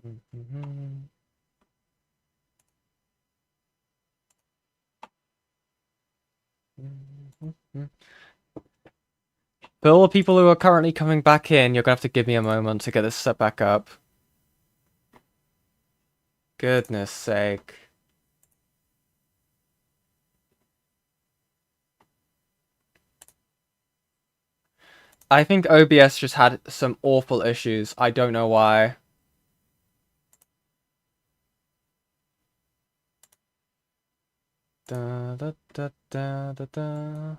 For all the people who are currently coming back in, you're gonna have to give me a moment to get this set back up. Goodness sake. I think OBS just had some awful issues. I don't know why. Da, da, da, da, da, da.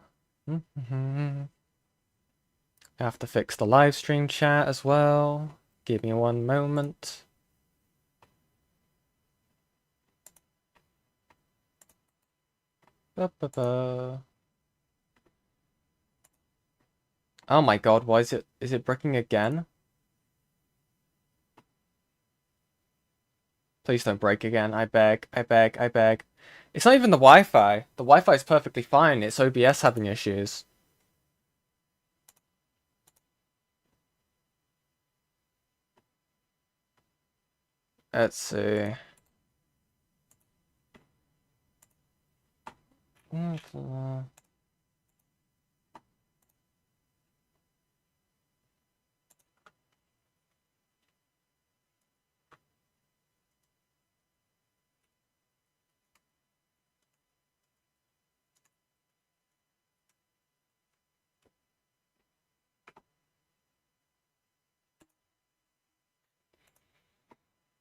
I have to fix the live stream chat as well. Give me one moment. Ba, ba, ba. Oh my god, why is it breaking again? Please don't break again, I beg, I beg, I beg. It's not even the Wi-Fi. The Wi-Fi is perfectly fine, it's OBS having issues. Let's see.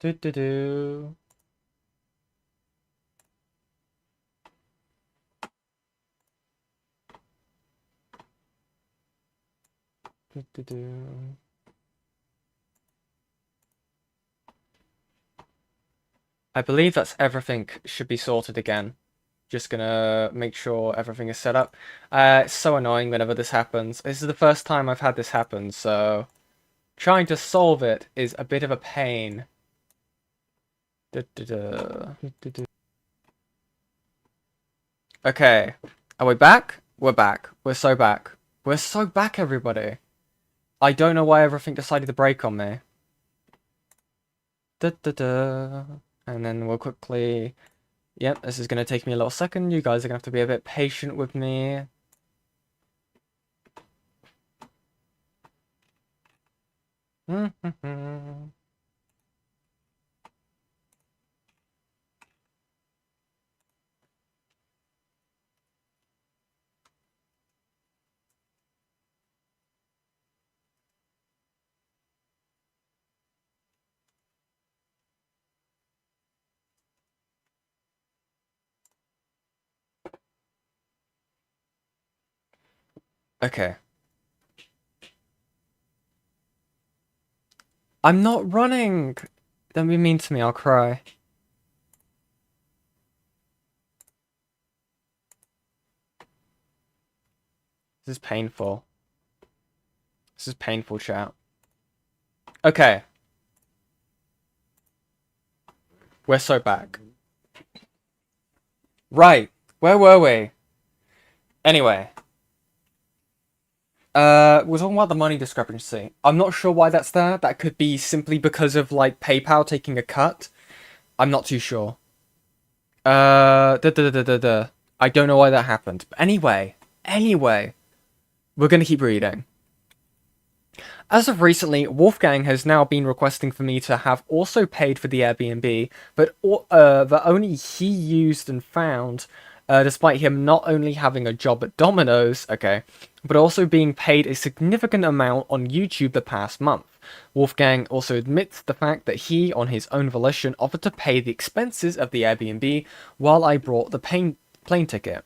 Do do do. Do do do. I believe that's everything should be sorted again. Just gonna make sure everything is set up. It's so annoying whenever this happens. This is the first time I've had this happen, so trying to solve it is a bit of a pain. Okay, are we back? We're back. We're so back. We're so back, everybody. I don't know why everything decided to break on me. And then we'll quickly... Yep, this is going to take me a little second. You guys are going to have to be a bit patient with me. Okay. I'm not running! Don't be mean to me, I'll cry. This is painful. This is painful, chat. Okay. We're so back. Right. Where were we? Anyway. We're talking about the money discrepancy. I'm not sure why that's there. That could be simply because of, like, PayPal taking a cut. I'm not too sure. I don't know why that happened. But anyway, we're gonna keep reading. As of recently, Wolfgang has now been requesting for me to have also paid for the Airbnb, but that only he used and found, despite him not only having a job at Domino's, okay, but also being paid a significant amount on YouTube the past month. Wolfgang also admits the fact that he, on his own volition, offered to pay the expenses of the Airbnb while I brought the plane ticket.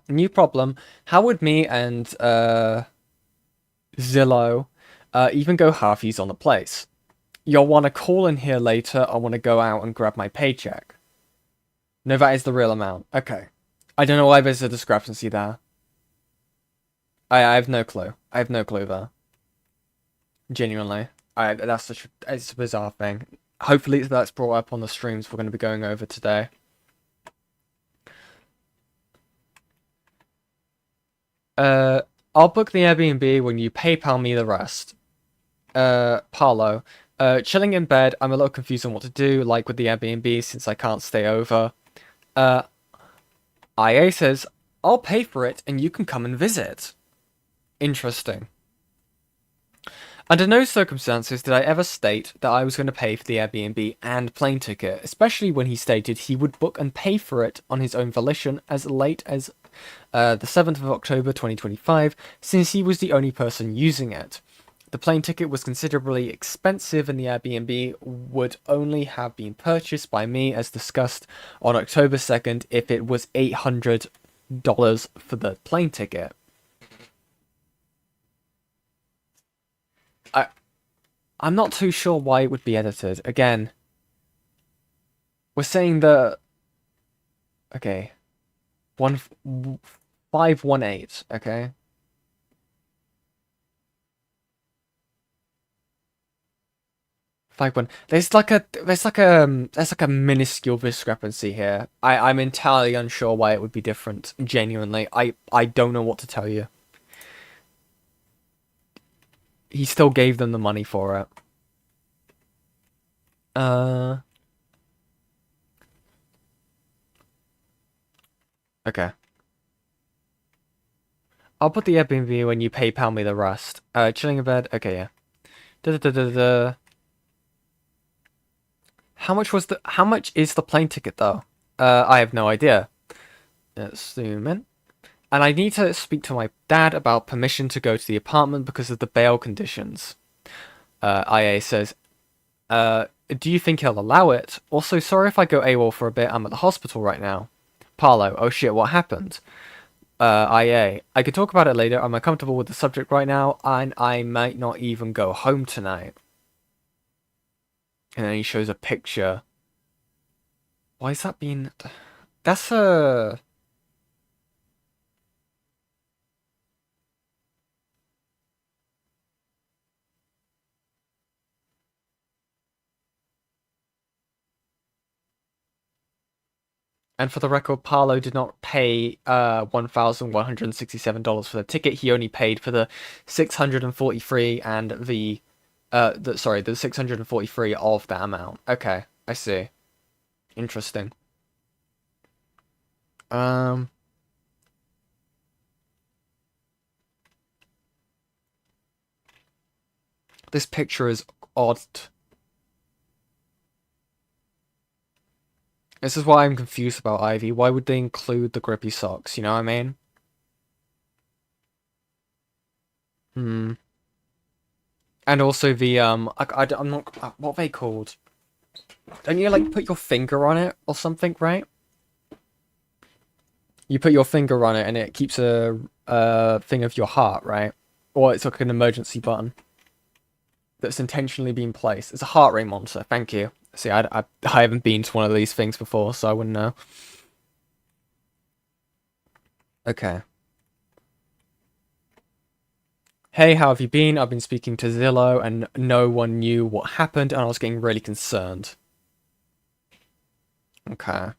New problem. How would me and, Zillow even go halfies on the place? You'll want to call in here later. I want to go out and grab my paycheck. No, that is the real amount. Okay. I don't know why there's a discrepancy there. I have no clue. I have no clue there. Genuinely. It's a bizarre thing. Hopefully that's brought up on the streams we're going to be going over today. I'll book the Airbnb when you PayPal me the rest. Parlo. Chilling in bed, I'm a little confused on what to do, like with the Airbnb, since I can't stay over. Uh, IA says, I'll pay for it and you can come and visit. Interesting. Under no circumstances did I ever state that I was going to pay for the Airbnb and plane ticket, especially when he stated he would book and pay for it on his own volition as late as the 7th of October 2025, since he was the only person using it. The plane ticket was considerably expensive and the Airbnb would only have been purchased by me as discussed on October 2nd if it was $800 for the plane ticket. I'm not too sure why it would be edited. Again, we're saying that okay, 1518, okay? 51. There's like a minuscule discrepancy here. I'm entirely unsure why it would be different. Genuinely, I don't know what to tell you. He still gave them the money for it. Okay. I'll put the Airbnb when you PayPal me the rest. Chilling in bed. Okay, yeah. Da da da da da. How much is the plane ticket though? I have no idea. Let's zoom in. And I need to speak to my dad about permission to go to the apartment because of the bail conditions. IA says, do you think he'll allow it? Also, sorry if I go AWOL for a bit, I'm at the hospital right now. Parlo, oh shit, what happened? IA, I can talk about it later, I'm uncomfortable with the subject right now, and I might not even go home tonight. And then he shows a picture. Why is that being... That's a... And for the record, Parlo did not pay $1,167 for the ticket. He only paid for the 643 and the 643 of that amount. Okay, I see. Interesting. Um, this picture is odd. This is why I'm confused about Ivy. Why would they include the grippy socks? You know what I mean? Hmm. And also the I'm not what are they called? Don't you like put your finger on it or something, right? You put your finger on it and it keeps a thing of your heart, right? Or it's like an emergency button that's intentionally being placed. It's a heart rate monitor. Thank you. See, I haven't been to one of these things before, so I wouldn't know. Okay. Hey, how have you been? I've been speaking to Zillow and no one knew what happened and I was getting really concerned. Okay.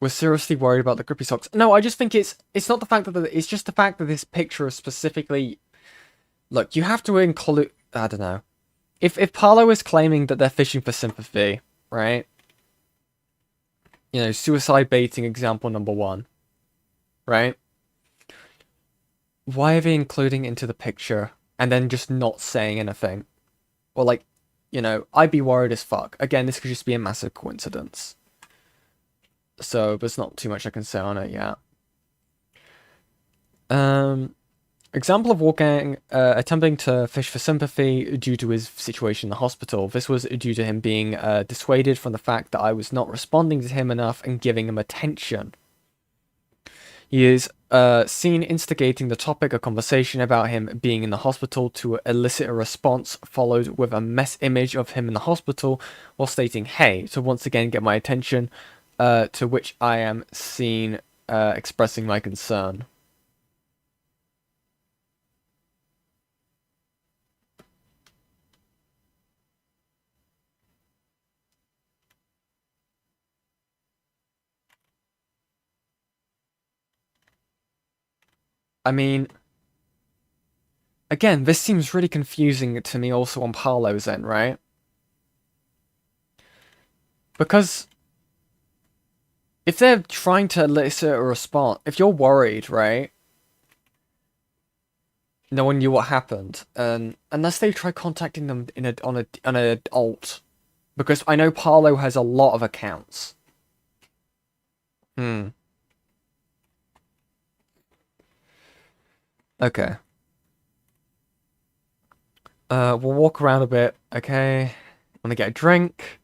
We're seriously worried about the grippy socks. No, I just think it's not the fact that it's just the fact that this picture is specifically. Look, you have to include. I don't know. If Parlo is claiming that they're fishing for sympathy, right? You know, suicide baiting example number one, right? Why are they including into the picture and then just not saying anything? Or like, you know, I'd be worried as fuck. Again, this could just be a massive coincidence. So there's not too much I can say on it yet. Example of Wolfgang attempting to fish for sympathy due to his situation in the hospital. This was due to him being dissuaded from the fact that I was not responding to him enough and giving him attention. He is seen instigating the topic of conversation about him being in the hospital to elicit a response, followed with a mess image of him in the hospital while stating, hey, to once again get my attention, to which I am seen expressing my concern. I mean, Again, this seems really confusing to me also on Parlo's end, right? Because if they're trying to elicit a response, if you're worried, right? No one knew what happened, and unless they try contacting them in a alt, because I know Parlo has a lot of accounts. Hmm. Okay. We'll walk around a bit. Okay. Want to get a drink?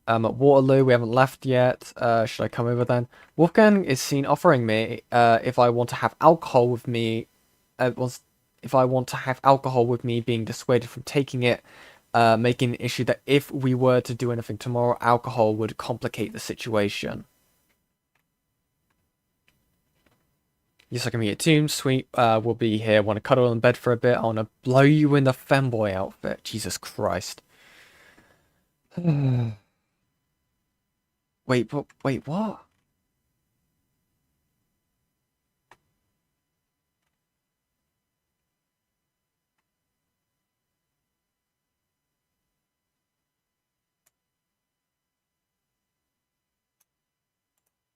At Waterloo, we haven't left yet. Should I come over then? Wolfgang is seen offering me, if I want to have alcohol with me, if I want to have alcohol with me being dissuaded from taking it, making an issue that if we were to do anything tomorrow, alcohol would complicate the situation. Yes, I can meet at Tomb. Sweet. We'll be here. Want to cuddle in bed for a bit? I want to blow you in the femboy outfit. Jesus Christ. Wait, what?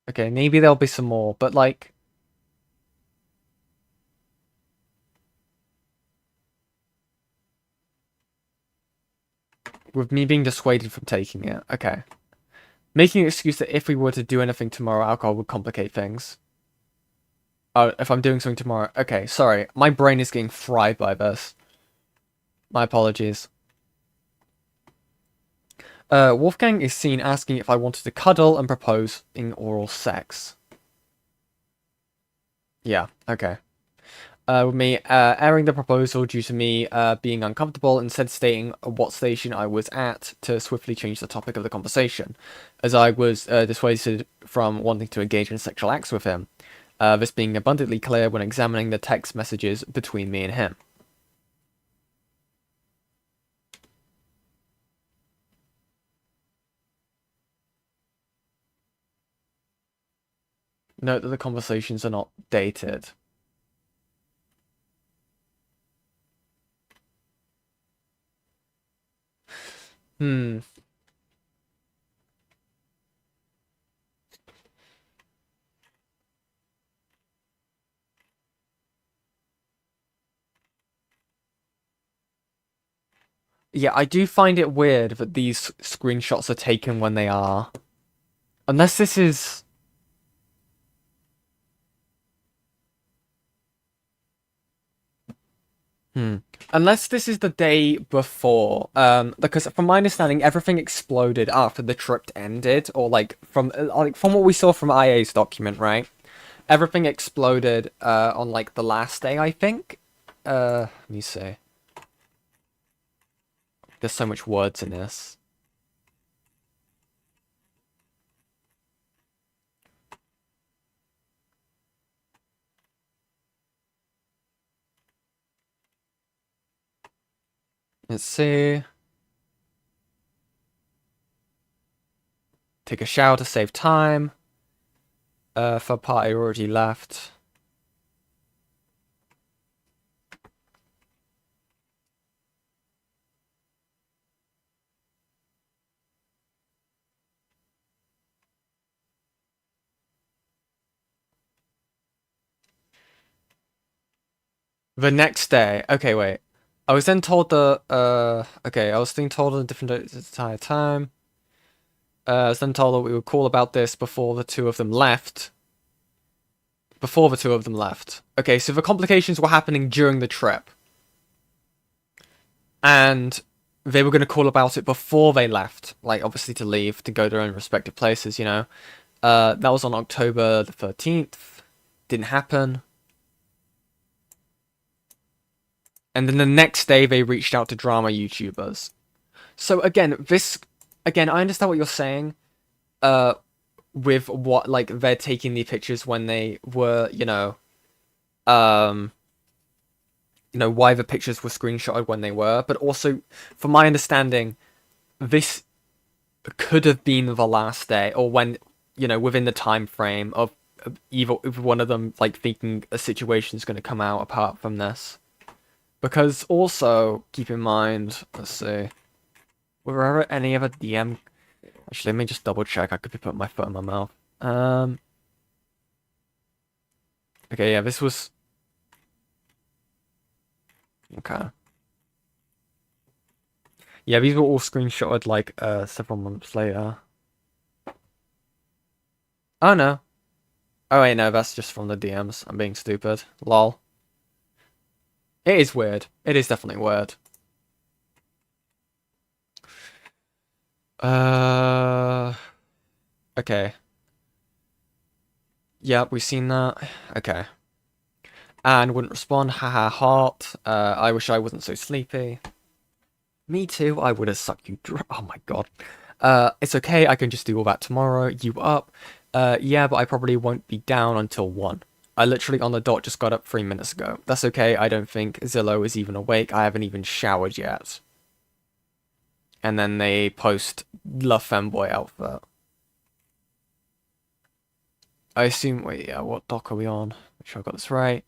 Okay, maybe there'll be some more, but like, with me being dissuaded from taking it. Okay. Making an excuse that if we were to do anything tomorrow, alcohol would complicate things. Oh, if I'm doing something tomorrow. Okay, sorry. My brain is getting fried by this. My apologies. Wolfgang is seen asking if I wanted to cuddle and propose in oral sex. Yeah, okay. With me airing the proposal due to me being uncomfortable, instead stating what station I was at to swiftly change the topic of the conversation, as I was dissuaded from wanting to engage in sexual acts with him. This being abundantly clear when examining the text messages between me and him. Note that the conversations are not dated. Hmm. Yeah, I do find it weird that these screenshots are taken when they are. Unless this is... Unless this is the day before, because from my understanding, everything exploded after the trip ended, or from what we saw from IA's document, right? Everything exploded on like the last day, I think. Let me see. There's so much words in this. Let's see. Take a shower to save time. Third party already left. The next day. Okay, wait. I was then told okay, I was then told a different entire time. I was then told that we would call about this before the two of them left. Before the two of them left. Okay, so the complications were happening during the trip. And they were going to call about it before they left. Like, obviously to leave, to go their own respective places, you know. That was on October the 13th. Didn't happen. And then the next day, they reached out to drama YouTubers. So again, again, I understand what you're saying. With what, like, they're taking the pictures when they were, why the pictures were screenshotted when they were. But also, from my understanding, this could have been the last day, or when, within the time frame of either one of them, like, thinking a situation's going to come out apart from this. Because also, keep in mind, let's see, were there any other DM? Actually, let me just double check. I could be putting my foot in my mouth. Okay, yeah, this was... Okay. Yeah, these were all screenshotted, like, several months later. Oh, no. Oh, wait, no, that's just from the DMs. I'm being stupid. Lol. It is weird. It is definitely weird. Okay. Yeah, we've seen that. Okay. And wouldn't respond. Haha, heart. I wish I wasn't so sleepy. Me too. I would have sucked you dry. Oh my god. It's okay. I can just do all that tomorrow. You up? Yeah, but I probably won't be down until 1. I literally on the dot just got up 3 minutes ago. That's okay. I don't think Zillow is even awake. I haven't even showered yet. And then they post La Femboy outfit. I assume, wait, yeah, what doc are we on? Make sure I got this right.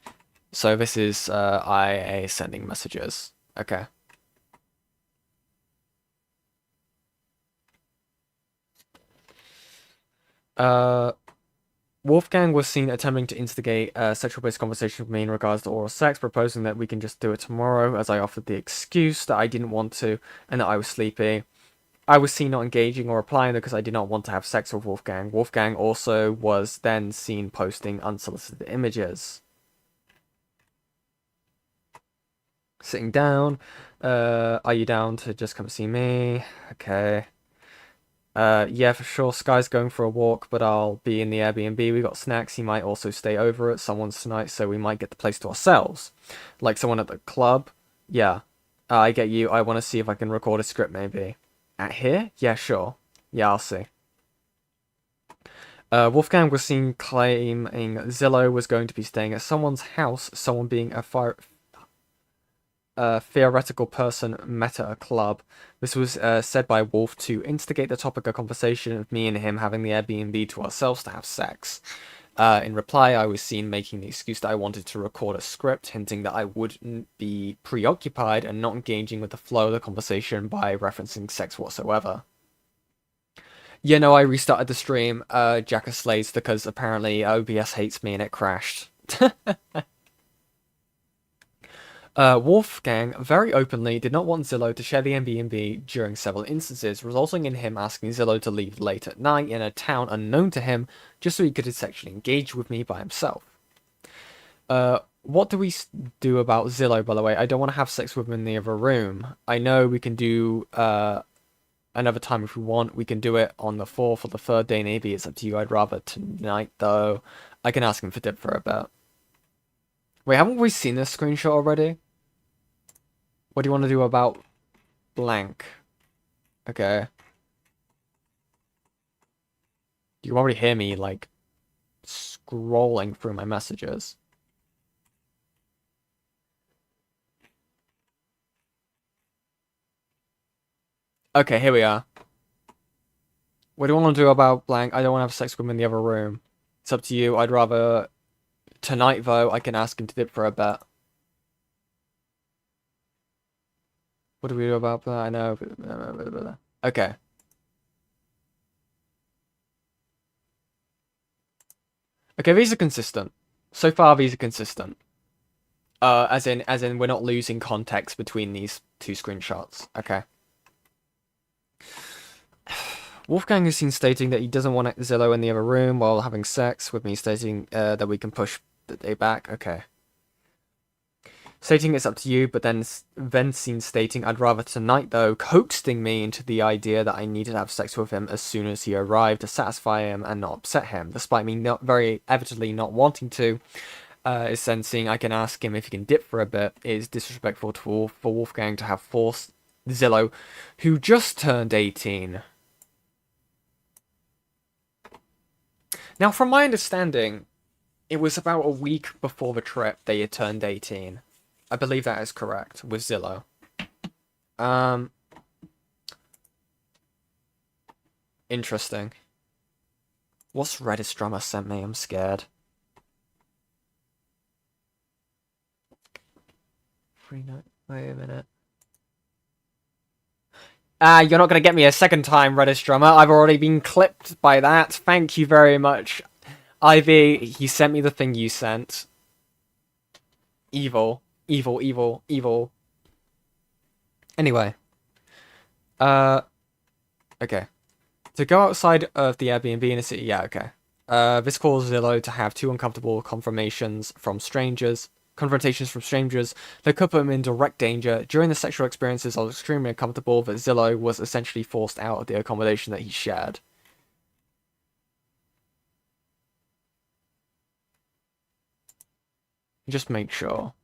So this is IA sending messages. Okay. Wolfgang was seen attempting to instigate a sexual-based conversation with me in regards to oral sex, proposing that we can just do it tomorrow, as I offered the excuse that I didn't want to and that I was sleepy. I was seen not engaging or replying because I did not want to have sex with Wolfgang. Wolfgang also was then seen posting unsolicited images. Sitting down. Are you down to just come see me? Okay. Yeah, for sure. Sky's going for a walk, but I'll be in the Airbnb. We got snacks. He might also stay over at someone's tonight, so we might get the place to ourselves. Like someone at the club. Yeah. I get you. I want to see if I can record a script, maybe. At here? Yeah, sure. Yeah, I'll see. Wolfgang was seen claiming Zillow was going to be staying at someone's house, someone being a theoretical person met at a club. This was said by Wolf to instigate the topic of conversation of me and him having the Airbnb to ourselves to have sex. In reply, I was seen making the excuse that I wanted to record a script, hinting that I wouldn't be preoccupied and not engaging with the flow of the conversation by referencing sex whatsoever. Yeah, no, I restarted the stream, Jacka Slays, because apparently OBS hates me and it crashed. Wolfgang very openly did not want Zillow to share the Airbnb during several instances, resulting in him asking Zillow to leave late at night in a town unknown to him, just so he could sexually engage with me by himself. What do we do about Zillow, by the way? I don't want to have sex with him in the other room. I know we can do another time if we want. We can do it on the 4th or the 3rd day, maybe. It's up to you. I'd rather tonight, though. I can ask him for dip for a bit. Wait, haven't we seen this screenshot already? What do you want to do about blank? Okay. You can already hear me, like, scrolling through my messages. Okay, here we are. What do you want to do about blank? I don't want to have sex with him in the other room. It's up to you. I'd rather... Tonight, though, I can ask him to dip for a bet. What do we do about that? I know. Okay. Okay, these are consistent. So far, these are consistent. As in, we're not losing context between these two screenshots. Okay. Wolfgang is seen stating that he doesn't want Zillow in the other room while having sex, with me stating that we can push the day back. Okay. Stating it's up to you, but then seen stating I'd rather tonight, though, coaxing me into the idea that I needed to have sex with him as soon as he arrived to satisfy him and not upset him, despite me not very evidently not wanting to. Is then seeing I can ask him if he can dip for a bit is disrespectful for Wolfgang to have forced Zillow, who just turned 18. Now, from my understanding, it was about a week before the trip they had turned 18. I believe that is correct with Zillow. Interesting. What's Redis drummer sent me? I'm scared. Wait a minute. You're not gonna get me a second time, Reddish Drummer. I've already been clipped by that. Thank you very much. Ivy, he sent me the thing you sent. Evil. Evil, evil, evil. Anyway. Okay. To go outside of the Airbnb in a city, yeah, okay. This caused Zillow to have two uncomfortable confrontations from strangers. Confrontations from strangers that could put him in direct danger. During the sexual experiences, I was extremely uncomfortable that Zillow was essentially forced out of the accommodation that he shared. Just make sure.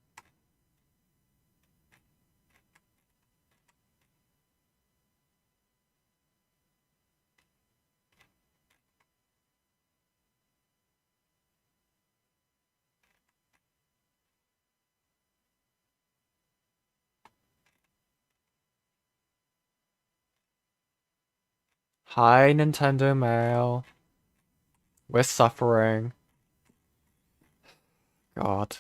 Hi, Nintendo Mail. We're suffering. God.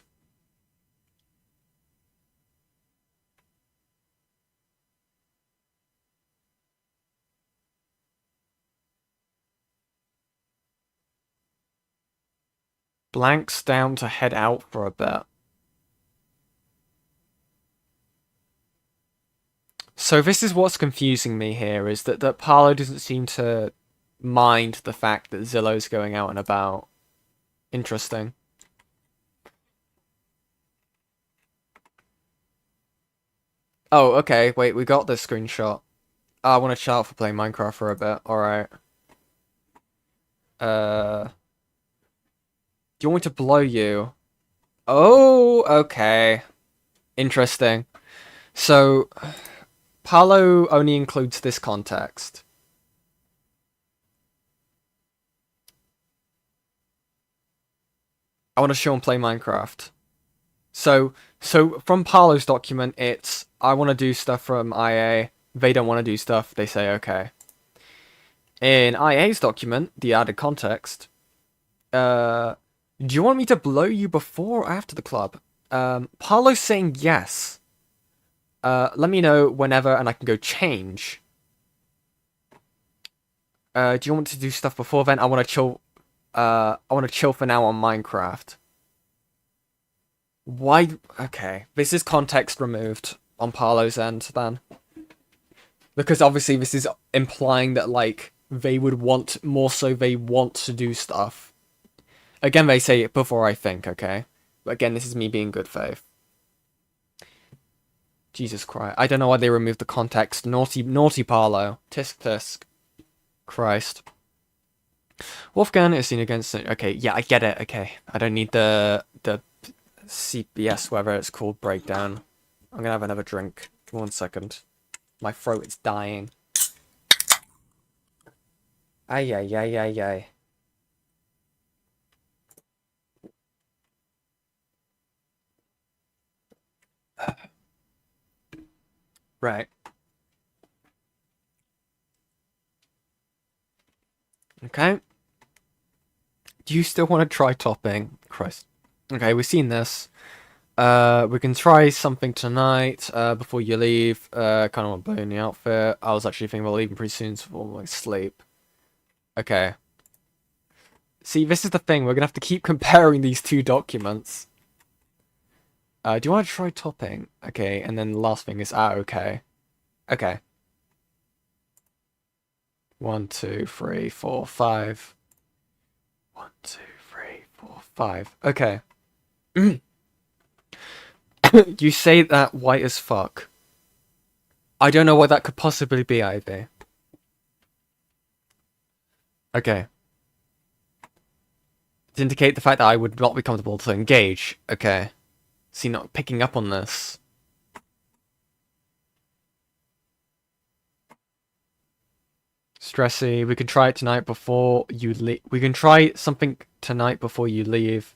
Blanks down to head out for a bit. So this is what's confusing me here, is that Parlo doesn't seem to mind the fact that Zillow's going out and about. Interesting. Oh, okay, wait, we got this screenshot. I want to chill out for playing Minecraft for a bit, alright. Do you want me to blow you? Oh, okay. Interesting. So, Parlo only includes this context. I want to show and play Minecraft. So from Parlo's document, it's I want to do stuff from IA. They don't want to do stuff. They say okay. In IA's document, the added context, do you want me to blow you before or after the club? Parlo's saying yes. Let me know whenever, and I can go change. Do you want to do stuff before then? I want to chill. I want to chill for now on Minecraft. Why? Okay, this is context removed on Parlo's end then, because obviously this is implying that like they would want more, so they want to do stuff. Again, they say it before I think. Okay, but again, this is me being good faith. Jesus Christ, I don't know why they removed the context. Naughty, naughty Parlo. Tisk tisk. Christ. Wolfgang is seen against it. Okay, yeah, I get it. Okay, I don't need the CBS, whatever it's called, breakdown. I'm gonna have another drink. 1 second. My throat is dying. Ay, ay, ay, ay, ay. Right. Okay. Do you still want to try topping? Christ. Okay, we've seen this. We can try something tonight, before you leave. Kind of want to blow in the outfit. I was actually thinking about leaving pretty soon for my sleep. Okay. See, this is the thing. We're gonna have to keep comparing these two documents. Do you want to try topping? Okay, and then the last thing is, okay. Okay. 1, 2, 3, 4, 5. 1, 2, 3, 4, 5. Okay. You say that white as fuck. I don't know what that could possibly be, Ivy. Okay. To indicate the fact that I would not be comfortable to engage. Okay. See, not picking up on this. Stressy. We can try it tonight before you leave. We can try something tonight before you leave.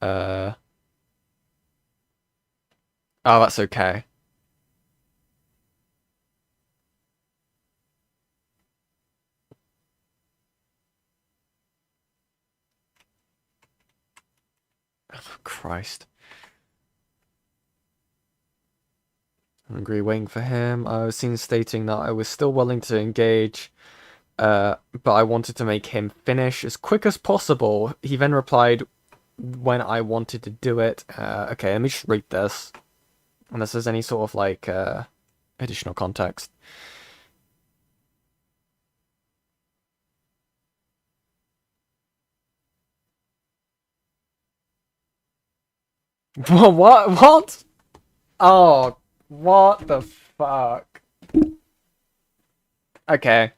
Oh, that's okay. Oh, Christ. Hungry, waiting for him. I was seen stating that I was still willing to engage, but I wanted to make him finish as quick as possible. He then replied when I wanted to do it. Okay, let me just read this. Unless there's any sort of, like, additional context. What? What? Oh, what the fuck? Okay.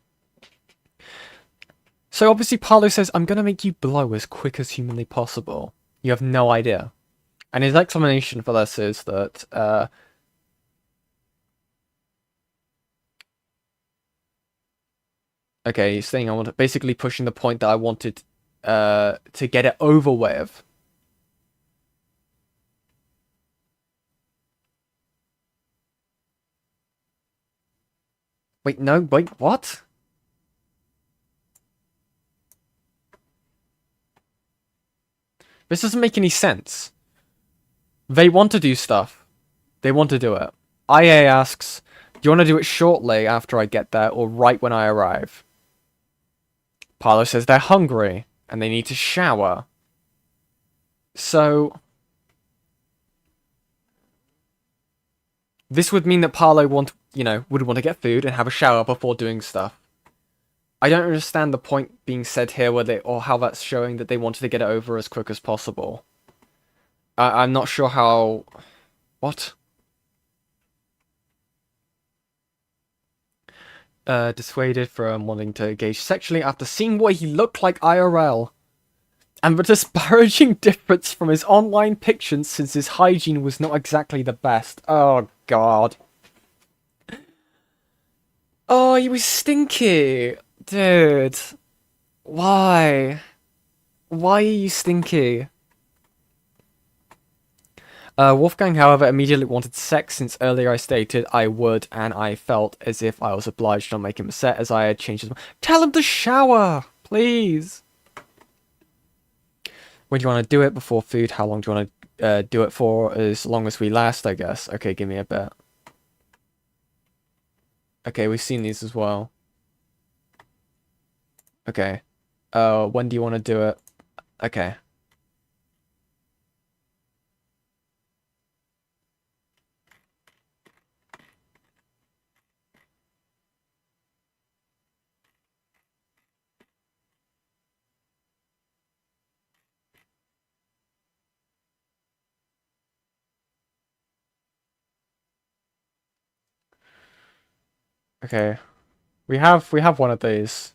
So obviously Parlo says, I'm gonna make you blow as quick as humanly possible. You have no idea. And his explanation for this is that, okay, he's saying I want basically pushing the point that I wanted, to get it over with. Wait, no, wait, what? This doesn't make any sense. They want to do stuff. They want to do it. IA asks, do you want to do it shortly after I get there or right when I arrive? Parlo says they're hungry and they need to shower. So this would mean that Parlo would want to get food and have a shower before doing stuff. I don't understand the point being said here or how that's showing that they wanted to get it over as quick as possible. I'm not sure how... What? Dissuaded from wanting to engage sexually after seeing what he looked like IRL. And the disparaging difference from his online pictures since his hygiene was not exactly the best. Oh, God. Oh, he was stinky. Dude. Why? Why are you stinky? Wolfgang, however, immediately wanted sex since earlier I stated I would, and I felt as if I was obliged to not make him upset as I had changed his mind. Tell him to shower! Please! When do you want to do it? Before food? How long do you want to do it for? As long as we last, I guess. Okay, give me a bit. Okay, we've seen these as well. Okay. When do you want to do it? Okay. Okay. We have one of these.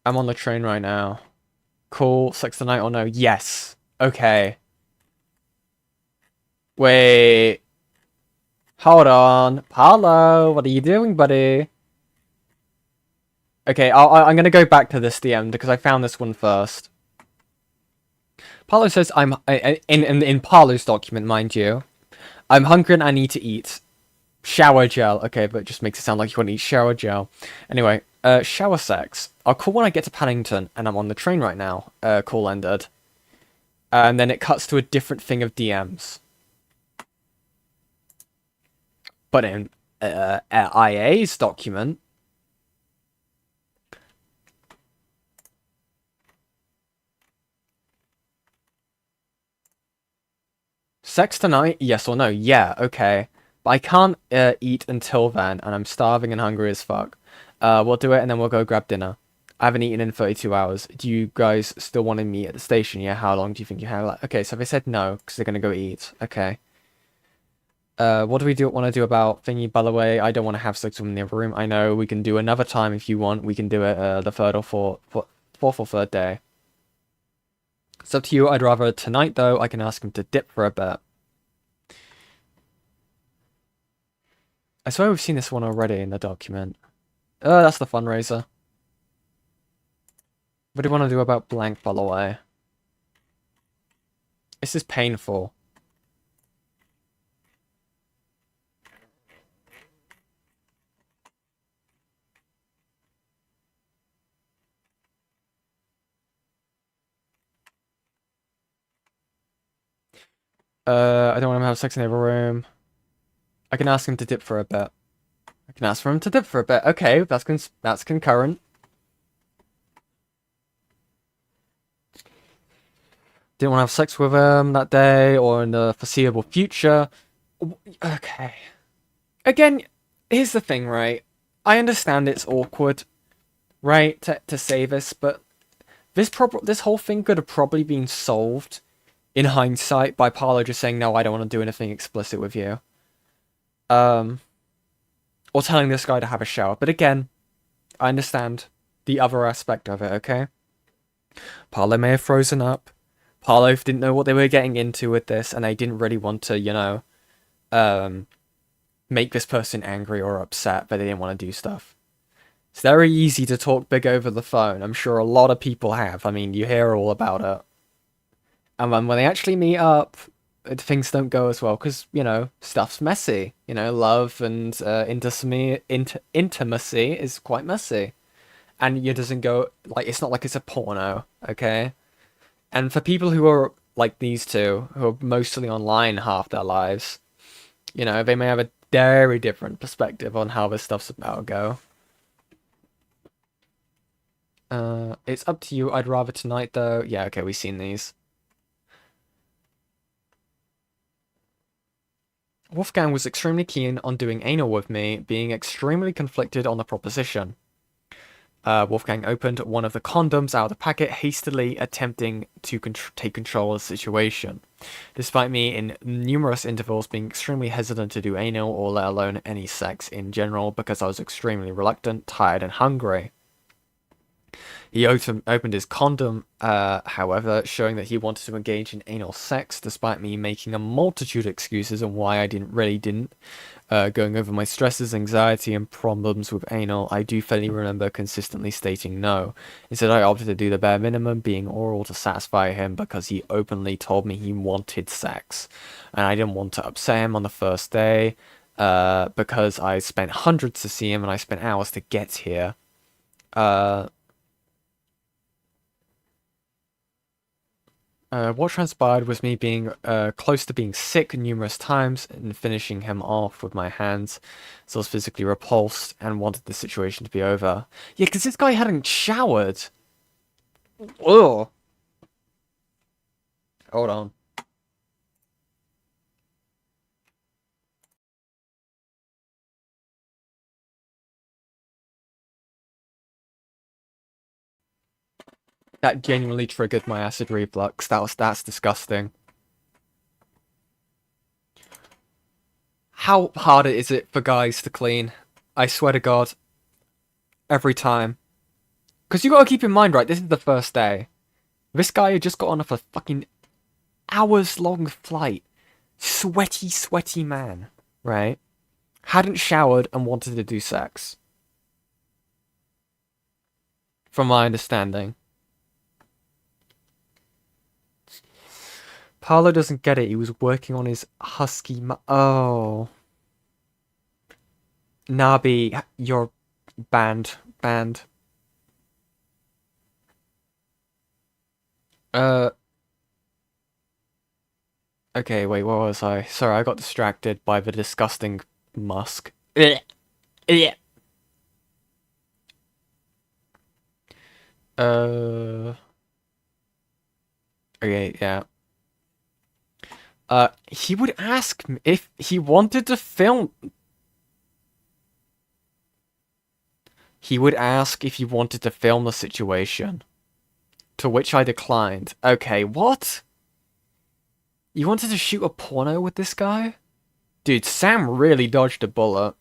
I'm on the train right now. Cool. Sex tonight or no? Yes. Okay. Wait. Hold on. Parlo, what are you doing, buddy? Okay, I'm gonna go back to this DM because I found this one first. Parlo says in Parlo's document, mind you. I'm hungry and I need to eat. Shower gel. Okay, but it just makes it sound like you want to eat shower gel. Anyway, shower sex. I'll call when I get to Paddington, and I'm on the train right now. Call ended. And then it cuts to a different thing of DMs. But in IA's document... Sex tonight? Yes or no? Yeah, okay. But I can't eat until then, and I'm starving and hungry as fuck. We'll do it, and then we'll go grab dinner. I haven't eaten in 32 hours. Do you guys still want to meet at the station? Yeah, how long do you think you have? Like, okay, so they said no, because they're going to go eat. Okay. What do we want to do about thingy? By the way, I don't want to have sex in the other room. I know we can do another time if you want. We can do it the fourth or third day. It's up to you. I'd rather tonight, though. I can ask him to dip for a bit. I swear we've seen this one already in the document. That's the fundraiser. What do you want to do about blank, by the way? This is painful. I don't want him to have sex in the other room. I can ask him to dip for a bit. I can ask for him to dip for a bit. Okay, that's concurrent. Didn't want to have sex with him that day or in the foreseeable future. Okay. Again, here's the thing, right? I understand it's awkward, right, to say this, but this whole thing could have probably been solved in hindsight by Parlo just saying, no, I don't want to do anything explicit with you. Or telling this guy to have a shower. But again, I understand the other aspect of it, okay? Parlo may have frozen up. Parlo didn't know what they were getting into with this, and they didn't really want to, make this person angry or upset, but they didn't want to do stuff. It's very easy to talk big over the phone. I'm sure a lot of people have. I mean, you hear all about it. And when they actually meet up, things don't go as well because, stuff's messy. Love and intimacy is quite messy. And it doesn't go, it's not like it's a porno, okay? And for people who are like these two, who are mostly online half their lives, they may have a very different perspective on how this stuff's about to go. It's up to you. I'd rather tonight, though. Yeah, okay, we've seen these. Wolfgang was extremely keen on doing anal with me, being extremely conflicted on the proposition. Wolfgang opened one of the condoms out of the packet, hastily attempting to take control of the situation. Despite me in numerous intervals being extremely hesitant to do anal or let alone any sex in general because I was extremely reluctant, tired and hungry. He opened his condom, however, showing that he wanted to engage in anal sex, despite me making a multitude of excuses on why I didn't, going over my stresses, anxiety, and problems with anal. I do fairly remember consistently stating no. Instead, I opted to do the bare minimum, being oral to satisfy him because he openly told me he wanted sex. And I didn't want to upset him on the first day, because I spent hundreds to see him and I spent hours to get here. What transpired was me being close to being sick numerous times and finishing him off with my hands. So I was physically repulsed and wanted the situation to be over. Yeah, because this guy hadn't showered. Ugh. Hold on. That genuinely triggered my acid reflux. That's disgusting. How hard is it for guys to clean? I swear to God. Every time. Because you gotta keep in mind, right, this is the first day. This guy had just got on off a fucking hours-long flight. Sweaty, sweaty man, right? Hadn't showered and wanted to do sex. From my understanding. Parlo doesn't get it. He was working on his husky oh. Nabi, you're banned. Banned. Okay, wait, where was I? Sorry, I got distracted by the disgusting musk. Okay, yeah. He would ask me if he wanted to film. He would ask if you wanted to film the situation. To which I declined. Okay, what? You wanted to shoot a porno with this guy? Dude, Sam really dodged a bullet.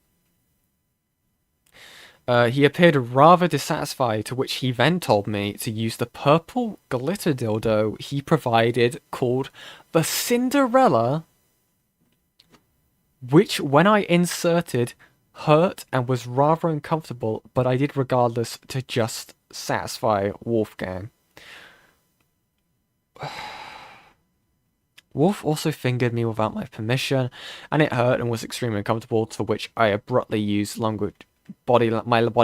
He appeared rather dissatisfied, to which he then told me to use the purple glitter dildo he provided called the Cinderella, which, when I inserted, hurt and was rather uncomfortable, but I did regardless to just satisfy Wolfgang. Wolf also fingered me without my permission, and it hurt and was extremely uncomfortable, to which I abruptly used my body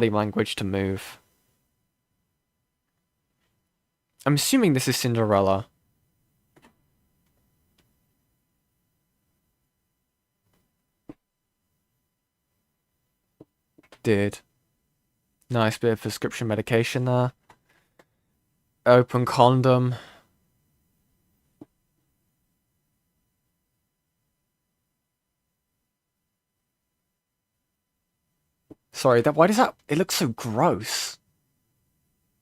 language to move. I'm assuming this is Cinderella. Dude. Nice bit of prescription medication there. Open condom. Sorry, why does that... It looks so gross.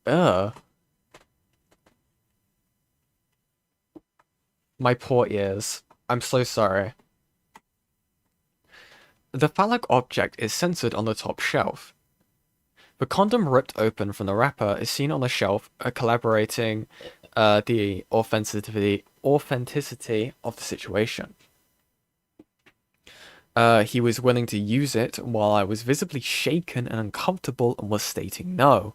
Ugh. My poor ears. I'm so sorry. The phallic object is centered on the top shelf. The condom ripped open from the wrapper is seen on the shelf, collaborating the authenticity of the situation. He was willing to use it while I was visibly shaken and uncomfortable and was stating no.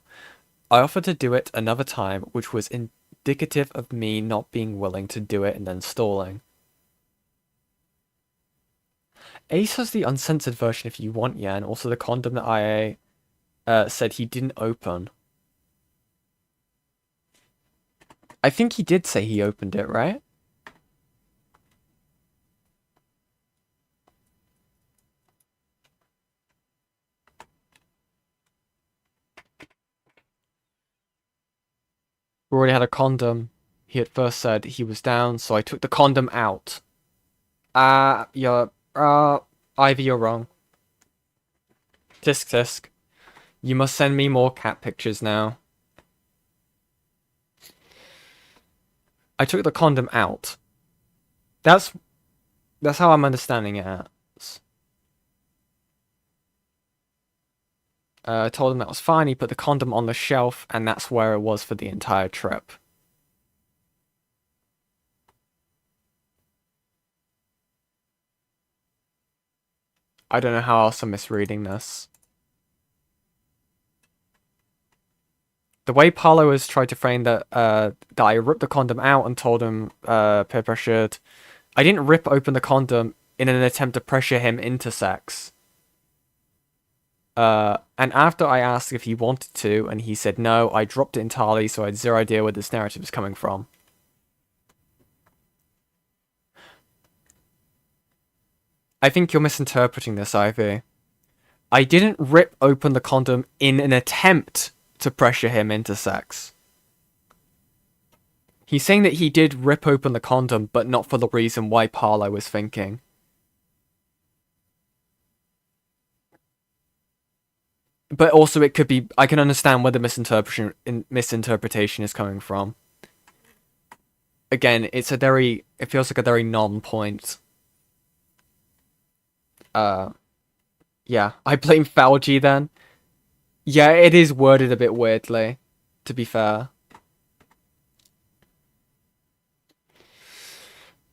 I offered to do it another time, which was indicative of me not being willing to do it and then stalling. Ace has the uncensored version if you want, yeah, and also the condom that IA said he didn't open. I think he did say he opened it, right? We already had a condom. He at first said he was down, so I took the condom out. Ivy, you're wrong. Tisk tisk. You must send me more cat pictures now. I took the condom out. That's how I'm understanding it as. I told him that was fine. He put the condom on the shelf, and that's where it was for the entire trip. I don't know how else I'm misreading this. The way Parlo has tried to frame that I ripped the condom out and told him peer pressured. I didn't rip open the condom in an attempt to pressure him into sex. And after I asked if he wanted to, and he said no, I dropped it entirely, so I had zero idea where this narrative is coming from. I think you're misinterpreting this, Ivy. I didn't rip open the condom in an attempt to pressure him into sex. He's saying that he did rip open the condom, but not for the reason why Parlo was thinking. But also it could be... I can understand where the misinterpretation is coming from. Again, it feels like a very non-point. Yeah, I blame Fauci then. Yeah, it is worded a bit weirdly, to be fair.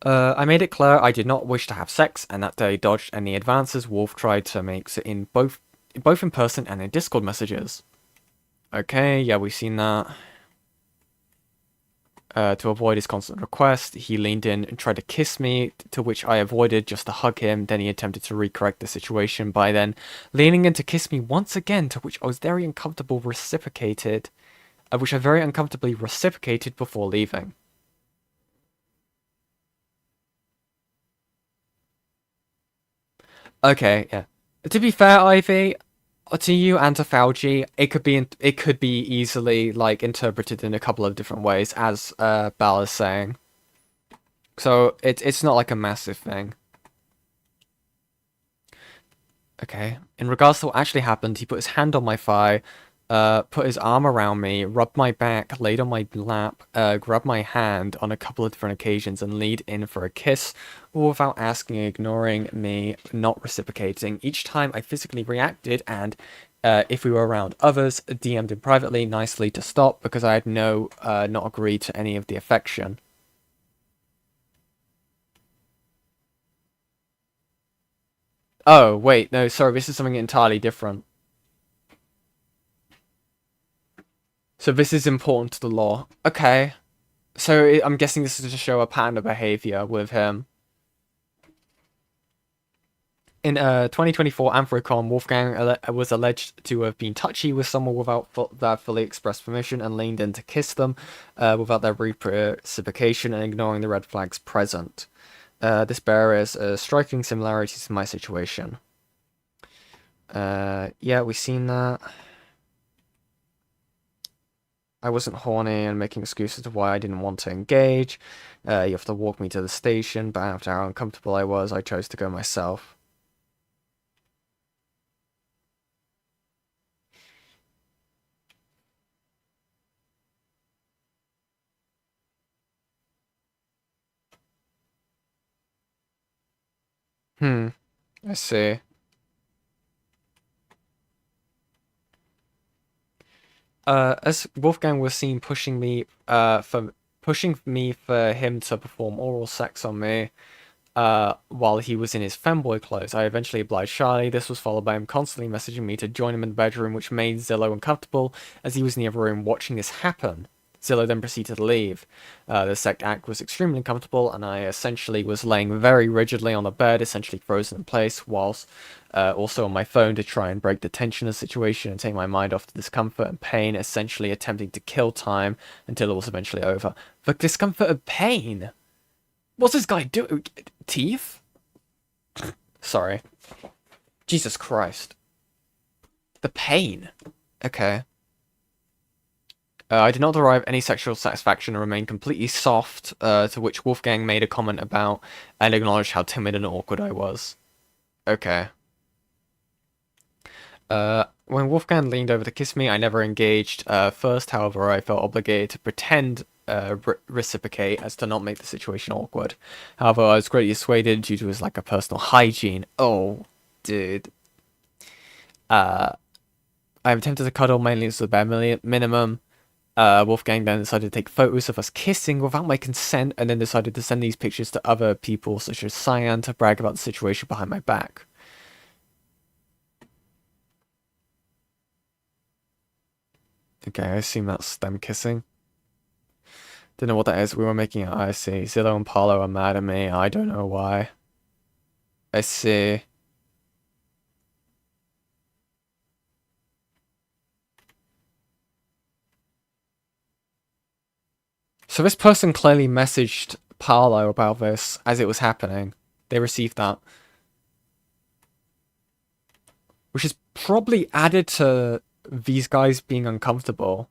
I made it clear I did not wish to have sex, and that day dodged any advances Wolf tried to make in both in person and in Discord messages. Okay, yeah, we've seen that. To avoid his constant request, he leaned in and tried to kiss me, to which I avoided just to hug him. Then he attempted to recorrect the situation by then leaning in to kiss me once again, to which I was very uncomfortable reciprocated, which I very uncomfortably reciprocated before leaving. Okay, yeah. To be fair, Ivy, to you and to Fauci, it could be easily like interpreted in a couple of different ways, as Bal is saying. So it's not like a massive thing. Okay. In regards to what actually happened, he put his hand on my thigh, put his arm around me, rubbed my back, laid on my lap, grabbed my hand on a couple of different occasions, and leaned in for a kiss, all without asking, ignoring me, not reciprocating. Each time I physically reacted, and if we were around others, DM'd him privately, nicely to stop, because I had not agreed to any of the affection. Oh, wait, no, sorry, this is something entirely different. So this is important to the law. Okay. So I'm guessing this is to show a pattern of behavior with him. In 2024 Anthrocon, Wolfgang was alleged to have been touchy with someone without their fully expressed permission and leaned in to kiss them without their reciprocation and ignoring the red flags present. This bears striking similarities to my situation. Yeah, we seen that. I wasn't horny and making excuses to why I didn't want to engage. You have to walk me to the station, but after how uncomfortable I was, I chose to go myself. Hmm, I see. As Wolfgang was seen pushing me for him to perform oral sex on me, while he was in his femboy clothes. I eventually obliged shyly. This was followed by him constantly messaging me to join him in the bedroom, which made Zillow uncomfortable as he was in the other room watching this happen. Zillow then proceeded to leave. The second act was extremely uncomfortable, and I essentially was laying very rigidly on the bed, essentially frozen in place, whilst also on my phone to try and break the tension of the situation and take my mind off the discomfort and pain, essentially attempting to kill time until it was eventually over. The discomfort and pain? What's this guy doing? Teeth? Sorry. Jesus Christ. The pain. Okay. I did not derive any sexual satisfaction and remained completely soft, to which Wolfgang made a comment about and acknowledged how timid and awkward I was. Okay. When Wolfgang leaned over to kiss me, I never engaged. First, however, I felt obligated to pretend reciprocate as to not make the situation awkward. However, I was greatly dissuaded due to his lack of personal hygiene. Oh, dude. I attempted to cuddle mainly as the bare minimum. Wolfgang then decided to take photos of us kissing without my consent and then decided to send these pictures to other people, such as Cyan, to brag about the situation behind my back. Okay, I assume that's them kissing. Don't know what that is. We were making it. I see. Zillow and Parlo are mad at me. I don't know why. I see. So this person clearly messaged Parlo about this as it was happening. They received that. Which is probably added to these guys being uncomfortable.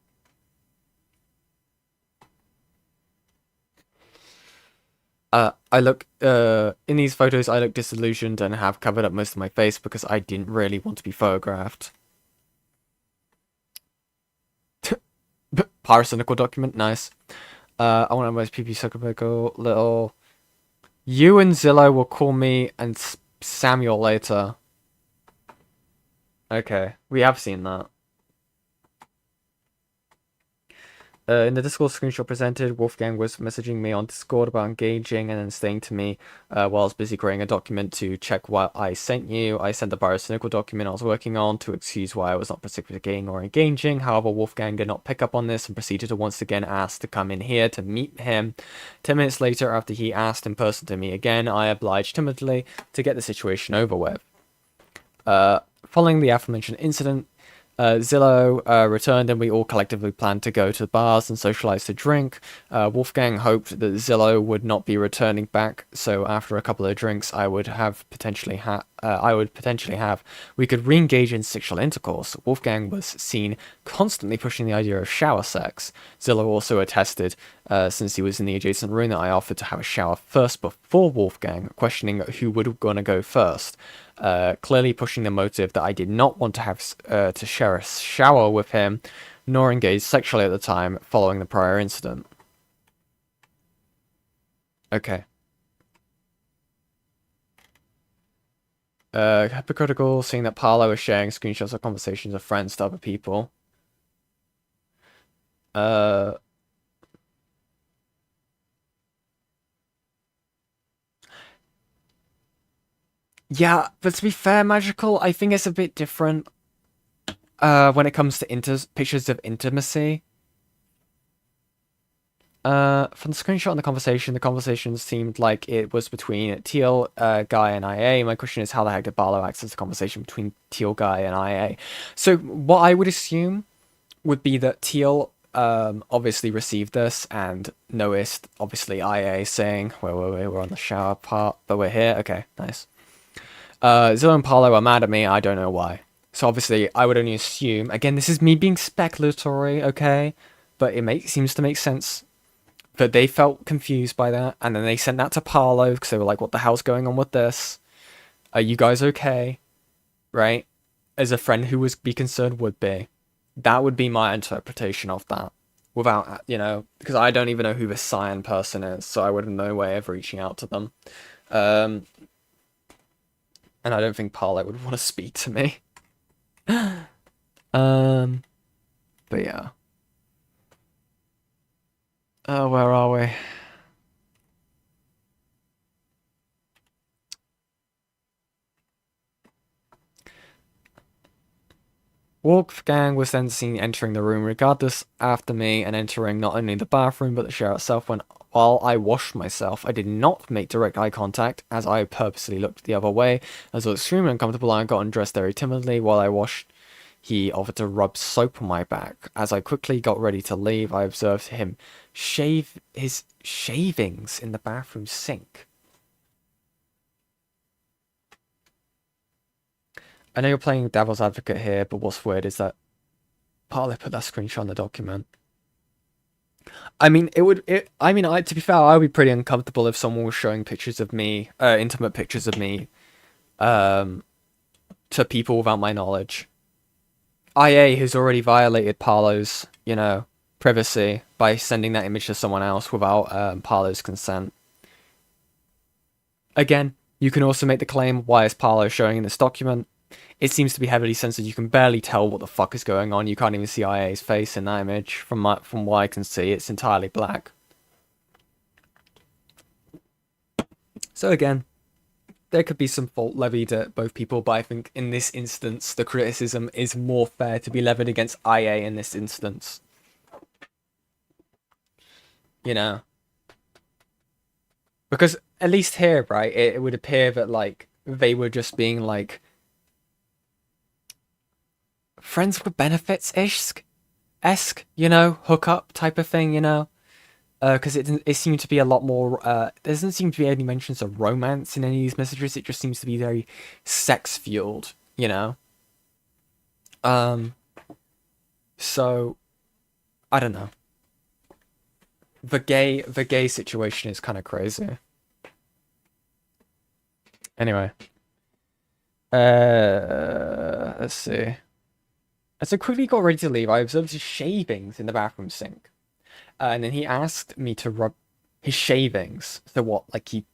I look, in these photos, I look disillusioned and have covered up most of my face because I didn't really want to be photographed. Pyrocynical document, nice. I want to most PP Suckerpickle, little. You and Zillow will call me and Samuel later. Okay, we have seen that. In the Discord screenshot presented, Wolfgang was messaging me on Discord about engaging and then saying to me while I was busy creating a document to check what I sent you. I sent the biocynical document I was working on to excuse why I was not participating or engaging. However, Wolfgang did not pick up on this and proceeded to once again ask to come in here to meet him. 10 minutes later, after he asked in person to me again, I obliged timidly to get the situation over with. Following the aforementioned incident, Zillow returned and we all collectively planned to go to the bars and socialize to drink. Wolfgang hoped that Zillow would not be returning back, so after a couple of drinks, I would potentially have, we could re-engage in sexual intercourse. Wolfgang was seen constantly pushing the idea of shower sex. Zillow also attested, since he was in the adjacent room, that I offered to have a shower first before Wolfgang, questioning who would gonna go first. Clearly pushing the motive that I did not want to have to share a shower with him, nor engage sexually at the time following the prior incident. Okay. Hypocritical, seeing that Parlo is sharing screenshots of conversations of friends to other people. Yeah, but to be fair, Magical, I think it's a bit different when it comes to pictures of intimacy. From the screenshot and the conversation seemed like it was between Teal, Guy, and IA. My question is, how the heck did Barlow access the conversation between Teal, Guy, and IA? So what I would assume would be that Teal obviously received this and noticed, obviously, IA saying, where were we? We're on the shower part, but we're here. Okay, nice. Zillow and Parlo are mad at me. I don't know why. So obviously, I would only assume. Again, this is me being speculatory, okay? But seems to make sense that they felt confused by that, and then they sent that to Parlo because they were like, "What the hell's going on with this? Are you guys okay?" Right? As a friend who would be concerned would be. That would be my interpretation of that. Without, because I don't even know who this Cyan person is, so I would have no way of reaching out to them. Um, and I don't think Parlo would want to speak to me. But yeah. Where are we? Wolfgang was then seen entering the room regardless after me and entering not only the bathroom but the shower itself. While I washed myself, I did not make direct eye contact as I purposely looked the other way. I was extremely uncomfortable and I got undressed very timidly while I washed. He offered to rub soap on my back. As I quickly got ready to leave, I observed him shave his shavings in the bathroom sink. I know you're playing devil's advocate here, but what's weird is that Parlo put that screenshot in the document. I mean, to be fair, I would be pretty uncomfortable if someone was showing pictures of me, intimate pictures of me, to people without my knowledge. IA has already violated Parlo's, privacy by sending that image to someone else without Parlo's consent. Again, you can also make the claim, why is Parlo showing in this document? It seems to be heavily censored. You can barely tell what the fuck is going on. You can't even see IA's face in that image. From what I can see, it's entirely black. So again, there could be some fault levied at both people, but I think in this instance, the criticism is more fair to be levied against IA in this instance. Because at least here, right, it would appear that, like, they were just being, like, friends with benefits-esque, hookup type of thing, because it seemed to be a lot more, there doesn't seem to be any mentions of romance in any of these messages. It just seems to be very sex-fueled, so, I don't know. The gay situation is kind of crazy. Anyway. Let's see. As I quickly got ready to leave, I observed his shavings in the bathroom sink. And then he asked me to rub his shavings. So what, like he...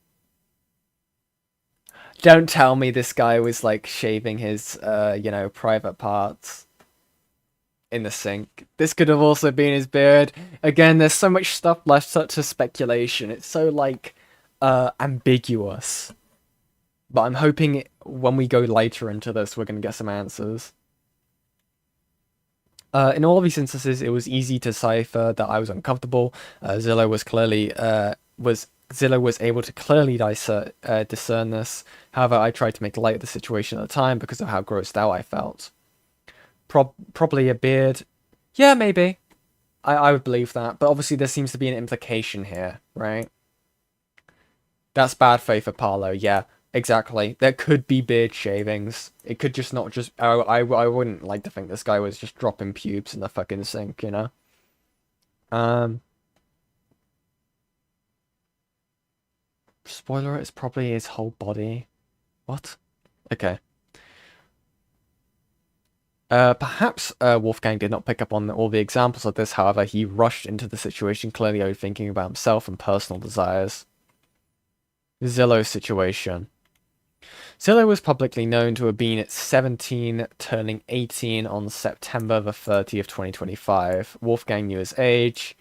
Don't tell me this guy was, like, shaving his, private parts in the sink. This could have also been his beard. Again, there's so much stuff left to speculation. It's so, like, ambiguous. But I'm hoping when we go later into this, we're going to get some answers. In all of these instances, it was easy to decipher that I was uncomfortable. Zillow was able to clearly discern this. However, I tried to make light of the situation at the time because of how grossed out I felt. Probably a beard. Yeah, maybe. I would believe that. But obviously there seems to be an implication here, right? That's bad faith for Parlo, yeah. Exactly. There could be beard shavings. It could just not just... I wouldn't like to think this guy was just dropping pubes in the fucking sink, Spoiler, it's probably his whole body. What? Okay. Perhaps Wolfgang did not pick up on all the examples of this, however, he rushed into the situation clearly overthinking about himself and personal desires. Zillow situation. Zillow was publicly known to have been 17, turning 18 on September the 30th, 2025. Wolfgang knew his age.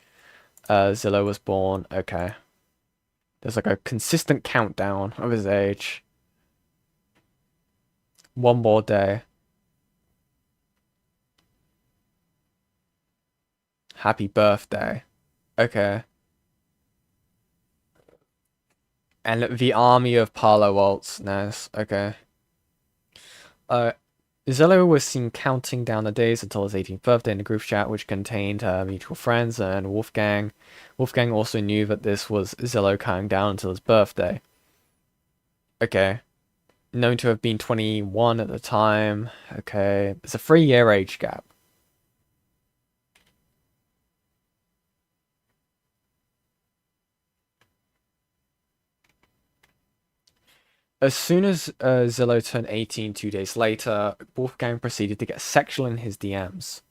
Zillow was born. Okay. There's like a consistent countdown of his age. One more day. Happy birthday. Okay. And the army of Parlo Waltz. Nice. Okay. Zillow was seen counting down the days until his 18th birthday in a group chat, which contained mutual friends and Wolfgang. Wolfgang also knew that this was Zillow counting down until his birthday. Okay. Known to have been 21 at the time. Okay, it's a 3-year age gap. As soon as Zillow turned 18 2 days later, Wolfgang proceeded to get sexual in his DMs,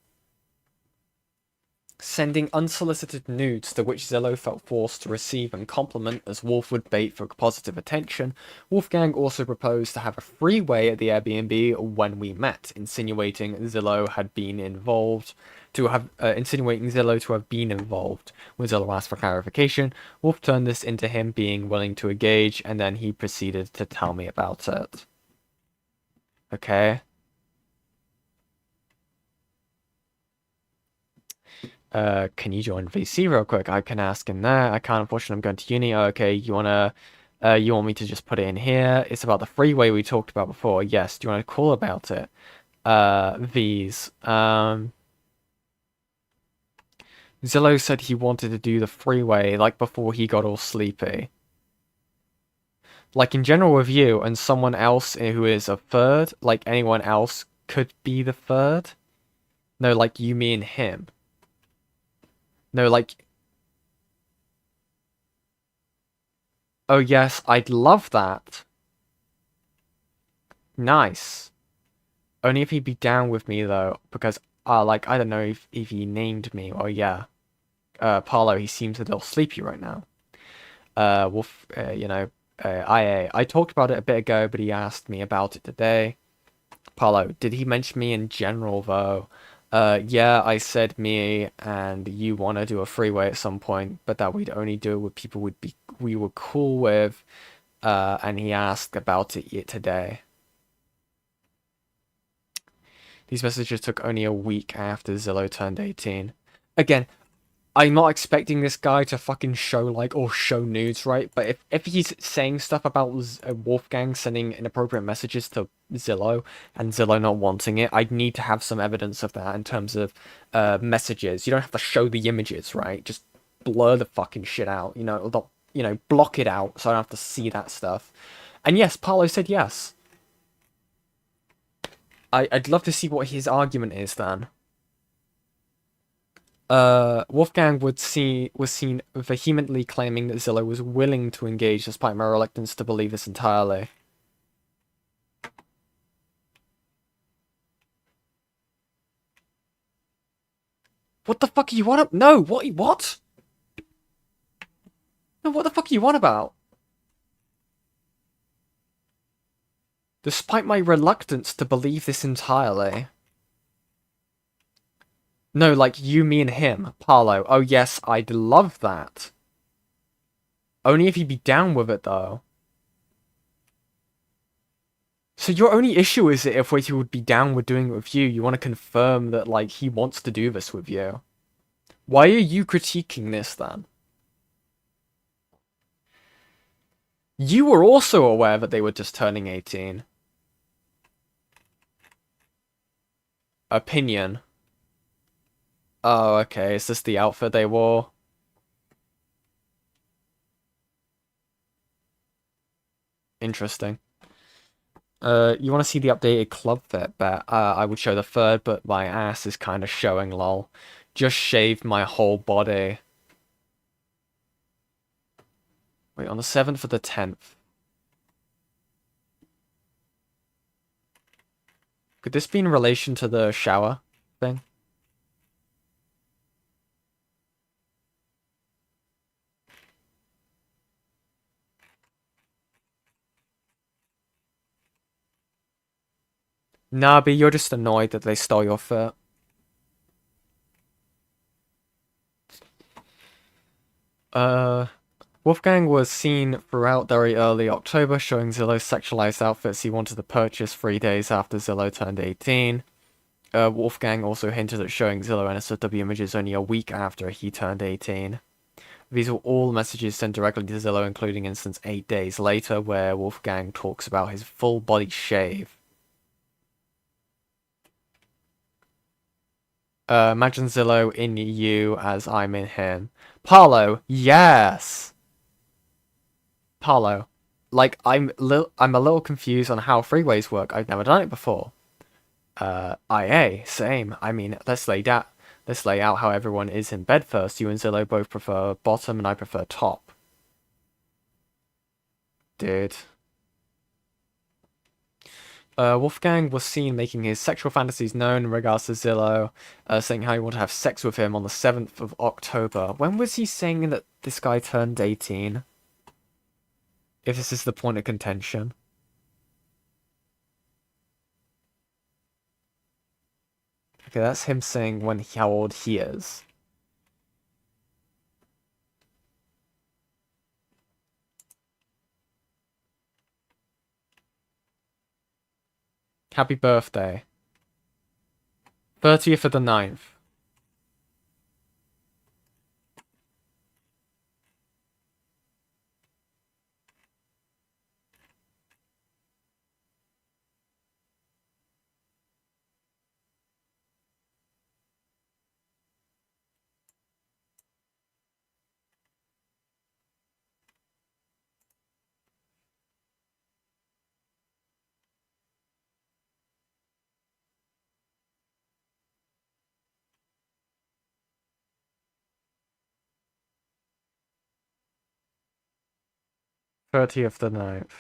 sending unsolicited nudes to which Zillow felt forced to receive and compliment as Wolf would bait for positive attention. Wolfgang also proposed to have a freeway at the Airbnb when we met, insinuating Zillow to have been involved. When Zillow asked for clarification, Wolf turned this into him being willing to engage, and then he proceeded to tell me about it. Okay. Can you join VC real quick? I can ask him there. I can't, unfortunately, I'm going to uni. Oh, okay, you want me to just put it in here? It's about the freeway we talked about before. Yes, do you want to call about it? V's. Zillow said he wanted to do the freeway, like, before he got all sleepy. Like, in general with you and someone else who is a third, like, anyone else could be the third? No, like, you, me, and him. No, like... Oh, yes, I'd love that. Nice. Only if he'd be down with me, though, because, like, I don't know if he named me, or yeah. Parlo, he seems a little sleepy right now. Wolf, IA. I talked about it a bit ago, but he asked me about it today. Parlo, did he mention me in general, though? Yeah, I said me and you want to do a freeway at some point, but that we'd only do it with people we were cool with, and he asked about it today. These messages took only a week after Zillow turned 18. Again, I'm not expecting this guy to fucking show nudes, right? But if he's saying stuff about Wolfgang sending inappropriate messages to Zillow and Zillow not wanting it, I'd need to have some evidence of that in terms of messages. You don't have to show the images, right? Just blur the fucking shit out, block it out so I don't have to see that stuff. And yes, Parlo said yes. I'd love to see what his argument is then. Wolfgang was seen vehemently claiming that Zillow was willing to engage despite my reluctance to believe this entirely. What the fuck are you on about? No, what? No, what the fuck are you on about? Despite my reluctance to believe this entirely. No, like, you, me, and him. Parlo. Oh, yes, I'd love that. Only if he'd be down with it, though. So your only issue is that if Waity would be down with doing it with you, you want to confirm that, like, he wants to do this with you. Why are you critiquing this, then? You were also aware that they were just turning 18. Opinion. Oh, okay. Is this the outfit they wore? Interesting. You want to see the updated club fit? Bet I would show the third, but my ass is kind of showing, lol. Just shaved my whole body. Wait, on the 7th or the 10th? Could this be in relation to the shower thing? Nah, but you're just annoyed that they stole your fit. Wolfgang was seen throughout very early October showing Zillow sexualized outfits he wanted to purchase 3 days after Zillow turned 18. Wolfgang also hinted at showing Zillow NSFW images only a week after he turned 18. These were all messages sent directly to Zillow, including instance 8 days later, where Wolfgang talks about his full body shave. Imagine Zillow in you as I'm in him. Parlo, yes! Parlo. like I'm a little confused on how freeways work. I've never done it before. IA, same. I mean, let's lay out how everyone is in bed first. You and Zillow both prefer bottom, and I prefer top. Dude. Wolfgang was seen making his sexual fantasies known in regards to Zillow, saying how he wanted to have sex with him on the 7th of October. When was he saying that this guy turned 18? If this is the point of contention. Okay, that's him saying how old he is. Happy birthday. 30th of the 9th. '30th of the 9th.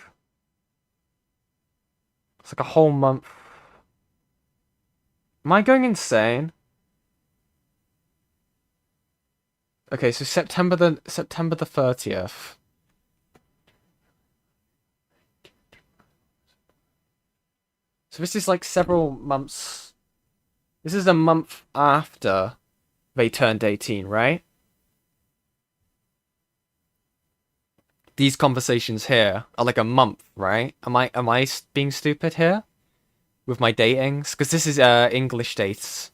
It's like a whole month. Am I going insane? Okay, so September the 30th. So this is like several months. This is a month after they turned 18, right? These conversations here are like a month, right? Am I being stupid here with my datings? Because this is English dates.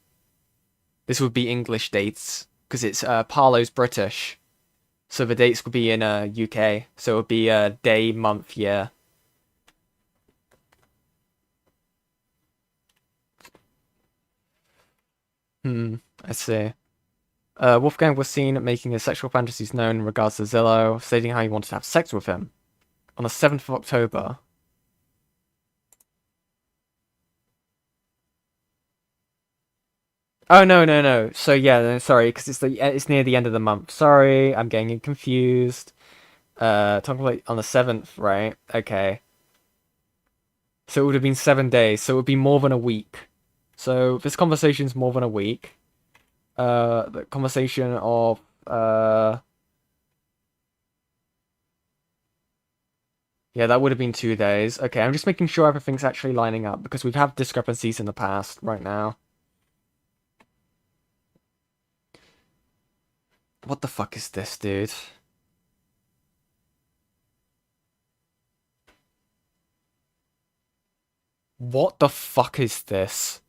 This would be English dates because it's Parlo's British, so the dates would be in UK. So it would be day, month, year. I see. Wolfgang was seen making his sexual fantasies known in regards to Zillow, stating how he wanted to have sex with him on the 7th of October. Oh no no no! So yeah, no, sorry, because it's near the end of the month. Sorry, I'm getting confused. Talking about on the 7th, right? Okay. So it would have been 7 days. So it would be more than a week. So this conversation's more than a week. The conversation of yeah, that would have been 2 days. Okay, I'm just making sure everything's actually lining up because we've had discrepancies in the past right now. What the fuck is this, dude? What the fuck is this?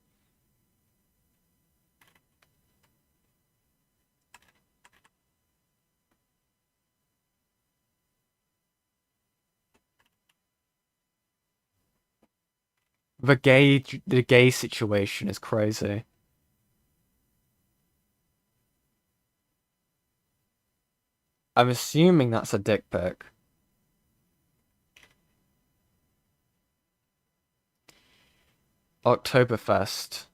The gay situation is crazy. I'm assuming that's a dick pic. Oktoberfest.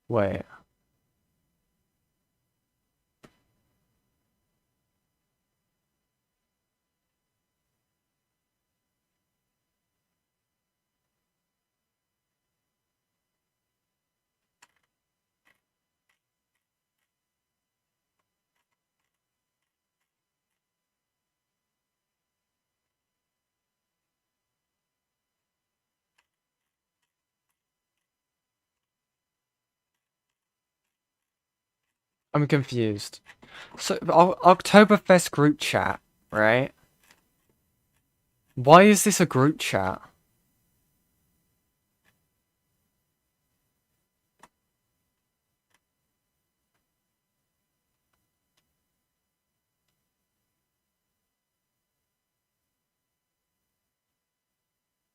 Wait. I'm confused. So, Oktoberfest group chat, right? Why is this a group chat?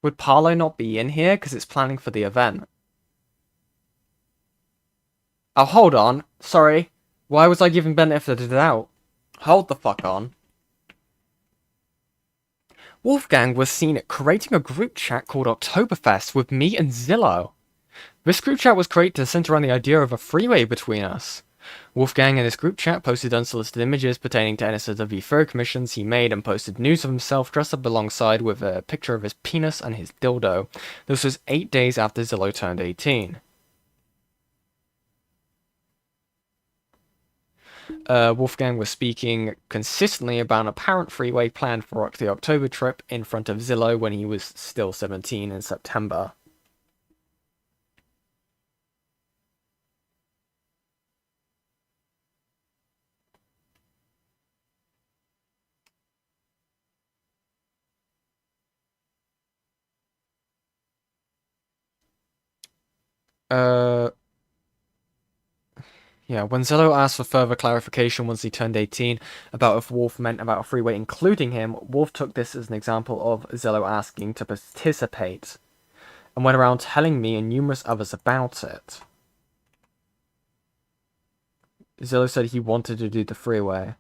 Would Parlo not be in here because it's planning for the event? Oh, hold on. Sorry. Why was I giving benefit of the doubt? Hold the fuck on. Wolfgang was seen creating a group chat called Oktoberfest with me and Zillow. This group chat was created to center around the idea of a freeway between us. Wolfgang in this group chat posted unsolicited images pertaining to NSFW photo commissions he made and posted news of himself dressed up alongside with a picture of his penis and his dildo. This was 8 days after Zillow turned 18. Wolfgang was speaking consistently about an apparent freeway plan for the October trip in front of Zillow when he was still 17 in September. Yeah, when Zillow asked for further clarification once he turned 18 about if Wolf meant about a freeway including him, Wolf took this as an example of Zillow asking to participate, and went around telling me and numerous others about it. Zillow said he wanted to do the freeway.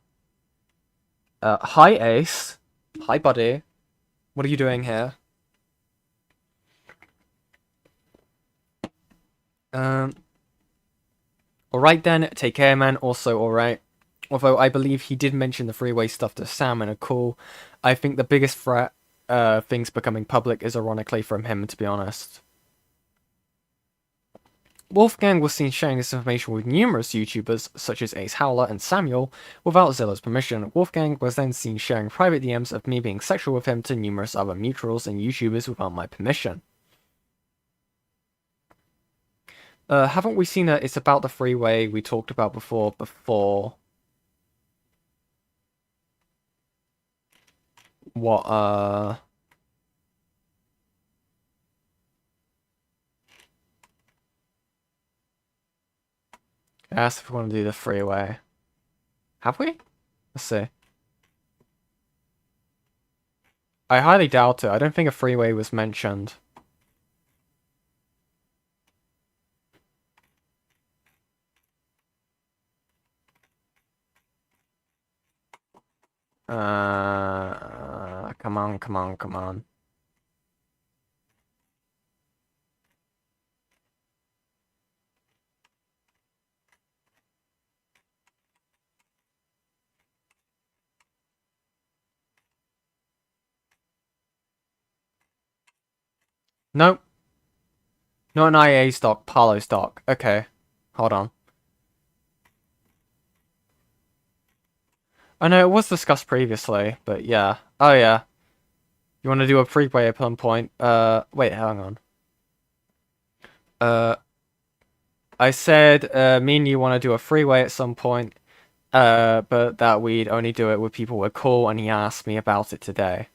Hi Ace. Hi buddy. What are you doing here? Alright then, take care man, also alright. Although I believe he did mention the freeway stuff to Sam in a call, I think the biggest threat, things becoming public is ironically from him, to be honest. Wolfgang was seen sharing this information with numerous YouTubers, such as Ace Howler and Samuel, without Zillow's permission. Wolfgang was then seen sharing private DMs of me being sexual with him to numerous other mutuals and YouTubers without my permission. Haven't we seen that it's about the freeway we talked about before? What, I asked if we want to do the freeway. Have we? Let's see. I highly doubt it. I don't think a freeway was mentioned. Come on, come on, come on. Nope. Not an IA stock, Parlo stock. Okay. Hold on. I know it was discussed previously, but yeah. Oh yeah. You want to do a freeway at some point? Wait, hang on. I said, me and you want to do a freeway at some point, but that we'd only do it with people we're cool, and he asked me about it today.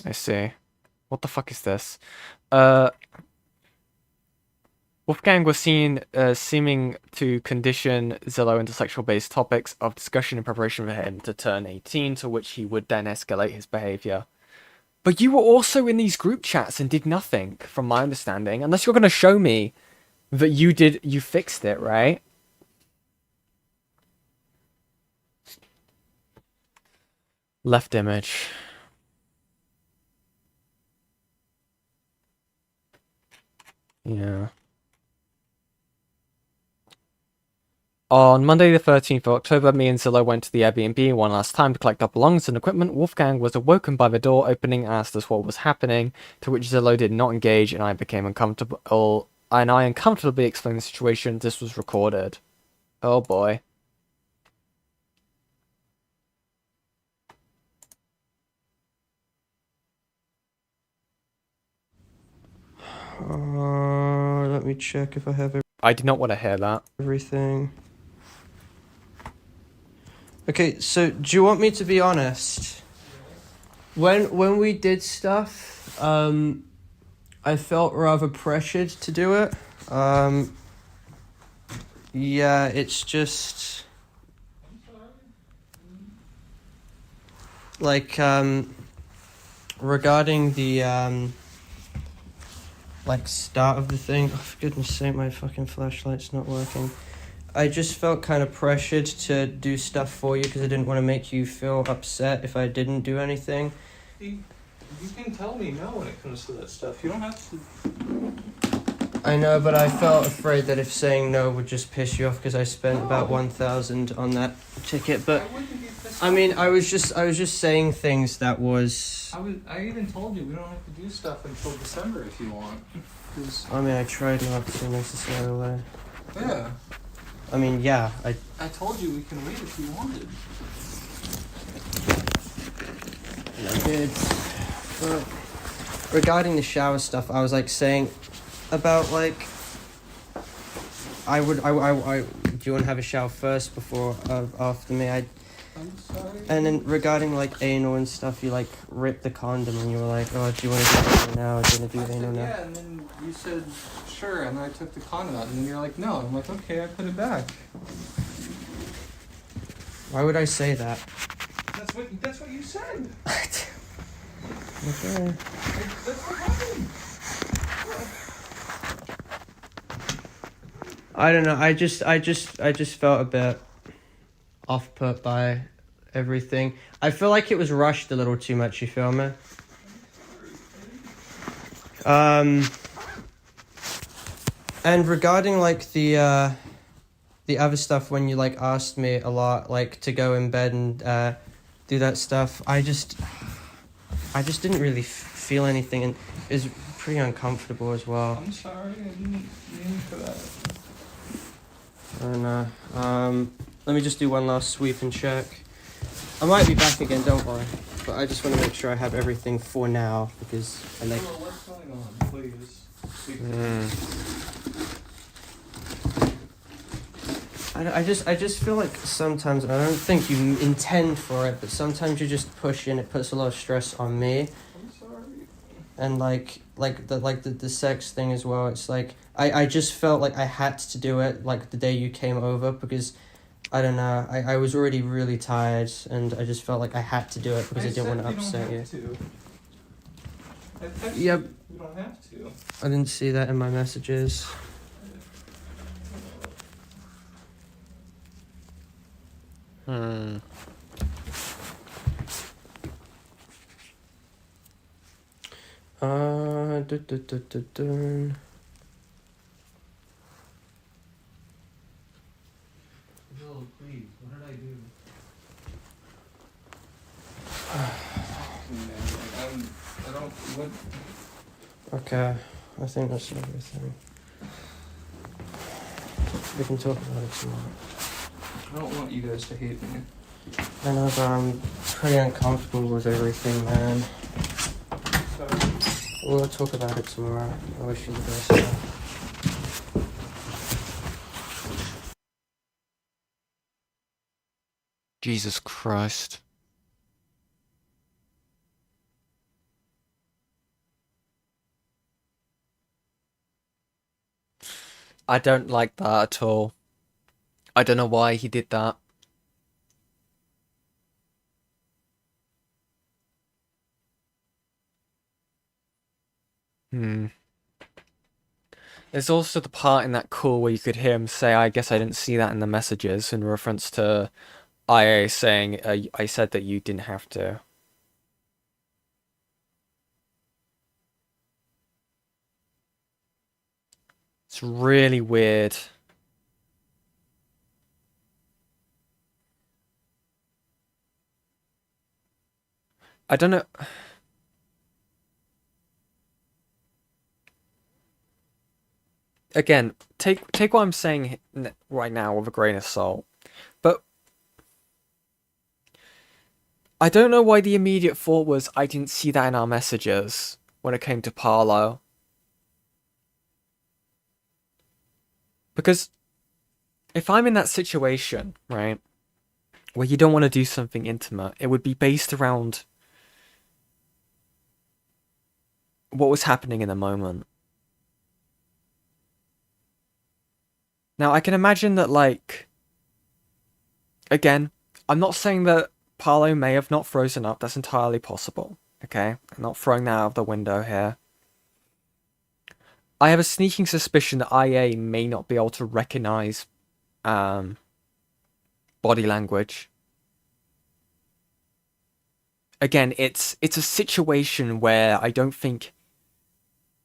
I see. What the fuck is this? Wolfgang was seen seeming to condition Zillow into sexual-based topics of discussion in preparation for him to turn 18, to which he would then escalate his behavior. But you were also in these group chats and did nothing, from my understanding, unless you're going to show me that you fixed it, right? Left image. Yeah. On Monday the 13th of October, me and Zillow went to the Airbnb one last time to collect our belongings and equipment. Wolfgang was awoken by the door opening and asked us what was happening, to which Zillow did not engage, and I became uncomfortable. And I uncomfortably explained the situation. This was recorded. Oh boy. Let me check if I have I did not want to hear that. everything. Okay, so do you want me to be honest? When we did stuff, I felt rather pressured to do it. Yeah, it's just like regarding the like start of the thing. Oh, for goodness sake, my fucking flashlight's not working. I just felt kind of pressured to do stuff for you because I didn't want to make you feel upset if I didn't do anything. You can tell me no when it comes to that stuff. You don't have to. I know, but I felt afraid that if saying no would just piss you off because I spent about 1,000 on that ticket. But I wouldn't be pissed I mean, I was just saying things that was. I even told you we don't have to do stuff until December if you want. I mean, I tried not to necessarily. Yeah. I mean, yeah, I told you we can wait if you wanted. I did. But regarding the shower stuff, I was like saying about like I do you want to have a shower first before after me? I'm sorry. And then regarding like anal and stuff, you like ripped the condom and you were like, oh, do you want to do anal now? Do you want to do anal now? Yeah, and then you said sure, and I took the condom out, and then you're like no. I'm like okay, I put it back. Why would I say that? That's what you said. Okay. That's what happened. I don't know. I just felt a bit off put by everything. I feel like it was rushed a little too much. You feel me? And regarding like the other stuff, when you like asked me a lot, like to go in bed and do that stuff, I just didn't really feel anything, and it was pretty uncomfortable as well. I'm sorry, I didn't mean for that. I don't know. Let me just do one last sweep and check. I might be back again, don't worry. But I just want to make sure I have everything for now because I like. Well, what's going on, please? I just feel like sometimes, and I don't think you intend for it, but sometimes you just push and it puts a lot of stress on me. I'm sorry. And the sex thing as well. It's like I just felt like I had to do it like the day you came over because I don't know, I was already really tired and I just felt like I had to do it because I didn't want to upset you. Yep. You don't have to. I didn't see that in my messages. Hmm. Dun. Bill, please, what did I do? I don't, what? Okay, I think that's everything. We can talk about it tomorrow. I don't want you guys to hate me. I know, but I'm pretty uncomfortable with everything, man. Sorry. We'll talk about it tomorrow. I wish you the best. Jesus Christ. I don't like that at all. I don't know why he did that. There's also the part in that call where you could hear him say, I guess I didn't see that in the messages, in reference to IA saying, I said that you didn't have to. It's really weird. I don't know. Again, take what I'm saying right now with a grain of salt. But I don't know why the immediate thought was I didn't see that in our messages when it came to Parlo. Because if I'm in that situation, right, where you don't want to do something intimate, it would be based around what was happening in the moment. Now, I can imagine that, like, again, I'm not saying that Parlo may have not frozen up. That's entirely possible, okay? I'm not throwing that out of the window here. I have a sneaking suspicion that IA may not be able to recognize body language. Again, it's a situation where I don't think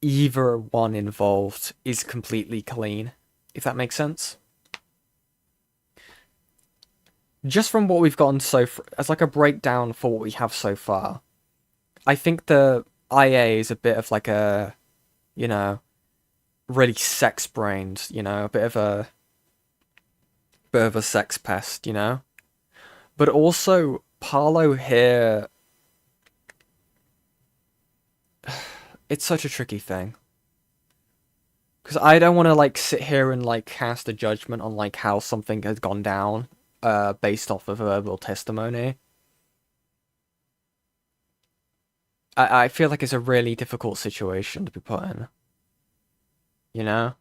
either one involved is completely clean, if that makes sense. Just from what we've gotten so far, as like a breakdown for what we have so far, I think the IA is a bit of like a, you know, really sex-brained, you know, a bit of a sex pest, you know? But also, Parlo here, it's such a tricky thing. Because I don't want to, like, sit here and, like, cast a judgment on, like, how something has gone down, based off of verbal testimony. I feel like it's a really difficult situation to be put in. You know?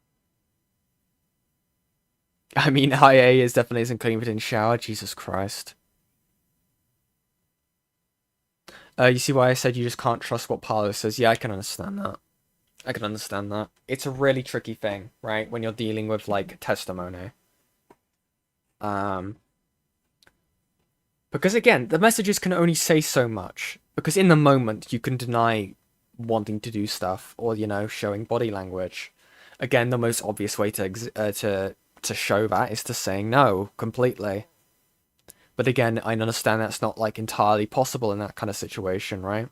I mean, IA is definitely isn't clean within shower, Jesus Christ. You see why I said you just can't trust what Parlo says? Yeah, I can understand that. I can understand that. It's a really tricky thing, right? When you're dealing with, like, testimony. Because again, the messages can only say so much. Because in the moment, you can deny wanting to do stuff, or, you know, showing body language. Again, the most obvious way to show that is to saying no, completely. But again, I understand that's not, like, entirely possible in that kind of situation, right?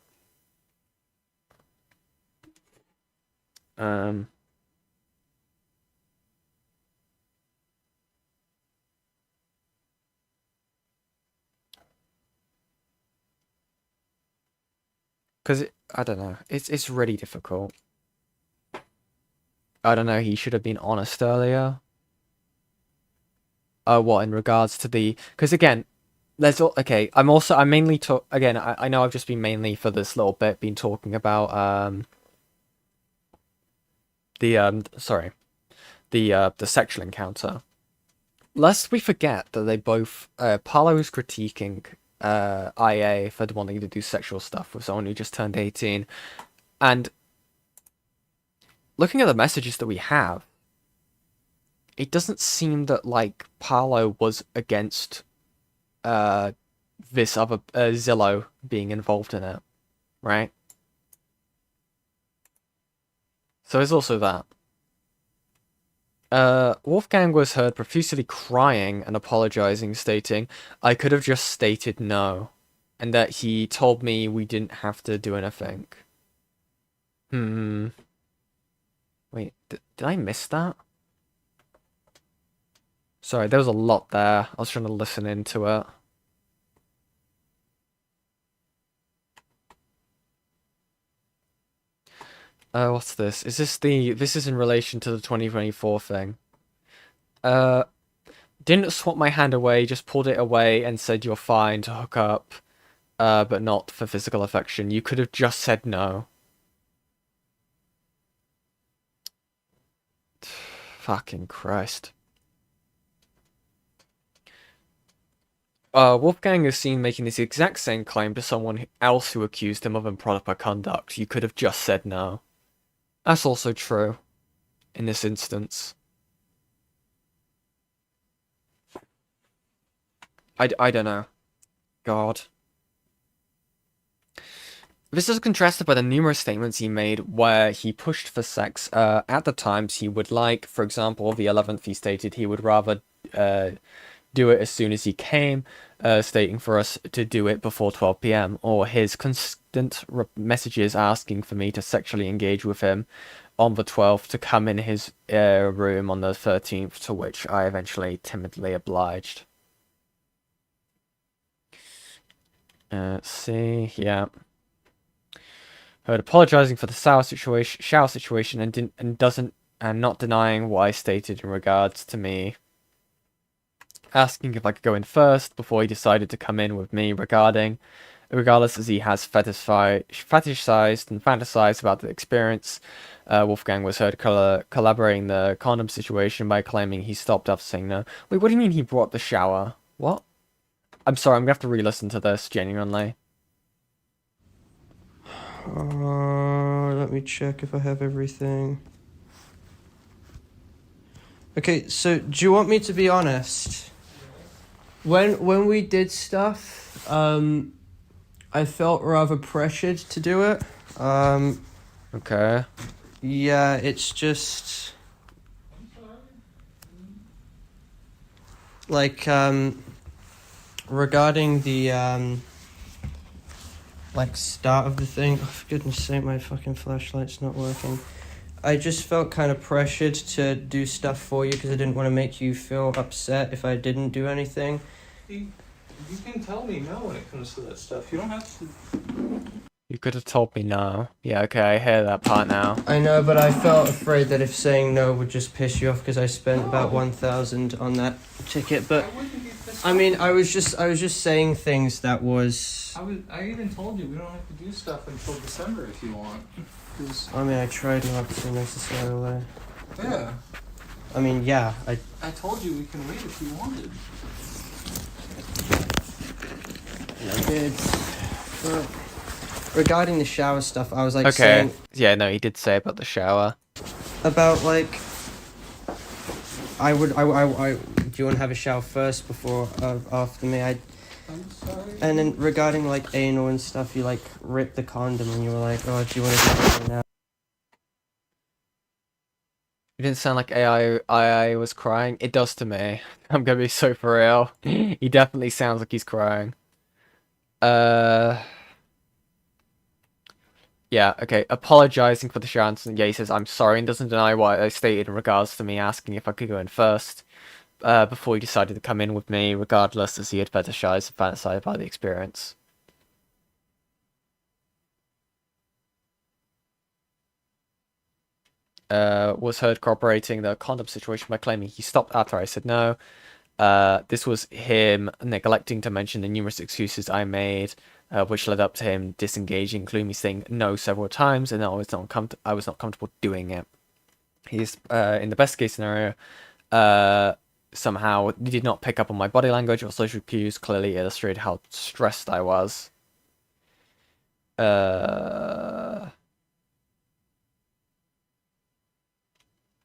Because, I don't know, it's really difficult. I don't know, he should have been honest earlier. What, in regards to the... Because again, there's... Okay, I'm mainly again, I know I've just been mainly for this little bit been talking about, sorry. The sexual encounter. Lest we forget that they both... Parlo is critiquing IA for wanting to do sexual stuff with someone who just turned 18. And looking at the messages that we have, it doesn't seem that, like, Parlo was against this other Zillow being involved in it, right? So there's also that. Wolfgang was heard profusely crying and apologizing, stating, "I could have just stated no, and that he told me we didn't have to do anything." Wait, did I miss that? Sorry, there was a lot there. I was trying to listen into it. What's this? Is this this is in relation to the 2024 thing. Didn't swat my hand away, just pulled it away and said you're fine to hook up, but not for physical affection. You could have just said no. Fucking Christ. Wolfgang is seen making this exact same claim to someone else who accused him of improper conduct. You could have just said no. That's also true. In this instance. I don't know. God. This is contrasted by the numerous statements he made where he pushed for sex at the times he would like. For example, the 11th he stated he would rather do it as soon as he came, stating for us to do it before 12 p.m. Or his constant messages asking for me to sexually engage with him on the 12th to come in his room on the 13th, to which I eventually timidly obliged. Let's see, yeah. Heard apologizing for the shower situation and not denying what I stated in regards to me asking if I could go in first before he decided to come in with me regardless as he has fetishized and fantasized about the experience. Wolfgang was heard collaborating the condom situation by claiming he stopped after saying no. Wait, what do you mean he brought the shower? What? I'm sorry, I'm gonna have to re-listen to this, genuinely. Let me check if I have everything. Okay, so do you want me to be honest? When we did stuff, I felt rather pressured to do it. Okay. Yeah, it's just like regarding the like start of the thing. Oh, for goodness sake, my fucking flashlight's not working. I just felt kind of pressured to do stuff for you because I didn't want to make you feel upset if I didn't do anything. You can tell me no when it comes to that stuff. You don't have to. You could have told me no. Yeah, okay, I hear that part now. I know, but I felt afraid that if saying no would just piss you off because I spent about 1,000 on that ticket. But I wouldn't be pissed I off. mean, I was just saying things that was. I even told you we don't have to do stuff until December if you want. 'Cause, I mean, I tried not to necessarily. yeah, I mean, yeah, I told you we can wait if you wanted. I did. But regarding the shower stuff, I was like Okay. saying Yeah, no, he did say about the shower. about like. I do you want to have a shower first before after me? I'm sorry. And then regarding like anal and stuff, you like ripped the condom and you were like, oh, do you want to do it now? It didn't sound like AI was crying. It does to me. I'm gonna be so for real. He definitely sounds like he's crying. Yeah, okay. Apologizing for the shower incident. Yeah, he says, I'm sorry, and doesn't deny what I stated in regards to me asking if I could go in first. Before he decided to come in with me, regardless, as he had fetishized and fantasized by the experience. Was heard corroborating the condom situation by claiming he stopped after I said no. This was him neglecting to mention the numerous excuses I made, which led up to him disengaging, including me saying no several times, and I was not comfortable doing it. He's in the best case scenario, somehow did not pick up on my body language or social cues, clearly illustrated how stressed I was.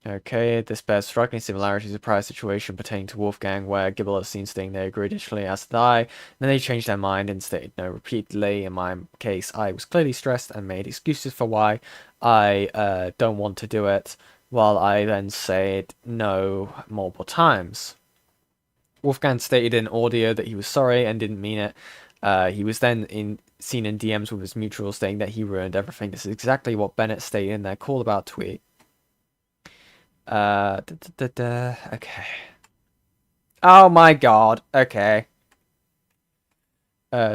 Okay, this bears striking similarities with prior situation pertaining to Wolfgang, where Gibble is seen stating they agree initially, as did I, then they changed their mind and stated no repeatedly. In my case, I was clearly stressed and made excuses for why I don't want to do it, while I then said no multiple times. Wolfgang stated in audio that he was sorry and didn't mean it. He was then seen in DMs with his mutual stating that he ruined everything. This is exactly what Bennett stated in their call about tweet. Okay. Oh my god. Okay.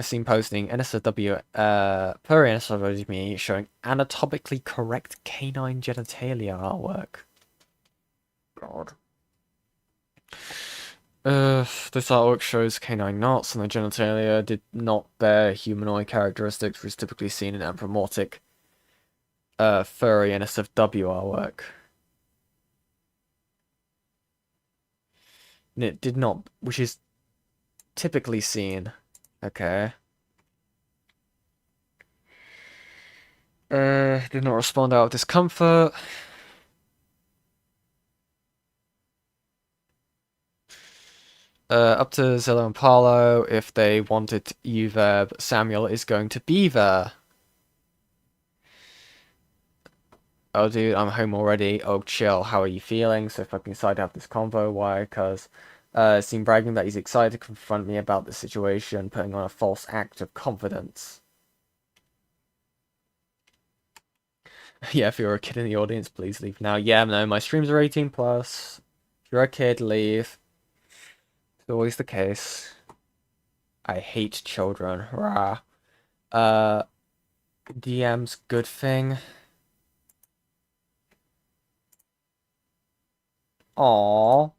Seen posting NSFW, per NSFW showing anatomically correct canine genitalia artwork. God. This artwork shows canine knots and the genitalia did not bear humanoid characteristics, which is typically seen in anthropomorphic, furry NSFW artwork. And it did not, which is typically seen. Okay. Did not respond out of discomfort. Up to Zillow and Parlo. If they wanted you there, but Samuel is going to be there. Oh, dude, I'm home already. Oh, chill. How are you feeling? So fucking excited to have this convo. Why? Because seen bragging that he's excited to confront me about the situation, putting on a false act of confidence. Yeah, if you're a kid in the audience, please leave now. Yeah, no, my streams are 18 plus. If you're a kid, leave. It's always the case. I hate children. Rah. DM's good thing. Aww.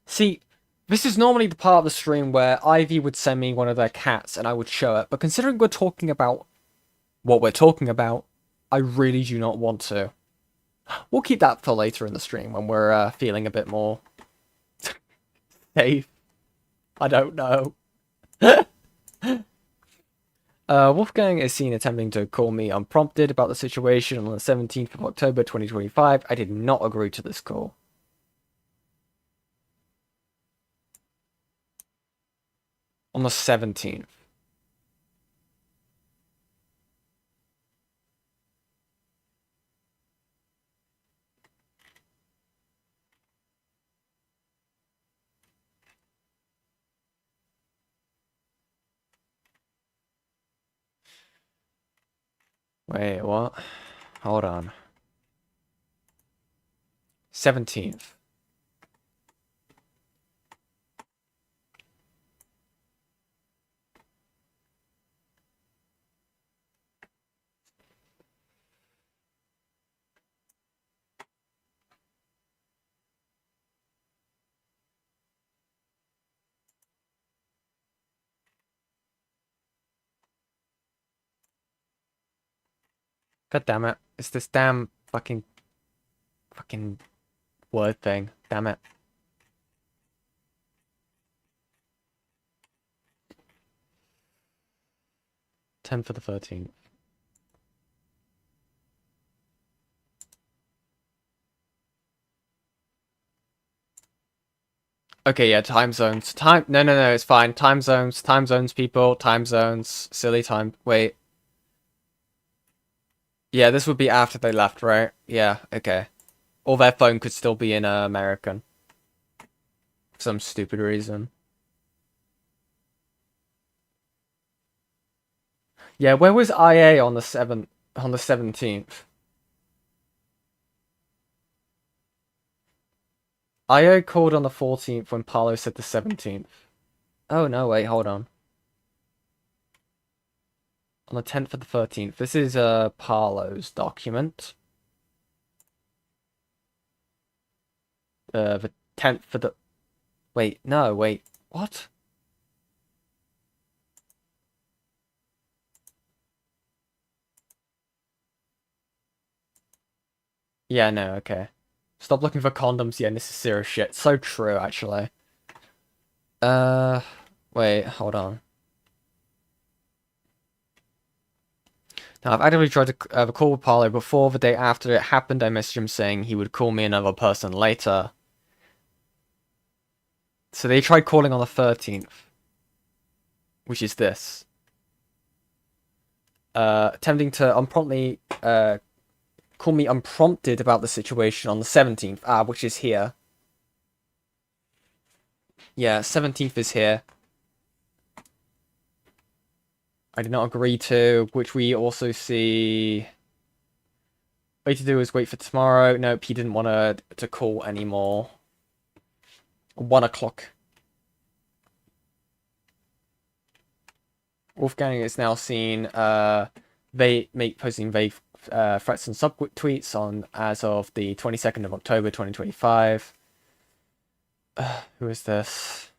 See, this is normally the part of the stream where Ivy would send me one of their cats and I would show it, but considering we're talking about what we're talking about, I really do not want to. We'll keep that for later in the stream when we're feeling a bit more safe. I don't know. Wolfgang is seen attempting to call me unprompted about the situation on the 17th of October 2025. I did not agree to this call. On the 17th. Wait, what? Hold on. 17th. God damn it. It's this damn fucking word thing. Damn it. Ten for the 13th. Okay, yeah, time zones. No, it's fine. Time zones, people, time zones. Silly time. Wait. Yeah, this would be after they left, right? Yeah, okay. Or their phone could still be in American. For some stupid reason. Yeah, where was IA on the 17th? IA called on the 14th when Parlo said the 17th. Oh no, wait, hold on. On the 10th of the 13th. This is Parlo's document. The 10th for the... Wait, no, wait. What? Yeah, no, okay. Stop looking for condoms, yeah, this is serious shit. So true, actually. Uh, wait, hold on. Now, I've actively tried to have a call with Parlo before. The day after it happened, I messaged him saying he would call me another person later. So they tried calling on the 13th. Which is this. Attempting to unpromptly call me unprompted about the situation on the 17th. Which is here. Yeah, 17th is here. I did not agree to, which we also see... Way to do is wait for tomorrow. Nope, he didn't want to call anymore. 1 o'clock. Wolfgang is now seen posting vague threats and subtweets on as of the 22nd of October 2025. Who is this?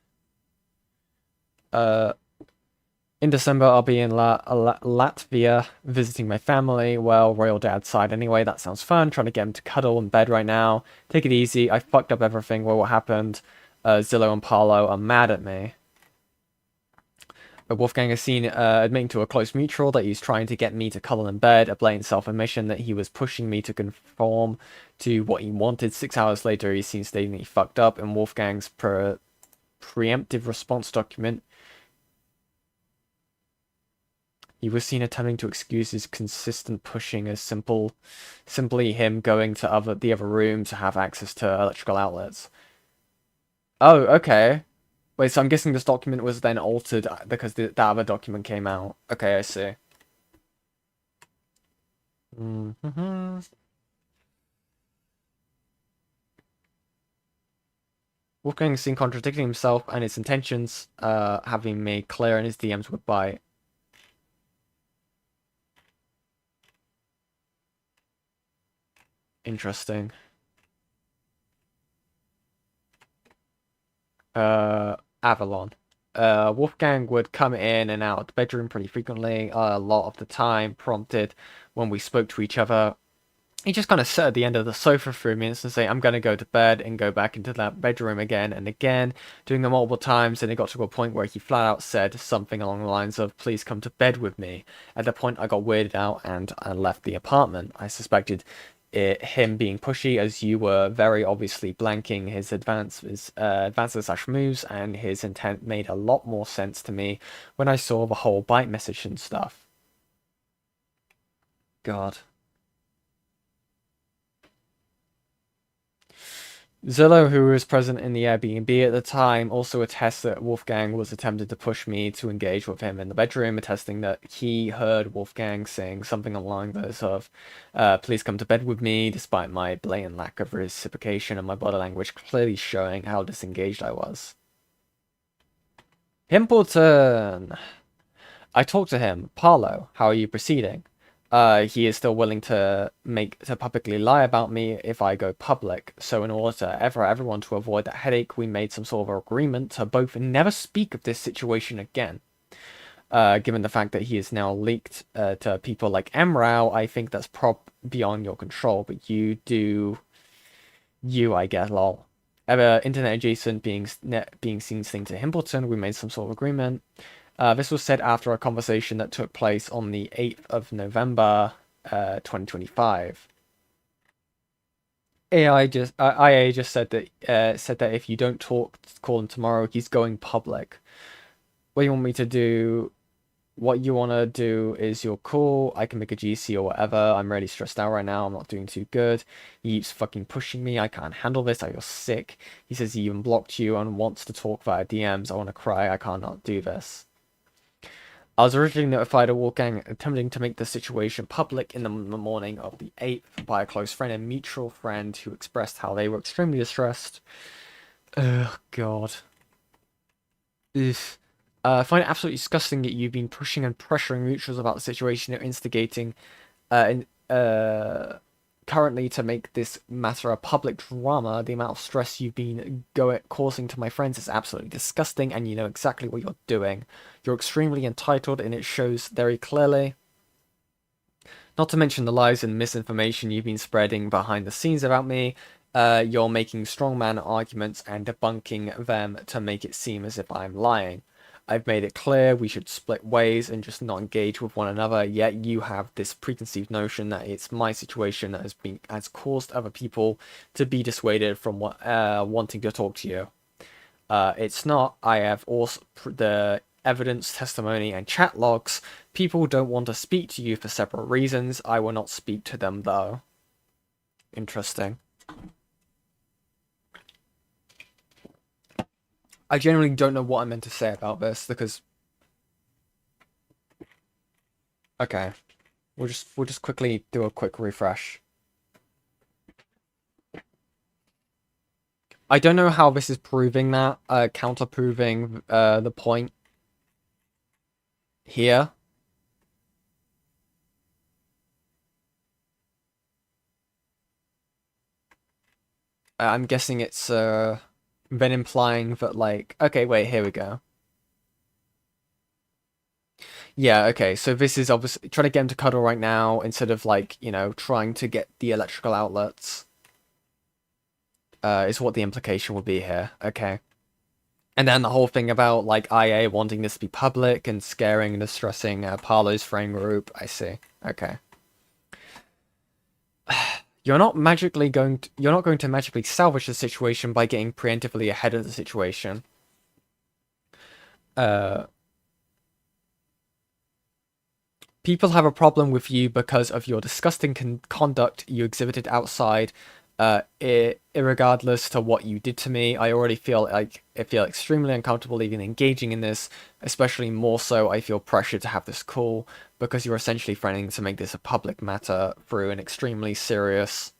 In December, I'll be in Latvia visiting my family. Well, Royal Dad's side anyway. That sounds fun. Trying to get him to cuddle in bed right now. Take it easy. I fucked up everything. Well, what happened? Zillow and Parlo are mad at me. Wolfgang is seen admitting to a close mutual that he's trying to get me to cuddle in bed, a blatant self-admission that he was pushing me to conform to what he wanted. 6 hours later, he's seen stating that he fucked up, in Wolfgang's preemptive response document, he was seen attempting to excuse his consistent pushing as simply him going to the other room to have access to electrical outlets. Oh, okay. Wait, so I'm guessing this document was then altered because that other document came out. Okay, I see. Wolfgang is seen contradicting himself and his intentions, having made clear in his DMs goodbye. Interesting. Avalon. Wolfgang would come in and out of the bedroom pretty frequently, a lot of the time, prompted when we spoke to each other. he just kind of sat at the end of the sofa for a minute and say, I'm going to go to bed, and go back into that bedroom again and again, doing it multiple times. And it got to a point where he flat out said something along the lines of, please come to bed with me. At that point, I got weirded out and I left the apartment. I suspected him being pushy, as you were very obviously blanking his advances / moves, and his intent made a lot more sense to me when I saw the whole bite message and stuff. God. Zillow, who was present in the Airbnb at the time, also attests that Wolfgang was attempting to push me to engage with him in the bedroom, attesting that he heard Wolfgang saying something along those of, please come to bed with me, despite my blatant lack of reciprocation and my body language clearly showing how disengaged I was. Himpleton! I talked to him. Parlo, how are you proceeding? He is still willing to publicly lie about me if I go public. So in order for everyone to avoid that headache, we made some sort of agreement to both never speak of this situation again. Given the fact that he is now leaked to people like Emrao, I think that's beyond your control. But you, I guess, lol. Internet Adjacent being seen saying to Himpleton, we made some sort of agreement. This was said after a conversation that took place on the 8th of November, 2025. IA just said that if you don't call him tomorrow, he's going public. What you want me to do? What you want to do is your call. I can make a GC or whatever. I'm really stressed out right now. I'm not doing too good. He keeps fucking pushing me. I can't handle this. I feel sick. He says he even blocked you and wants to talk via DMs. I want to cry. I cannot do this. I was originally notified of Wolfgang attempting to make the situation public in the morning of the 8th by a close friend and mutual friend who expressed how they were extremely distressed. Oh, God. Ugh. I find it absolutely disgusting that you've been pushing and pressuring mutuals about the situation and instigating currently to make this matter a public drama. The amount of stress you've been causing to my friends is absolutely disgusting, and you know exactly what you're doing. You're extremely entitled, and it shows very clearly. Not to mention the lies and misinformation you've been spreading behind the scenes about me. You're making strongman arguments and debunking them to make it seem as if I'm lying. I've made it clear we should split ways and just not engage with one another, yet you have this preconceived notion that it's my situation that has caused other people to be dissuaded from wanting to talk to you. It's not. I have also the evidence, testimony, and chat logs. People don't want to speak to you for separate reasons. I will not speak to them, though. Interesting. I genuinely don't know what I'm meant to say about this, because... Okay. We'll just quickly do a quick refresh. I don't know how this is proving that, counter-proving the point here. I'm guessing it's then implying that, like, okay, wait, here we go. Yeah, okay, so this is obviously trying to get him to cuddle right now instead of, like, you know, trying to get the electrical outlets. Is what the implication would be here, okay. And then the whole thing about, like, IA wanting this to be public and scaring and distressing Parlo's friend group, I see, okay. You're not going to magically salvage the situation by getting preemptively ahead of the situation. People have a problem with you because of your disgusting conduct you exhibited outside. Irregardless to what you did to me, I already feel extremely uncomfortable even engaging in this, especially more so I feel pressure to have this call, because you're essentially threatening to make this a public matter through an extremely stressed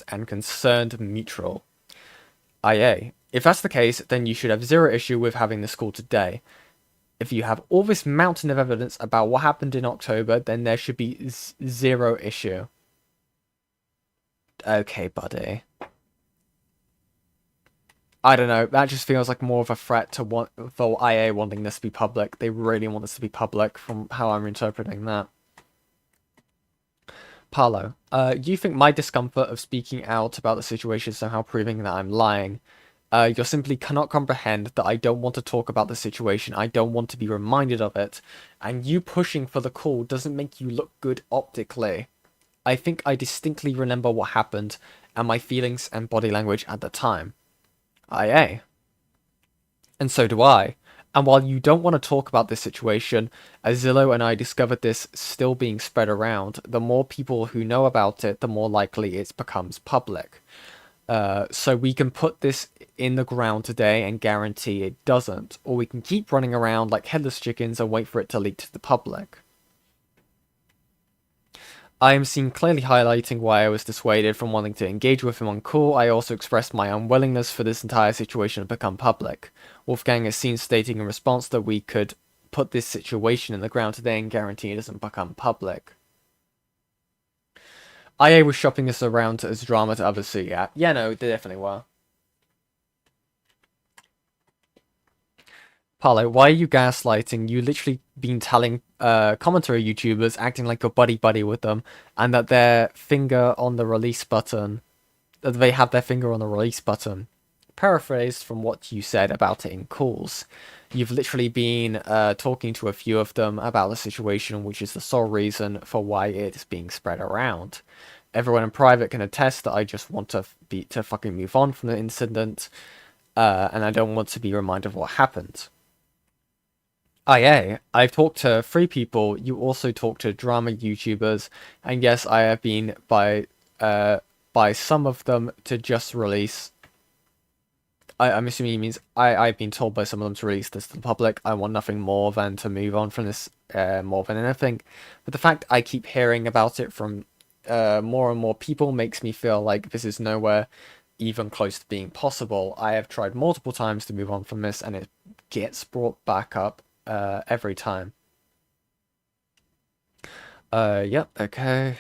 and concerned mutual. IA. If that's the case, then you should have zero issue with having this call today. If you have all this mountain of evidence about what happened in October, then there should be zero issue. Okay, buddy. I don't know, that just feels like more of a threat to for IA wanting this to be public. They really want this to be public from how I'm interpreting that. Parlo, you think my discomfort of speaking out about the situation is somehow proving that I'm lying? You simply cannot comprehend that I don't want to talk about the situation, I don't want to be reminded of it, and you pushing for the call doesn't make you look good optically. I think I distinctly remember what happened, and my feelings and body language at the time. IA. And so do I. And while you don't want to talk about this situation, as Zillow and I discovered this still being spread around, the more people who know about it, the more likely it becomes public. So we can put this in the ground today and guarantee it doesn't, or we can keep running around like headless chickens and wait for it to leak to the public. I am seen clearly highlighting why I was dissuaded from wanting to engage with him on call. I also expressed my unwillingness for this entire situation to become public. Wolfgang is seen stating in response that we could put this situation in the ground today and guarantee it doesn't become public. IA was shopping this around as drama to others, so yeah. Yeah, no, they definitely were. Parlo, why are you gaslighting? You literally been telling commentary YouTubers acting like a buddy with them, and that their finger on the release button, that they have their finger on the release button. Paraphrased from what you said about it in calls. You've literally been talking to a few of them about the situation, which is the sole reason for why it's being spread around. Everyone in private can attest that I just want to fucking move on from the incident, and I don't want to be reminded of what happened. IA, I've talked to 3 people. You also talk to drama YouTubers, and yes, I have been by some of them to just release. I'm assuming he means I've been told by some of them to release this to the public. I want nothing more than to move on from this, more than anything. But the fact I keep hearing about it from more and more people makes me feel like this is nowhere even close to being possible. I have tried multiple times to move on from this, and it gets brought back up every time. Yep, okay.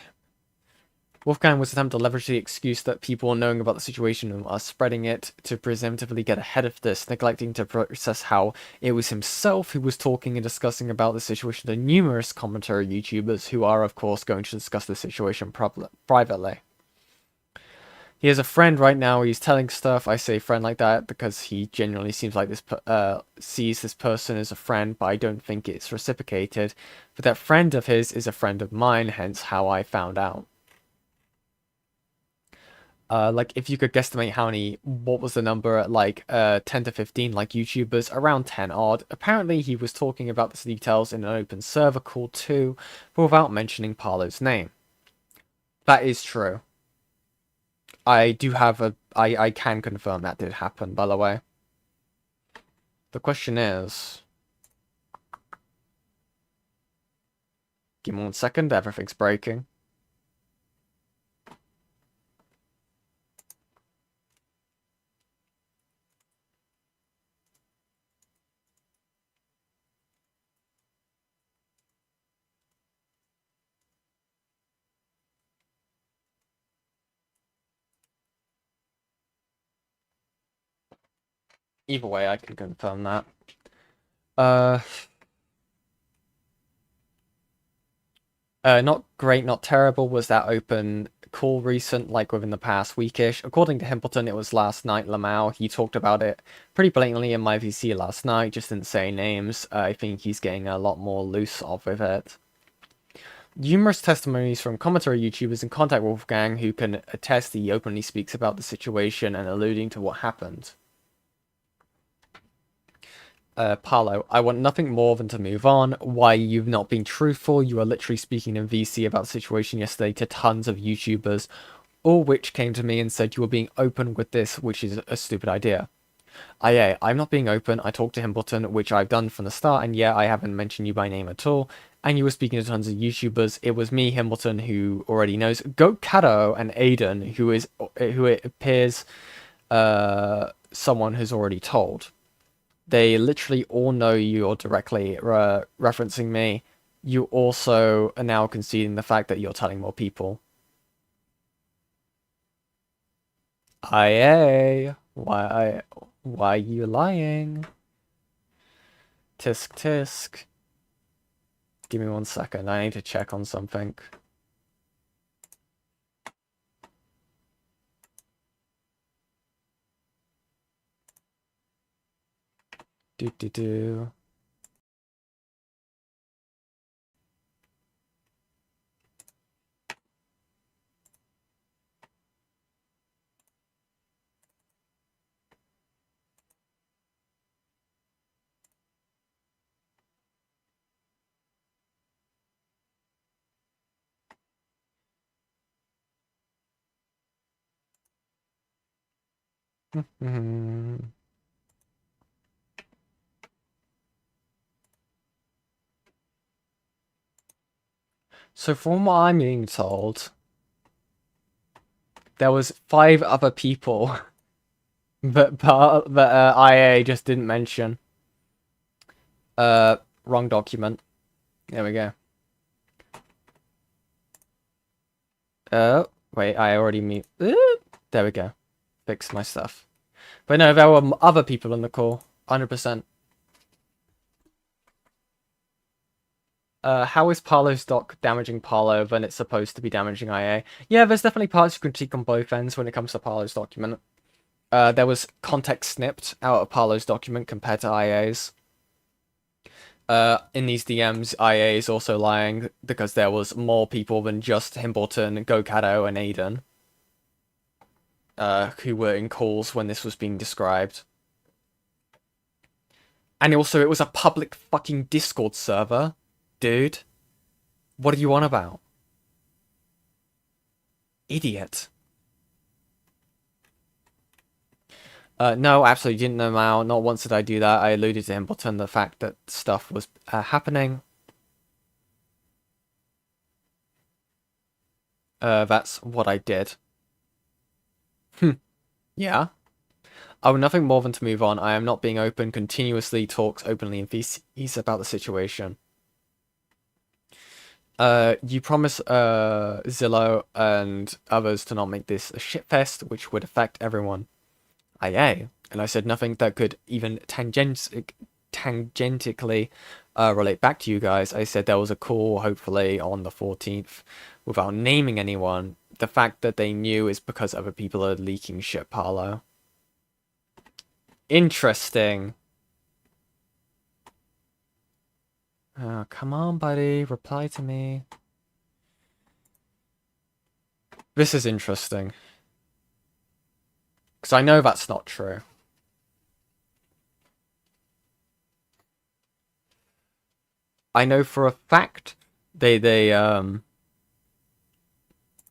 Wolfgang was attempting to leverage the excuse that people knowing about the situation are spreading it to presumptively get ahead of this, neglecting to process how it was himself who was talking and discussing about the situation to numerous commentary YouTubers who are, of course, going to discuss the situation privately. He has a friend right now. He's telling stuff. I say friend like that because he genuinely seems like this sees this person as a friend, but I don't think it's reciprocated. But that friend of his is a friend of mine, hence how I found out. Like if you could guesstimate what was the number at like 10 to 15 like YouTubers, around 10 odd. Apparently he was talking about the details in an open server call too, but without mentioning Parlo's name. That is true. I do have I can confirm that did happen, by the way. The question is... Give me 1 second, everything's breaking. Either way, I can confirm that. Not great, not terrible was that open call recent, like within the past weekish. According to Himpleton, it was last night. Lamau, he talked about it pretty blatantly in my VC last night, just didn't say names. I think he's getting a lot more loose off with it. Numerous testimonies from commentary YouTubers in contact with Wolfgang who can attest he openly speaks about the situation and alluding to what happened. Parlo, I want nothing more than to move on. Why you've not been truthful? You are literally speaking in VC about the situation yesterday to tons of YouTubers, all which came to me and said you were being open with this, which is a stupid idea. I'm not being open. I talked to Himpleton, which I've done from the start, and yeah, I haven't mentioned you by name at all. And you were speaking to tons of YouTubers. It was me, Himpleton, who already knows. Goat Cato and Aiden, who it appears someone who's already told. They literally all know you're directly referencing me. You also are now conceding the fact that you're telling more people. IA, why are you lying? Tisk tisk. Give me 1 second, I need to check on something. Do do do. So from what I'm being told, there was 5 other people that IA just didn't mention. Wrong document. There we go. Wait, I already there we go. Fixed my stuff. But no, there were other people in the call. 100%. How is Parlo's doc damaging Parlo when it's supposed to be damaging IA? Yeah, there's definitely parts you critique on both ends when it comes to Parlo's document. There was context snipped out of Parlo's document compared to IA's. In these DMs, IA is also lying because there was more people than just Himbleton, Gokado, and Aiden who were in calls when this was being described. And also, it was a public fucking Discord server. Dude, what are you on about? Idiot. No, absolutely didn't know Mao. Not once did I do that. I alluded to Himbleton, the fact that stuff was happening. That's what I did. Yeah. I would nothing more than to move on. I am not being open, continuously talks openly in VCs about the situation. You promise Zillow and others to not make this a shitfest, which would affect everyone. IA. And I said nothing that could even tangentially relate back to you guys. I said there was a call, hopefully, on the 14th, without naming anyone. The fact that they knew is because other people are leaking shit, Parlo. Interesting. Oh, come on, buddy. Reply to me. This is interesting. Because I know that's not true. I know for a fact they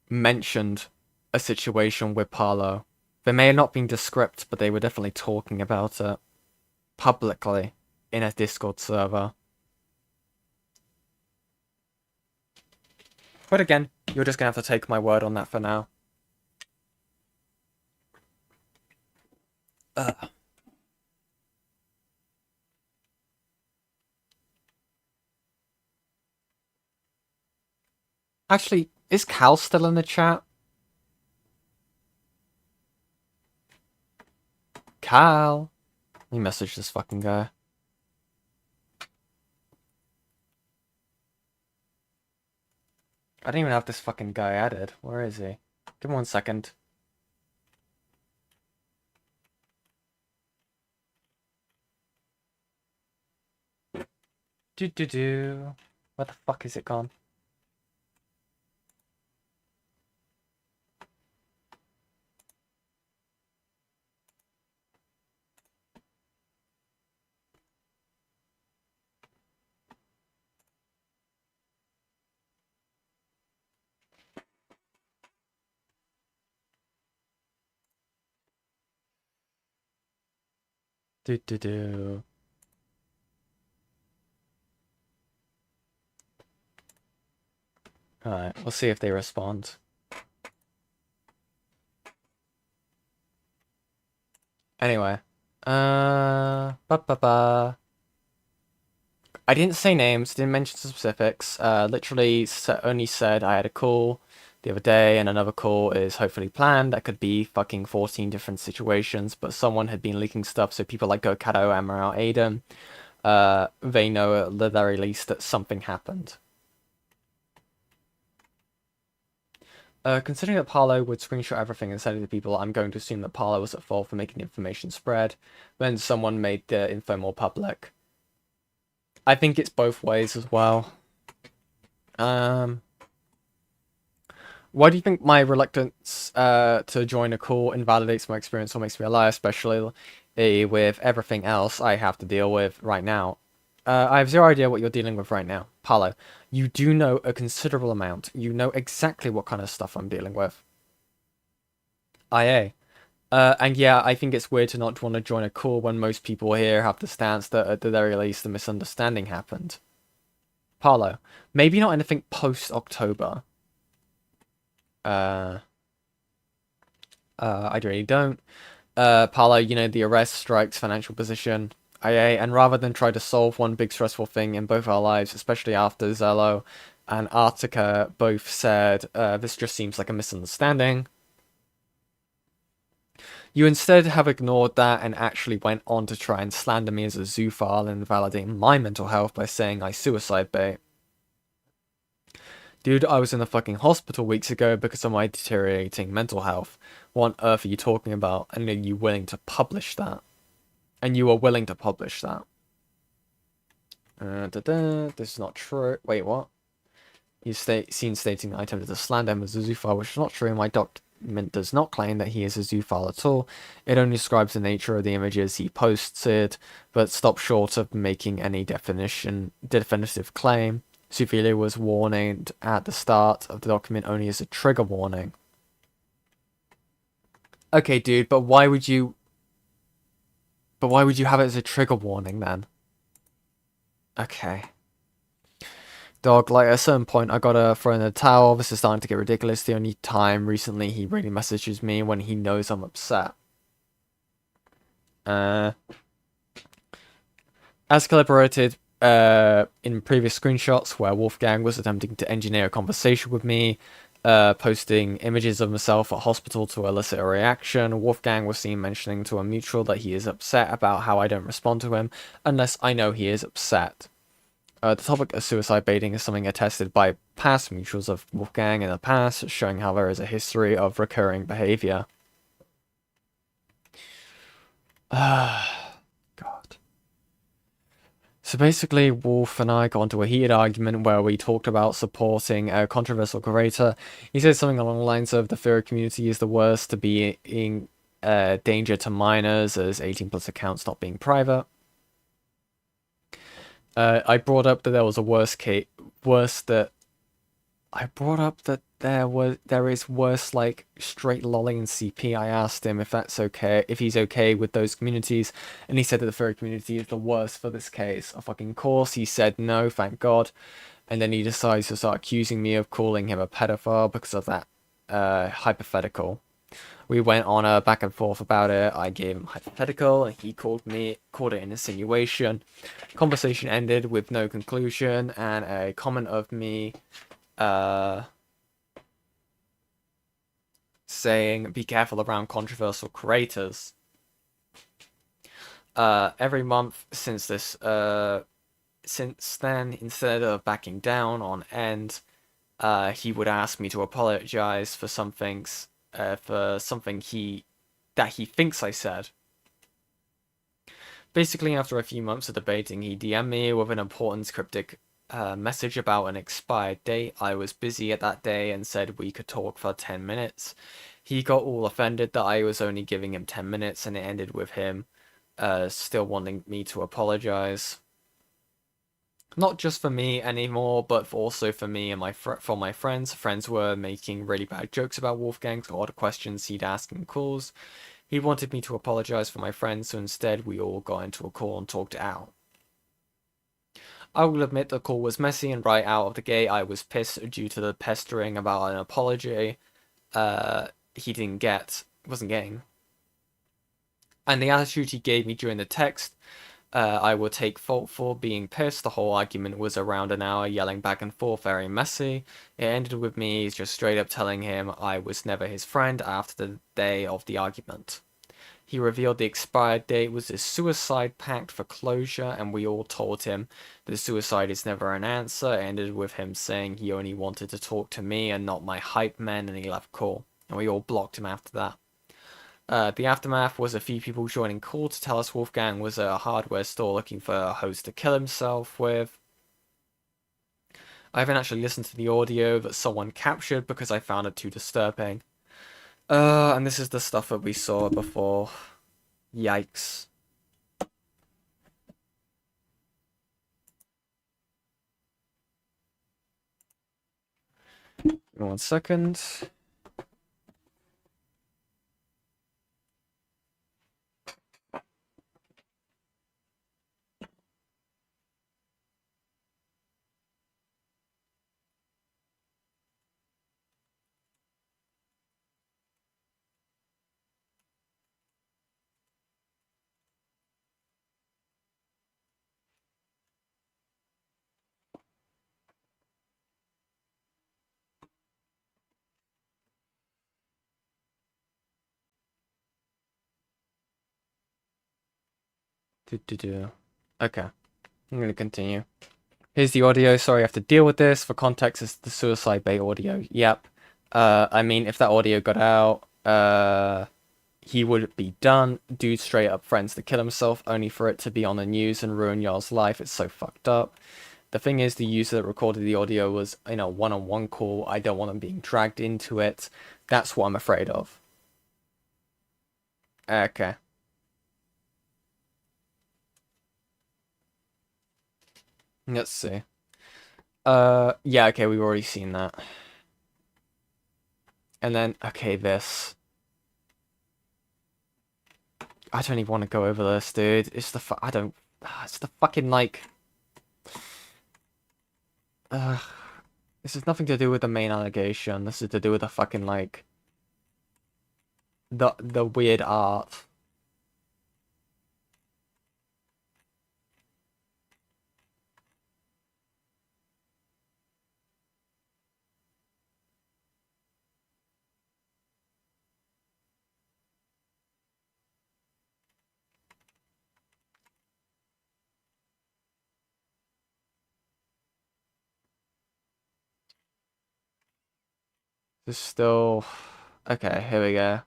mentioned a situation with Parlo. They may have not been descript, but they were definitely talking about it publicly in a Discord server. But again, you're just gonna have to take my word on that for now. Actually, is Cal still in the chat? Cal! Let me message this fucking guy. I don't even have this fucking guy added. Where is he? Give me 1 second. Where the fuck is it gone? Alright, we'll see if they respond. Anyway. I didn't say names, didn't mention specifics. Literally only said I had a call the other day, and another call is hopefully planned. That could be fucking 14 different situations, but someone had been leaking stuff, so people like Gokado, Amaral, Aiden, they know at the very least that something happened. Considering that Parlo would screenshot everything and send it to people, I'm going to assume that Parlo was at fault for making the information spread when someone made the info more public. I think it's both ways as well. Why do you think my reluctance to join a call invalidates my experience or makes me a liar, especially with everything else I have to deal with right now? I have zero idea what you're dealing with right now. Parlo, you do know a considerable amount. You know exactly what kind of stuff I'm dealing with. IA. And yeah, I think it's weird to not want to join a call when most people here have the stance that at the very least the misunderstanding happened. Parlo, maybe not anything post-October. I really don't. Parlo, you know, the arrest, strikes, financial position, IA, and rather than try to solve one big stressful thing in both our lives, especially after Zello and Artica both said, this just seems like a misunderstanding, you instead have ignored that and actually went on to try and slander me as a zoophile and validate my mental health by saying I suicide bait. Dude, I was in the fucking hospital weeks ago because of my deteriorating mental health. What on earth are you talking about? And are you willing to publish that? And you are willing to publish that. This is not true. Wait, what? You've seen stating that I attempted to slander him as a zoophile, which is not true. My document does not claim that he is a zoophile at all. It only describes the nature of the images he posted, but stops short of making any definitive claim. Zoophilia was warned at the start of the document only as a trigger warning. Okay, dude, but why would you have it as a trigger warning then? Okay. Dog, like at a certain point I gotta throw in the towel. This is starting to get ridiculous. The only time recently he really messages me when he knows I'm upset. As collaborated in previous screenshots where Wolfgang was attempting to engineer a conversation with me, posting images of himself at hospital to elicit a reaction. Wolfgang was seen mentioning to a mutual that he is upset about how I don't respond to him unless I know he is upset. The topic of suicide baiting is something attested by past mutuals of Wolfgang in the past, showing how there is a history of recurring behavior. God. So basically, Wolf and I got into a heated argument where we talked about supporting a controversial creator. He said something along the lines of the furry community is the worst to be in danger to minors as 18+ accounts not being private. I brought up that there was a there is worse like straight lolling and CP. I asked him if that's okay, if he's okay with those communities, and he said that the furry community is the worst for this case. Of fucking course, he said no, thank God, and then he decides to start accusing me of calling him a pedophile because of that hypothetical. We went on a back and forth about it. I gave him a hypothetical, and he called it an insinuation. Conversation ended with no conclusion, and a comment of me saying, be careful around controversial creators. Every month since then, instead of backing down on end, he would ask me to apologize for something that he thinks I said. Basically, after a few months of debating, he DM'd me with an important cryptic message about an expired date. I was busy at that day and said we could talk for 10 minutes. He got all offended that I was only giving him 10 minutes, and it ended with him still wanting me to apologize. Not just for me anymore, but also for me and my friends. Friends were making really bad jokes about Wolfgang's odd questions he'd ask in calls. He wanted me to apologize for my friends, so instead we all got into a call and talked it out. I will admit the call was messy, and right out of the gate I was pissed due to the pestering about an apology he wasn't getting. And the attitude he gave me during the text, I will take fault for being pissed. The whole argument was around an hour, yelling back and forth, very messy. It ended with me just straight up telling him I was never his friend after the day of the argument. He revealed the expired date was a suicide pact for closure, and we all told him that suicide is never an answer. It ended with him saying he only wanted to talk to me and not my hype men, and he left call. And we all blocked him after that. The aftermath was a few people joining call to tell us Wolfgang was at a hardware store looking for a host to kill himself with. I haven't actually listened to the audio that someone captured because I found it too disturbing. And this is the stuff that we saw before. Yikes. Give me 1 second. Okay, I'm gonna continue. Here's the audio. Sorry I have to deal with this. For context, it's the suicide bait audio. Yep. I mean, if that audio got out, he would be done. Dude straight up threatens to kill himself, only for it to be on the news and ruin y'all's life. It's so fucked up. The thing is, the user that recorded the audio was in a one-on-one call. I don't want him being dragged into it. That's what I'm afraid of. Okay. Let's see. Yeah, okay, we've already seen that. And then, okay, this. I don't even want to go over this, dude. It's the I don't. It's the fucking like. This has nothing to do with the main allegation. This is to do with the fucking like. The weird art. There's still. Okay, here we go.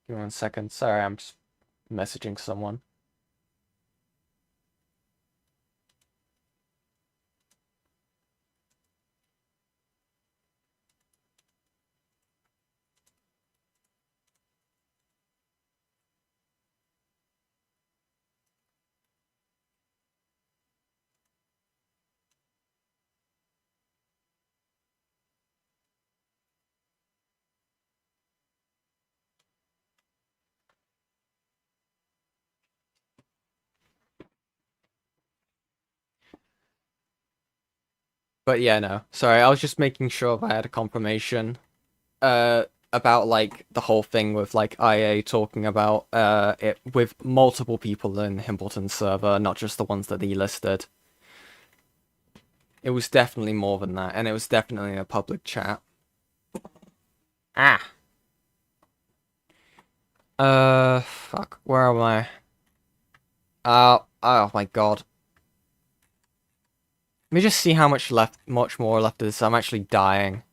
Give me 1 second. Sorry, I'm just messaging someone. But yeah, no. Sorry, I was just making sure if I had a confirmation. About like the whole thing with like IA talking about it with multiple people in Himbleton's server, not just the ones that he listed. It was definitely more than that, and it was definitely a public chat. Ah. Fuck. Where am I? Oh my god. Let me just see how much more left of this. I'm actually dying.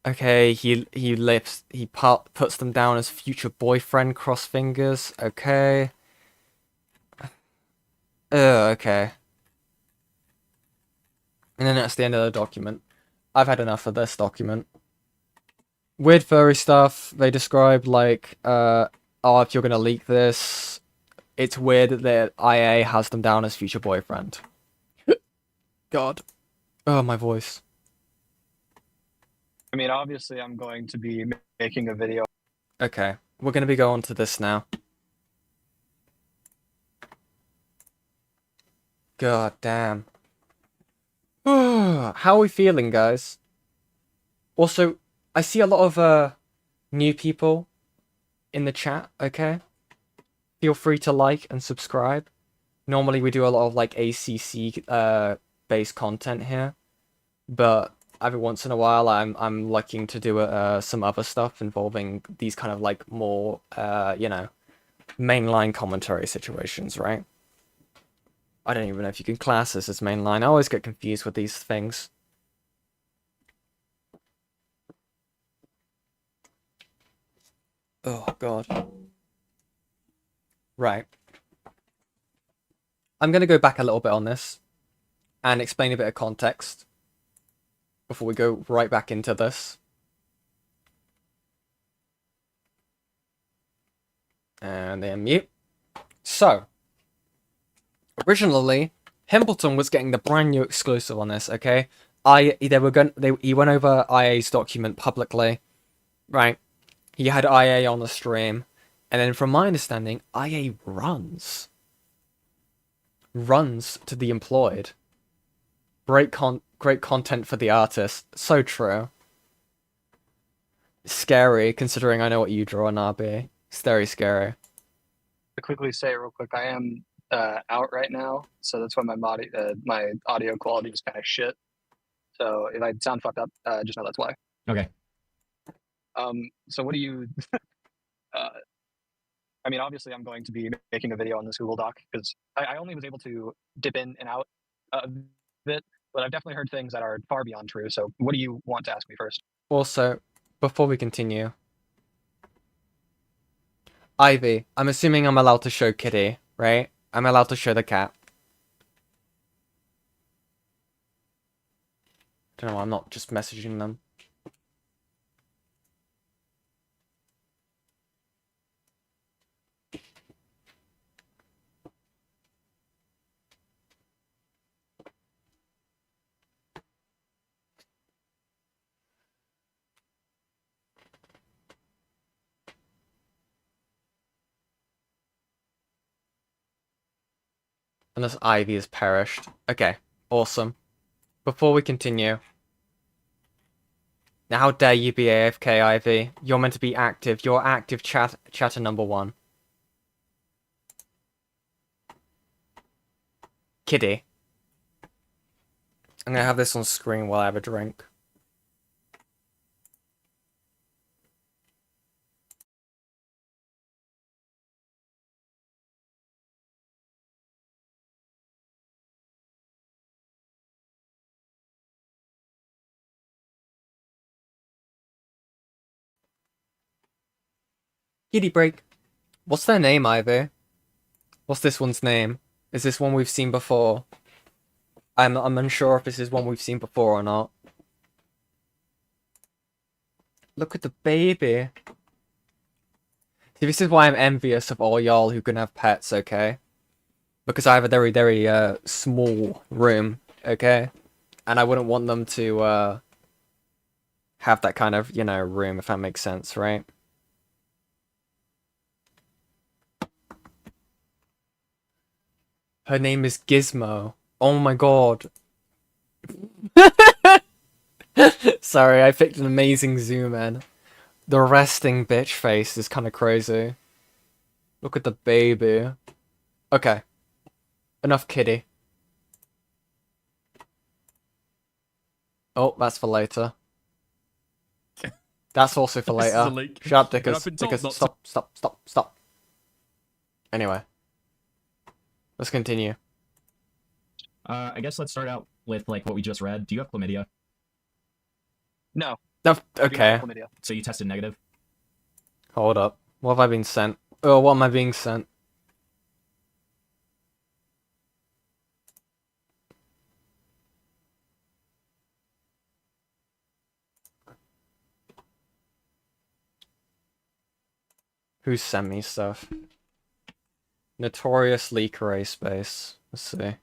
Okay, he puts them down as future boyfriend, cross fingers. Okay. Okay. And then that's the end of the document. I've had enough of this document. Weird furry stuff. They described like, oh, if you're gonna leak this, it's weird that the IA has them down as future boyfriend. God. Oh, my voice. I mean, obviously, I'm going to be making a video. Okay, we're gonna be going to this now. God damn. How are we feeling, guys? Also, I see a lot of new people in the chat, okay? Feel free to like and subscribe. Normally we do a lot of like ACC based content here, but every once in a while I'm looking to do some other stuff involving these kind of like more mainline commentary situations, right? I don't even know if you can class this as mainline. I always get confused with these things. Oh god. Right. I'm gonna go back a little bit on this and explain a bit of context before we go right back into this. And then mute. So, originally, Hambleton was getting the brand new exclusive on this, okay? He went over IA's document publicly, right? He had IA on the stream, and then from my understanding, IA runs to the employed. Great content for the artist. So true. Scary, considering I know what you draw, Nabi. It's very scary. To quickly say real quick, I am out right now, so that's why my audio quality is kind of shit. So if I sound fucked up, just know that's why. Okay. So what do you? I mean, obviously, I'm going to be making a video on this Google Doc because I only was able to dip in and out a bit, but I've definitely heard things that are far beyond true. So what do you want to ask me first? Also, before we continue, Ivy, I'm assuming I'm allowed to show Kitty, right? I'm allowed to show the cat. Don't know, I'm not just messaging them. Unless Ivy has perished. Okay, awesome. Before we continue... Now, how dare you be AFK, Ivy? You're meant to be active. You're active chatter number 1. Kitty. I'm gonna have this on screen while I have a drink. Kitty break. What's their name, Ivy? What's this one's name? Is this one we've seen before? I'm unsure if this is one we've seen before or not. Look at the baby. See, this is why I'm envious of all y'all who can have pets, okay? Because I have a very, very, small room, okay? And I wouldn't want them to, have that kind of, room, if that makes sense, right? Her name is Gizmo. Oh my god. Sorry, I picked an amazing zoom in. The resting bitch face is kind of crazy. Look at the baby. Okay. Enough kitty. Oh, that's for later. That's also for This is a later. leak. Shut up, But Dickers. I've been told Dickers, not to- stop. Anyway. Let's continue. I guess let's start out with like what we just read. Do you have chlamydia? No. No, I do not okay. have chlamydia. So you tested negative? Hold up. What have I been sent? Oh, what am I being sent? Who sent me stuff? Notorious leak array space. Let's see.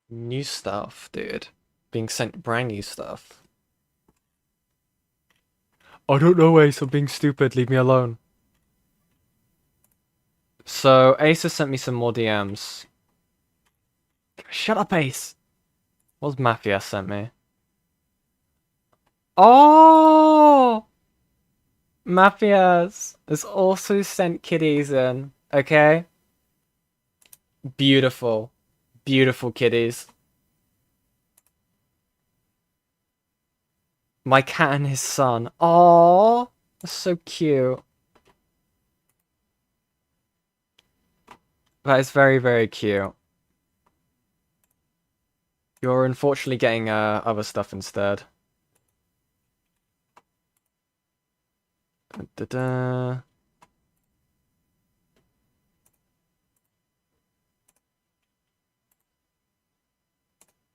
New stuff, dude. Being sent brand new stuff. I don't know, Ace. I'm being stupid. Leave me alone. So, Ace has sent me some more DMs. Shut up, Ace. What's Mafia sent me? Oh! Mafias has also sent kitties in. Okay? Beautiful. Beautiful kitties. My cat and his son. Oh, that's so cute. That is very, very cute. You're unfortunately getting other stuff instead. Da-da.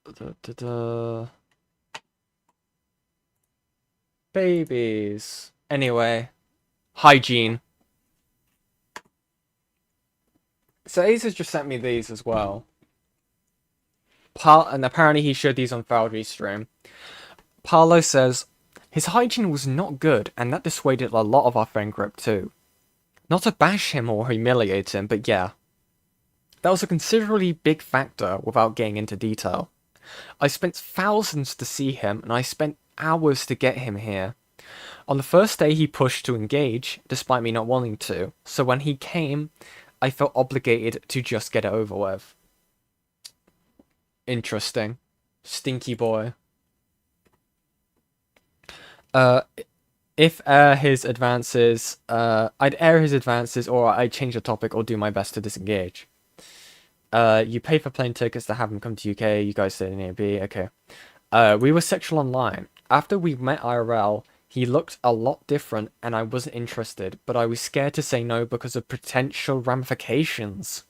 Da-da-da. Babies. Anyway, hygiene. So Ace has just sent me these as well. And apparently he showed these on Foundry stream. Parlo says, his hygiene was not good, and that dissuaded a lot of our friend group too. Not to bash him or humiliate him, but yeah. That was a considerably big factor without getting into detail. I spent thousands to see him, and I spent hours to get him here. On the first day he pushed to engage, despite me not wanting to, so when he came, I felt obligated to just get it over with. Interesting. Stinky boy. If his advances, I'd air his advances, or I'd change the topic, or do my best to disengage. You pay for plane tickets to have him come to UK, you guys stayed in AB, okay. We were sexual online. After we met IRL, he looked a lot different, and I wasn't interested, but I was scared to say no because of potential ramifications.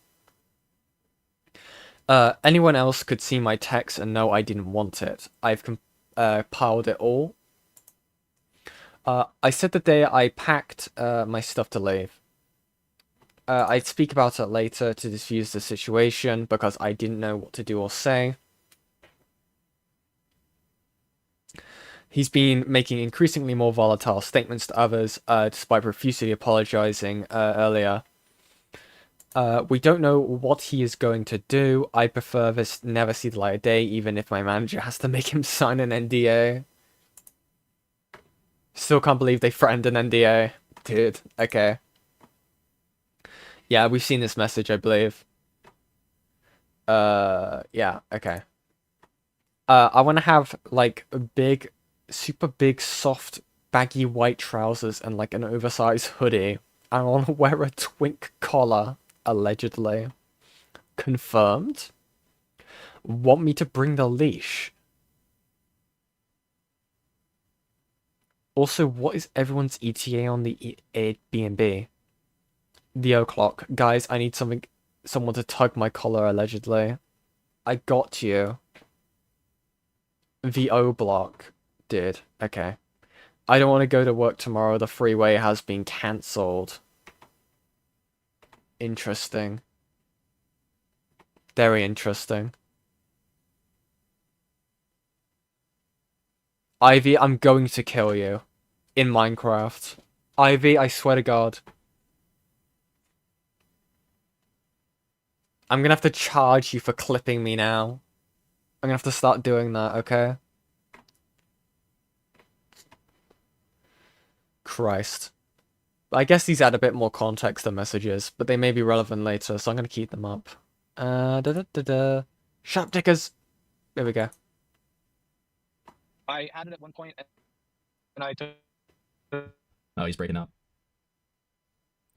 Anyone else could see my text and know I didn't want it. I've compiled it all. I said the day I packed my stuff to leave. I'd speak about it later to diffuse the situation because I didn't know what to do or say. He's been making increasingly more volatile statements to others, despite profusely apologizing earlier. We don't know what he is going to do. I prefer this never see the light of day, even if my manager has to make him sign an NDA. Still can't believe they threatened an NDA. Dude, okay. Yeah, we've seen this message, I believe. Yeah, okay. I want to have, like, big, super big, soft, baggy white trousers and, like, an oversized hoodie. I want to wear a twink collar, allegedly. Confirmed? Want me to bring the leash? Also, what is everyone's ETA on the Airbnb? The o'clock. Guys, I need someone to tug my collar, allegedly. I got you. The O block. Did. Okay. I don't want to go to work tomorrow. The freeway has been cancelled. Interesting. Very interesting. Ivy, I'm going to kill you. In Minecraft. Ivy, I swear to God. I'm gonna have to charge you for clipping me now. I'm gonna have to start doing that, okay? Christ. I guess these add a bit more context than messages, but they may be relevant later, so I'm gonna keep them up. Da-da-da-da. Sharp tickers! There we go. I had it at one point, and I took Oh, he's breaking up.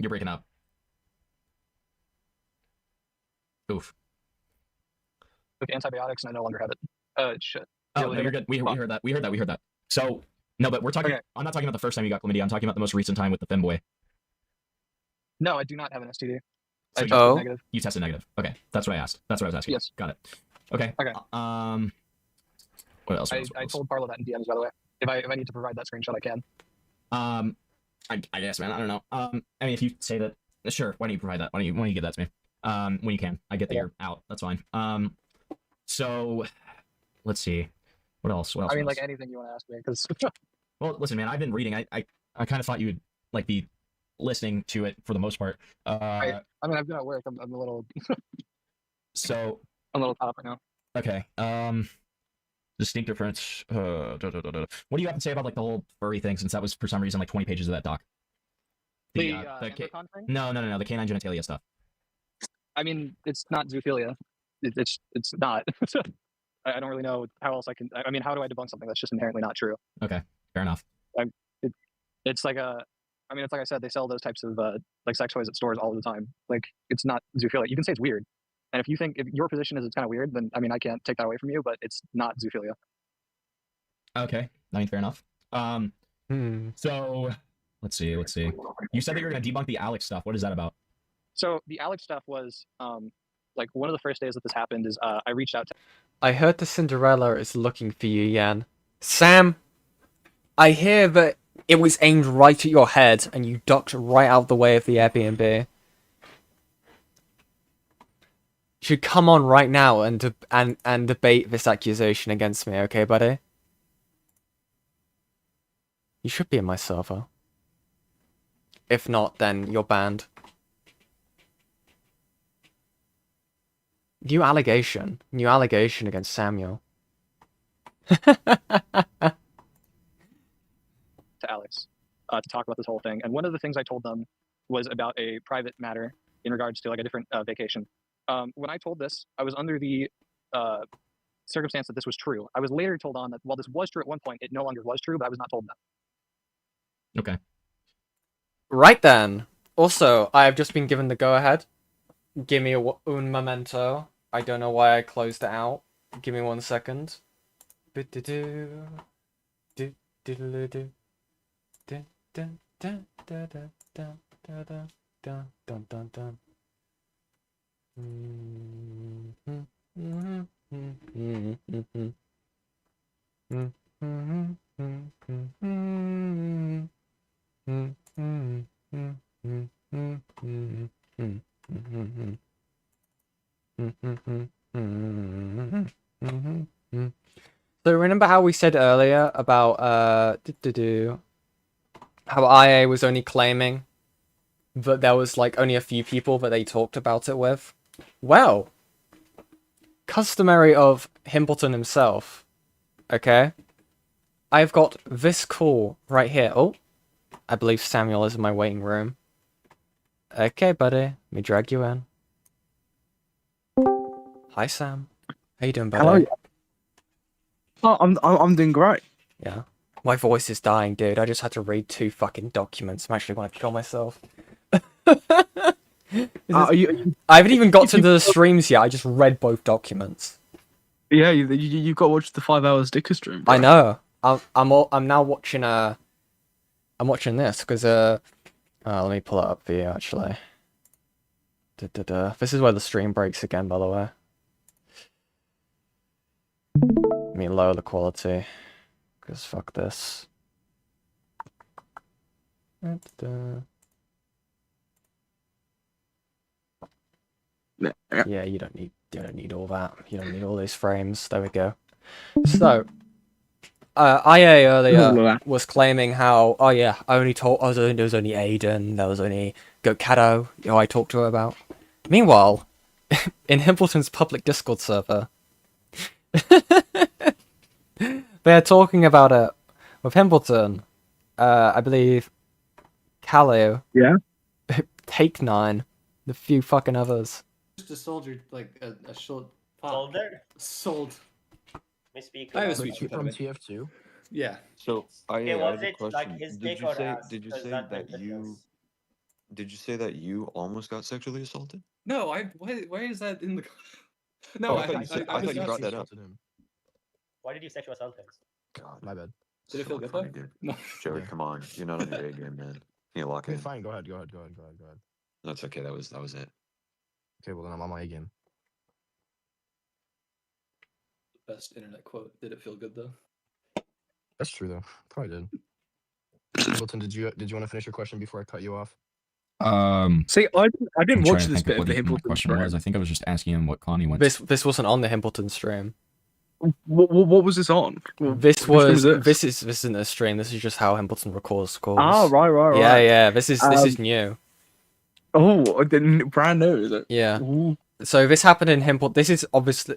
You're breaking up. Oof. antibiotics, and I no longer have it. Shit. Oh, no, you're good. We heard that. We heard that. So, no, but we're talking... Okay. I'm not talking about the first time you got chlamydia. I'm talking about the most recent time with the femboy. No, I do not have an STD. So I you- tested negative. You tested negative. Okay, that's what I asked. That's what I was asking. Yes. Got it. Okay. Okay. What else? I told Parlo that in DMs, by the way. If I need to provide that screenshot, I can. I guess, man. I don't know. I mean, if you say that, sure. Why don't you provide that? Why don't you give that to me? When you can. I get that you're out. That's fine. So, let's see. What else? What else? I mean, what like else? anything you want to ask me, because Well, listen, man. I've been reading. I kind of thought you would like be listening to it for the most part. I mean, I've been at work. I'm a little So I'm a little caught up right now. okay. Distinct difference. What do you have to say about like the whole furry thing? Since that was for some reason like 20 pages of that doc. The The Endercon thing. no, the canine genitalia stuff. I mean, it's not zoophilia. It's not. I don't really know how else I can. I mean, how do I debunk something that's just inherently not true? Okay, fair enough. It, it's like a. I mean, it's like I said, they sell those types of like sex toys at stores all the time. Like, it's not zoophilia. You can say it's weird, and if you think if your position is it's kind of weird, then I mean, I can't take that away from you, but it's not zoophilia. Okay, I mean fair enough. Hmm. So let's see. You said that you're gonna debunk the Alex stuff. What is that about? So the Alex stuff was like one of the first days that this happened is I reached out to. I heard the Cinderella is looking for you, Yan. Sam, I hear that it was aimed right at your head and you ducked right out of the way of the Airbnb. You should come on right now and debate this accusation against me, okay, buddy? You should be in my server. If not, then you're banned. New allegation against Samuel. To Alex to talk about this whole thing. And one of the things I told them was about a private matter in regards to like a different vacation. When I told this, I was under the circumstance that this was true. I was later told on that while this was true at one point, it no longer was true, but I was not told that. Okay. Right then. Also, I have just been given the go-ahead. Give me un momento. I don't know why I closed it out. Give me 1 second. So remember how we said earlier about how IA was only claiming that there was like only a few people that they talked about it with? Well, customary of Himbleton himself, okay? I've got this call right here. Oh, I believe Samuel is in my waiting room. Okay, buddy, let me drag you in. Hi, Sam. How you doing, buddy? Hello. Oh, I'm doing great. Yeah. My voice is dying, dude. I just had to read 2 fucking documents. I'm actually gonna kill myself. I haven't even got to the streams yet. I just read both documents. Yeah, you've got to watch the 5 hours Dicker stream. Bro. I know. I'm now watching I'm watching this because let me pull it up for you actually. This is where the stream breaks again, by the way. Let me lower the quality because fuck this. Yeah, you don't need all that. You don't need all those frames. There we go. So, IA earlier was claiming how, oh yeah, there was only Aiden, there was only Gokado, I talked to her about. Meanwhile, in Himbleton's public Discord server, they're talking about it with Himbleton. I believe Calio. Yeah. Take 9, the few fucking others. Just a soldier, like a short. Soldier? Sold. Me speak. I have a about speech it. From TF2? Yeah. So Okay, I was have a it question. like his dick or ass? Did you Does say that make that a you difference? did you say that you almost got sexually assaulted? No, why is that in the? No, Oh, I thought you brought that up. Why did you sexual assault him? God, My bad. Did it so feel good funny, though? dude. No. Joey, Yeah. come on, you're not on your A game, man. Can you lock Okay, in? fine. Go ahead. Go ahead. That's okay. That was it. Okay, well then I'm on my A game. Best internet quote. Did it feel good though? That's true though. Probably did. Hamilton, did you want to finish your question before I cut you off? See, I didn't I'm watch trying to this think bit of of the what my Himpleton question stream. was. I think I was just asking him what clan he went This wasn't on the Himpleton stream. What was this on? This Which stream was is this isn't a stream. This is just how Himpleton records calls. Ah, right. Yeah, yeah. This is new. Oh, I didn't, brand new, is it? Yeah. Ooh. So this happened in Himpleton.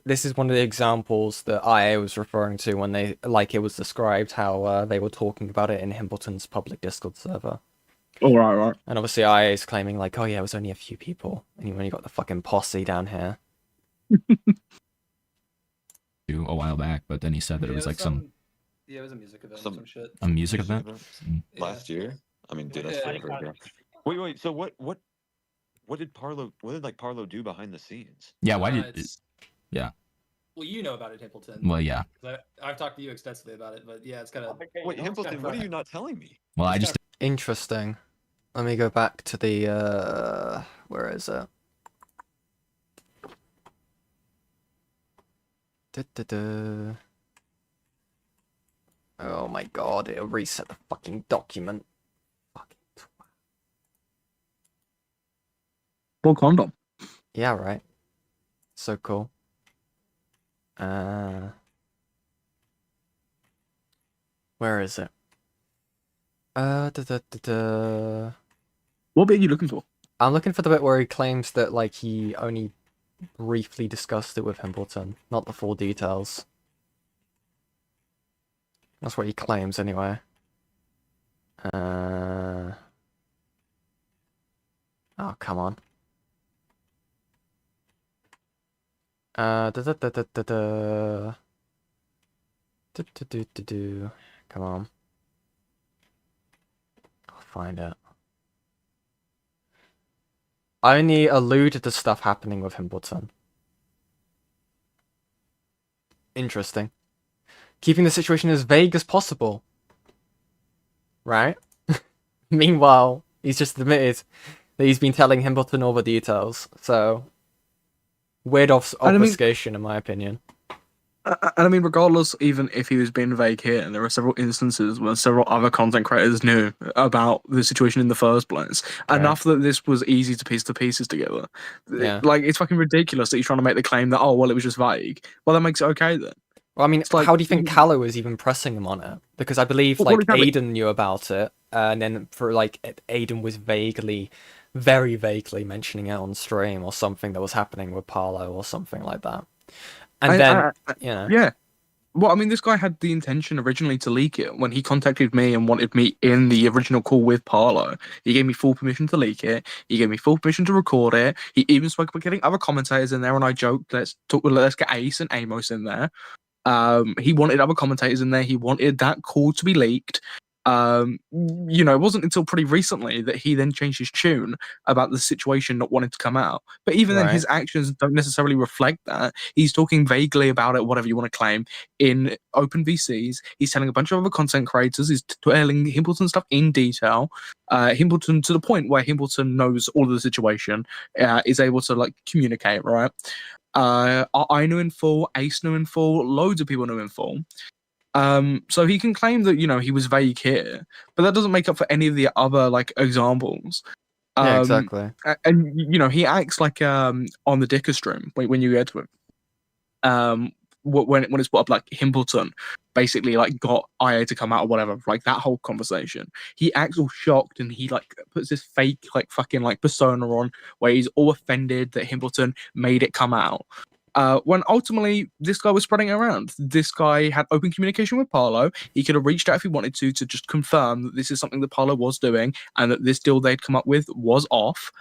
This is one of the examples that IA was referring to when they it was described how they were talking about it in Himpleton's public Discord server. Oh, right. And obviously IA is claiming oh yeah, it was only a few people, and you only got the fucking posse down here. to a while back, but then he said that it was like some Yeah, it was a music event. Some- Some shit. a music event. Last year? I mean, dude, that's Yeah. forever ago. Wait. So what did Parlo do behind the scenes? Yeah, why did? It's- yeah. Well, you know about it, Himpleton. Well, yeah. I've talked to you extensively about it, but yeah, it's kind of. Wait, Himpleton, what are you not telling me? Well, I just Interesting. Let me go back to the where is it? Oh my god, it'll reset the fucking document. Fucking Full condom. yeah, right. So cool. Where is it? What bit are you looking for? I'm looking for the bit where he claims that he only briefly discussed it with Himpleton, not the full details. That's what he claims anyway. Oh, come on. Come on. I'll find it. I only alluded to stuff happening with Himpleton. Interesting. Keeping the situation as vague as possible. Right? Meanwhile, he's just admitted that he's been telling Himpleton all the details. So, weird obfuscation, in my opinion. And I mean, regardless, even if he was being vague here, and there are several instances where several other content creators knew about the situation in the first place, enough that this was easy to piece the pieces together. Yeah. It's fucking ridiculous that he's trying to make the claim that, oh, well, it was just vague. Well, that makes it okay then. Well, I mean, It's like- how do you think Callow is even pressing him on it? Because I believe, Well, exactly. Aiden knew about it, and then Aiden was very vaguely mentioning it on stream or something that was happening with Parlo or something like that. And then, you know. Yeah. Well, I mean, this guy had the intention originally to leak it when he contacted me and wanted me in the original call with Parlo. He gave me full permission to leak it. He gave me full permission to record it. He even spoke about getting other commentators in there, and I joked, let's get Ace and Amos in there. He wanted other commentators in there. He wanted that call to be leaked. It wasn't until pretty recently that he then changed his tune about the situation not wanting to come out. But even then, his actions don't necessarily reflect that. He's talking vaguely about it, whatever you want to claim, in open VCs. He's telling a bunch of other content creators. He's telling Himpleton stuff in detail. Himpleton to the point where Himpleton knows all of the situation, is able to communicate, right? I knew in full, Ace knew in full, loads of people knew in full. So he can claim that, he was vague here, but that doesn't make up for any of the other, examples. Yeah, exactly. And, he acts on the Dicker stream when you get to him. When it's brought up, Himpleton basically, got IA to come out or whatever, that whole conversation. He acts all shocked and he, puts this fake, fucking, persona on where he's all offended that Himpleton made it come out. When ultimately this guy was spreading it around. This guy had open communication with Parlo. He could have reached out if he wanted to just confirm that this is something that Parlo was doing and that this deal they'd come up with was off.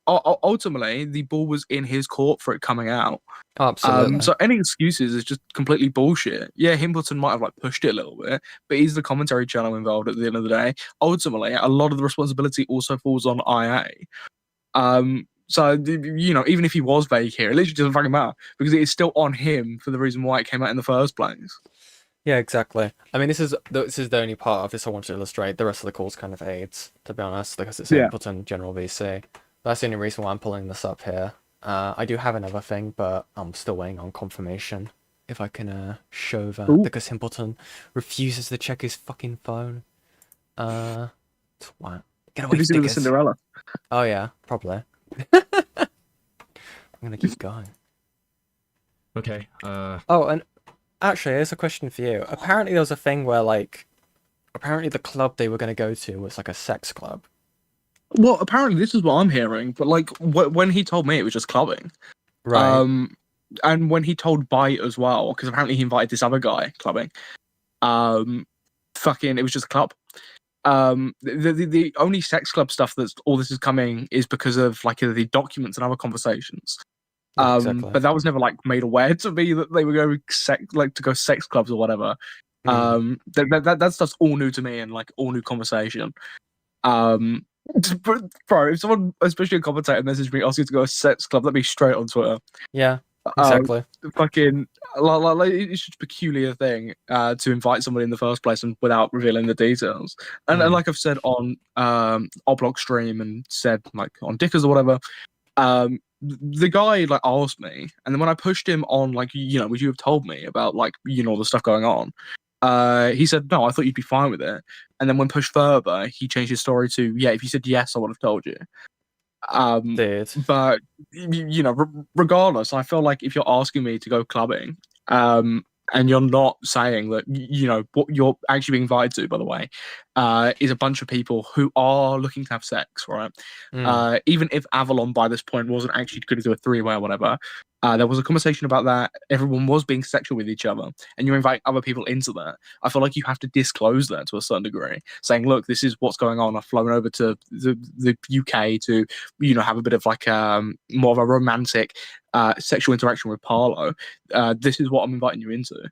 Ultimately, the ball was in his court for it coming out. Absolutely. So any excuses is just completely bullshit. Yeah, Himpleton might have pushed it a little bit, but he's the commentary channel involved at the end of the day. Ultimately, a lot of the responsibility also falls on IA. So, even if he was vague here, it literally doesn't fucking matter because it is still on him for the reason why it came out in the first place. Yeah, exactly. I mean, this is the only part of this I want to illustrate. The rest of the calls kind of aids, to be honest, because it's Himpleton General VC. That's the only reason why I'm pulling this up here. I do have another thing, but I'm still waiting on confirmation. If I can show that, because Himpleton refuses to check his fucking phone. Twat. Get What away, did you see with the stickers. Cinderella? Oh yeah, probably. I'm gonna keep going. Okay. Oh, and actually, here's a question for you. Apparently, there was a thing where like, apparently the club they were gonna go to was like a sex club. Well, apparently this is what I'm hearing, but like when he told me, it was just clubbing. Right. And when he told Bite as well, because apparently he invited this other guy clubbing. Fucking, it was just a club. The only sex club stuff that's all this is coming is because of like the documents and other conversations. Yeah, exactly. But that was never like made aware to me that they were going to go sex clubs or whatever. That stuff's all new to me and like all new conversation. Bro, if someone, especially a commentator, messaged me asking to go to a sex club, let me straight on Twitter. Yeah, exactly. Fucking, like, it's just a peculiar thing to invite somebody in the first place and without revealing the details. And like I've said on Oblog stream and said like on Dickers or whatever, the guy like asked me, and then when I pushed him on like would you have told me about like all the stuff going on, he said no, I thought you'd be fine with it. And then when pushed further, he changed his story to yeah, if you said yes, I would have told you. Dude. But regardless, I feel like if you're asking me to go clubbing, and you're not saying that what you're actually being invited to, by the way, is a bunch of people who are looking to have sex, right? Even if Avalon by this point wasn't actually going to do a three-way or whatever, there was a conversation about that. Everyone was being sexual with each other, and you're inviting other people into that. I feel like you have to disclose that to a certain degree, saying, "Look, this is what's going on. I've flown over to the UK to, have a bit of like more of a romantic sexual interaction with Parlo. This is what I'm inviting you into."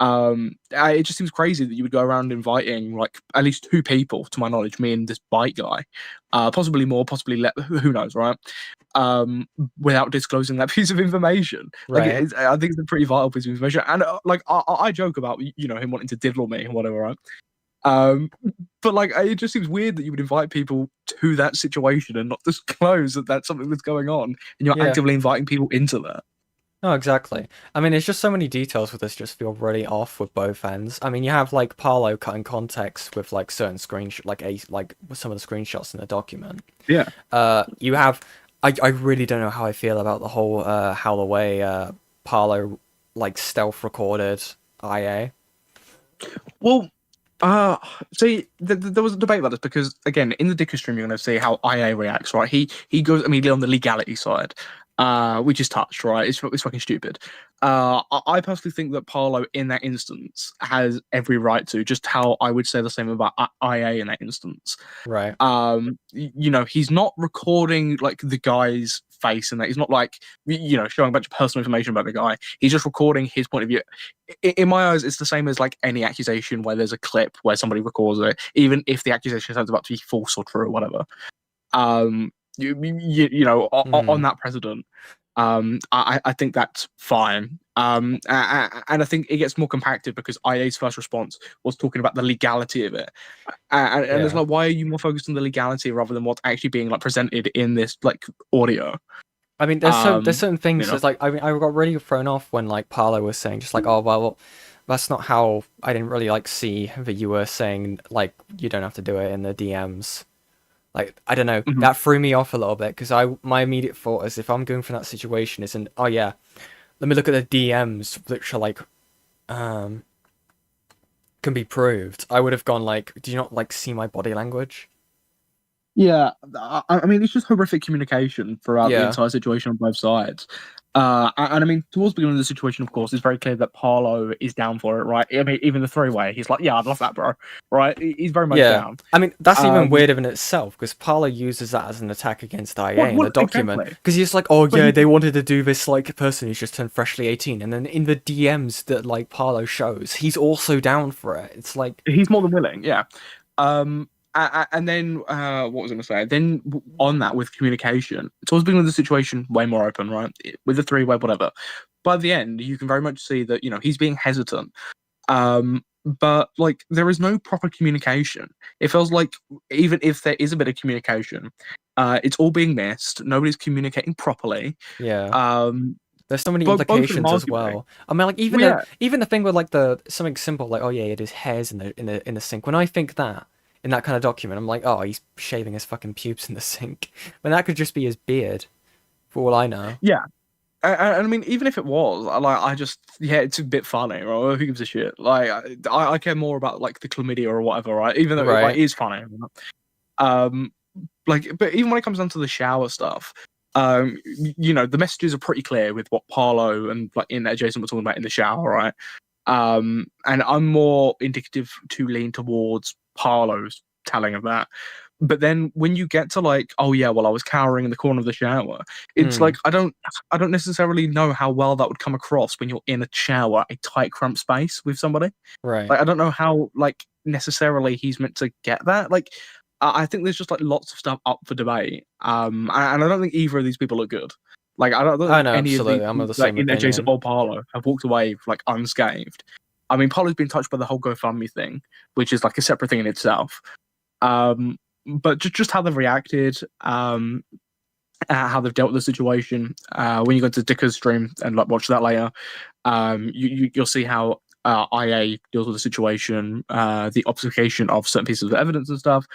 It just seems crazy that you would go around inviting like at least two people, to my knowledge, me and this bite guy, possibly more, possibly who knows, right? Without disclosing that piece of information. Like, Right. I think it's a pretty vital piece of information. And like, I joke about him wanting to diddle me and whatever, right? But like, it just seems weird that you would invite people to that situation and not disclose that that's something that's going on, and you're Yeah. actively inviting people into that. No, exactly. I mean, it's just so many details with this just feel really off with both ends. I mean, you have like Parlo cutting context with like certain screenshot, like with some of the screenshots in the document. Yeah. You have, I really don't know how I feel about the whole how the way Parlo like stealth recorded IA. Well, see, there was a debate about this because again, in the Dicker stream, you're going to see how IA reacts, right? He goes immediately on the legality side. Which is touched, right? It's fucking stupid. I personally think that Parlo in that instance has every right to, just how I would say the same about IA in that instance. Right. He's not recording like the guy's face and that he's not like showing a bunch of personal information about the guy. He's just recording his point of view. In my eyes, it's the same as like any accusation where there's a clip where somebody records it, even if the accusation sounds about to be false or true or whatever. On that precedent, I think that's fine. And I think it gets more compacted because IA's first response was talking about the legality of it, and it's like, why are you more focused on the legality rather than what's actually being like presented in this like audio? I mean, there's certain things. It's like, I mean, I got really thrown off when like Parlo was saying just like, oh well, that's not how. I didn't really like see that you were saying like you don't have to do it in the DMs. Like, I don't know, that threw me off a little bit because my immediate thought is if I'm going for that situation isn't, oh yeah, let me look at the DMs which are like, can be proved. I would have gone like, do you not like see my body language? Yeah, I mean, it's just horrific communication throughout the entire situation on both sides. And I mean, towards the beginning of the situation, of course, it's very clear that Parlo is down for it, right? I mean, even the three-way, he's like, yeah, I'd love that, bro, right? He's very much down. I mean, that's even weirder in itself, because Parlo uses that as an attack against IA in the document. Because he's like, oh yeah, they wanted to do this, like, a person who's just turned freshly 18, and then in the DMs that, like, Parlo shows, he's also down for it. It's like... He's more than willing, yeah. And then, what was I going to say? Then on that, with communication, towards the beginning of the situation, way more open, right? With the three-way, whatever. By the end, you can very much see that, he's being hesitant. But, like, there is no proper communication. It feels like, even if there is a bit of communication, it's all being missed. Nobody's communicating properly. Yeah. There's so many implications as well. I mean, like even the thing with like something simple like, oh yeah, it is hairs in the sink. When I think that, in that kind of document. I'm like, oh, he's shaving his fucking pubes in the sink. When that could just be his beard, for all I know. Yeah. I mean, even if it was, I just, yeah, it's a bit funny, right? Who gives a shit? Like, I care more about like the chlamydia or whatever, right? Even though it like, Right. is funny. Like, but even when it comes down to the shower stuff, you know, the messages are pretty clear with what Parlo and like Internet Adjacent were talking about in the shower, right? And I'm more indicative to lean towards Parlo's telling of that. But then when you get to like, oh yeah, well I was cowering in the corner of the shower, it's like I don't necessarily know how well that would come across when you're in a shower, a tight cramped space with somebody. Right. Like I don't know how like necessarily he's meant to get that. Like I think there's just like lots of stuff up for debate. And I don't think either of these people are good. Like I don't I think know, any of absolutely. the I'm of the like same in Adjacent opinion. or Parlo have walked away like unscathed. I mean, Parlo's been touched by the whole GoFundMe thing, which is like a separate thing in itself. But just how they've reacted, how they've dealt with the situation. When you go to Dicker's stream and like watch that later, you'll see how IA deals with the situation, the obfuscation of certain pieces of evidence and stuff.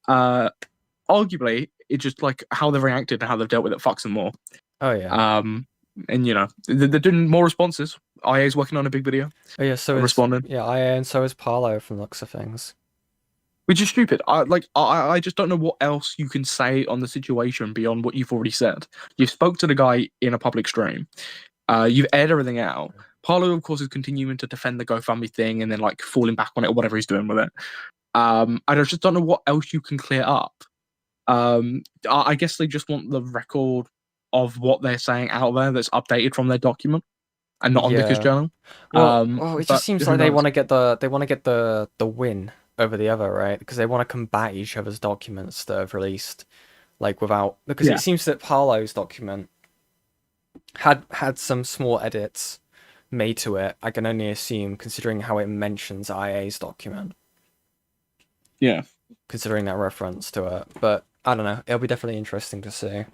Arguably, it's just like how they've reacted and how they've dealt with it fucks them more. Oh yeah. And you know they're doing more responses. IA's working on a big video. Oh yeah. So is responding. yeah, and so is Parlo from the looks of things. Which is stupid. I just don't know what else you can say on the situation beyond what you've already said. You spoke to the guy in a public stream. You've aired everything out. Parlo, of course, is continuing to defend the GoFundMe thing and then like falling back on it or whatever he's doing with it. I just don't know what else you can clear up. I guess they just want the record of what they're saying out there that's updated from their document and not on Dicker's channel. Well, it just seems like they knows? want to get the win over the other, right? Because they want to combat each other's documents that have released, like without, because Yeah. it seems that Parlo's document had some small edits made to it. I can only assume, considering how it mentions IA's document. Yeah. Considering that reference to it, but I don't know. It'll be definitely interesting to see.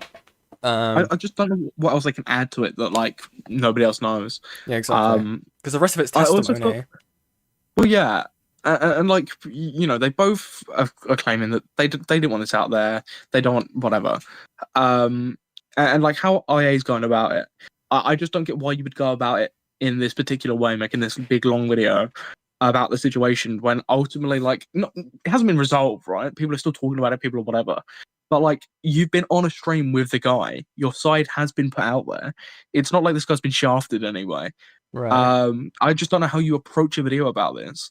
I just don't know what else they can add to it that like nobody else knows. Yeah, exactly. Because the rest of it's I also testimony. Well, yeah, and like you know, they both are claiming that they didn't want this out there. They don't want whatever. And like how IA's going about it, I just don't get why you would go about it in this particular way, making this big long video about the situation when ultimately like it hasn't been resolved, right? People are still talking about it, people or whatever. But like you've been on a stream with the guy, your side has been put out there. It's not like this guy's been shafted anyway. Right. I just don't know how you approach a video about this,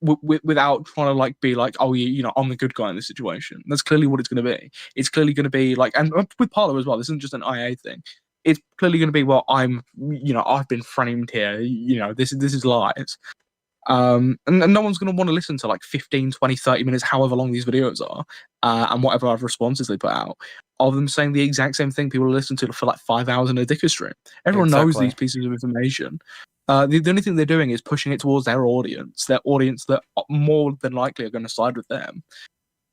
without trying to like be like, oh, you know, I'm the good guy in this situation. That's clearly what it's going to be. It's clearly going to be like, and with Parlo as well. This isn't just an IA thing. It's clearly going to be, well, I'm, you know, I've been framed here. You know, this is lies. And no one's going to want to listen to like 15, 20, 30 minutes, however long these videos are, and whatever other responses they put out, of them saying the exact same thing people listen to for like 5 hours in a Dicker stream. Everyone knows Exactly. these pieces of information. The only thing they're doing is pushing it towards their audience that more than likely are going to side with them.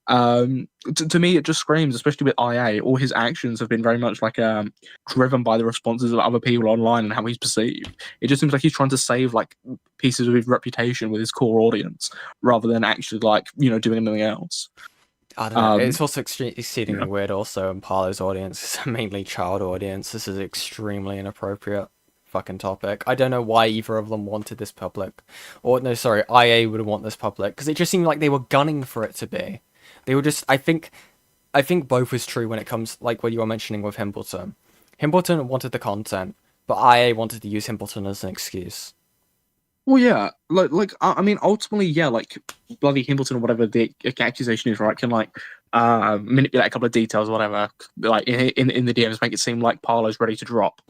To me, it just screams, especially with IA, all his actions have been very much like driven by the responses of other people online and how he's perceived. It just seems like he's trying to save like pieces of his reputation with his core audience rather than actually like, you know, doing anything else. I don't know. It's also exceedingly weird. Also, in Parlo's audience is a mainly child audience. This is extremely inappropriate fucking topic. I don't know why either of them wanted this public, or no, sorry, IA would want this public, because it just seemed like they were gunning for it to be. They were just. I think both was true when it comes like what you were mentioning with Himbleton. Himbleton wanted the content, but IA wanted to use Himbleton as an excuse. Well, yeah, like I mean, ultimately, yeah, like bloody Himbleton or whatever the accusation is, right? Can like manipulate a couple of details, or whatever, like in the DMs, make it seem like Parlo's ready to drop.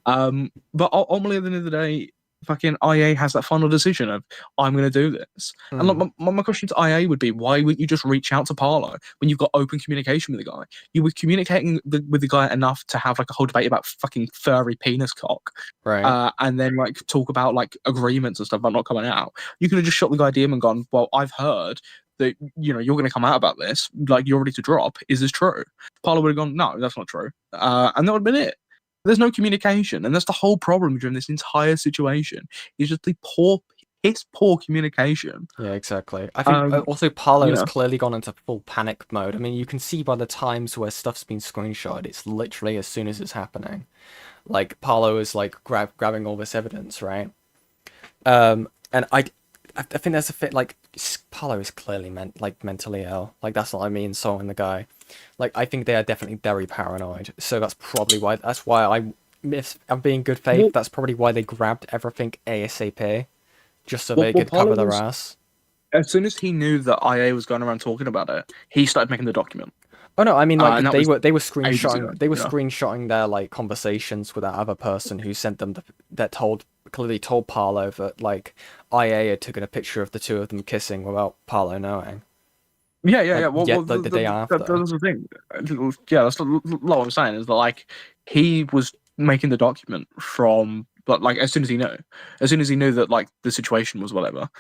But ultimately, at the end of the day, fucking IA has that final decision of I'm going to do this. And like, my question to IA would be, why wouldn't you just reach out to Parlo when you've got open communication with the guy? You were communicating with the guy enough to have like a whole debate about fucking furry penis cock, right? And then like talk about like agreements and stuff about not coming out. You could have just shot the guy DM and gone, well, I've heard that, you know, you're going to come out about this, like you're ready to drop. Is this true? Parlo would have gone, no, that's not true, and that would have been it. There's no communication, and that's the whole problem during this entire situation. Is just the poor piss poor communication. Yeah, exactly. I think also Parlo you has know. clearly gone into full panic mode. I mean, you can see by the times where stuff's been screenshotted, it's literally as soon as it's happening. Like Parlo is like grabbing all this evidence, right? And I think there's a fit like Parlo is clearly mentally ill. Like that's what I mean. So in the guy, like I think they are definitely very paranoid. So that's probably why. That's why if I'm being good faith, Well- that's probably why they grabbed everything ASAP, just so Well- they well, could cover Parlo their was- ass. As soon as he knew that IA was going around talking about it, he started making the document. Oh no, I mean like and that they was were ages screenshotting ago, yeah. screenshotting their like conversations with that other person who sent them that clearly told Parlo that like IA had taken a picture of the two of them kissing without Parlo knowing. Yeah. Like, Well, yet the day after. that's the thing. Yeah, that's what I'm saying is that like he was making the document from, but like as soon as he knew that like the situation was whatever,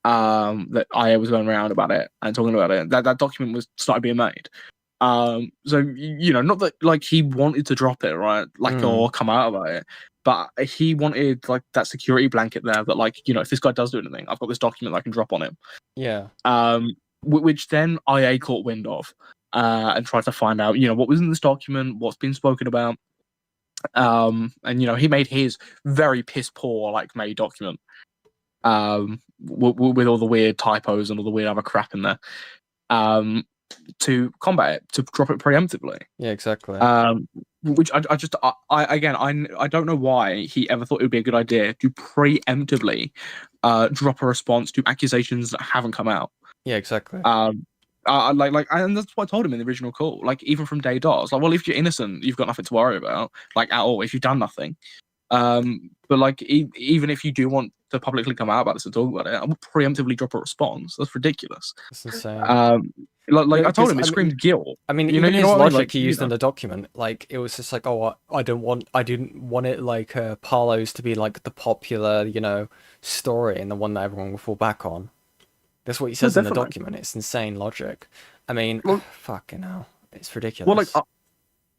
that IA was going around about it and talking about it, that document was started being made. So not that like he wanted to drop it, right? Like or come out about it, but he wanted like that security blanket there that like if this guy does do anything, I've got this document that I can drop on him. Yeah. Which then IA caught wind of, and tried to find out what was in this document, what's been spoken about. And he made his very piss poor like made document. With all the weird typos and all the weird other crap in there. To combat it, to drop it preemptively. Yeah, exactly. Which I don't know why he ever thought it would be a good idea to preemptively drop a response to accusations that haven't come out. Yeah, exactly. And that's what I told him in the original call. Like even from day dot, I was like, well, if you're innocent, you've got nothing to worry about, like at all. If you've done nothing, but like even if you do want to publicly come out about this and talk about it, I would preemptively drop a response. That's ridiculous. That's insane. I told him it screams guilt. I mean, even his what I mean? logic Like, he used in the document, like it was just like, oh, I didn't want it like Parlo's to be like the popular, story and the one that everyone will fall back on. That's what he says in the document. It's insane logic. I mean, fucking hell, it's ridiculous. Well, like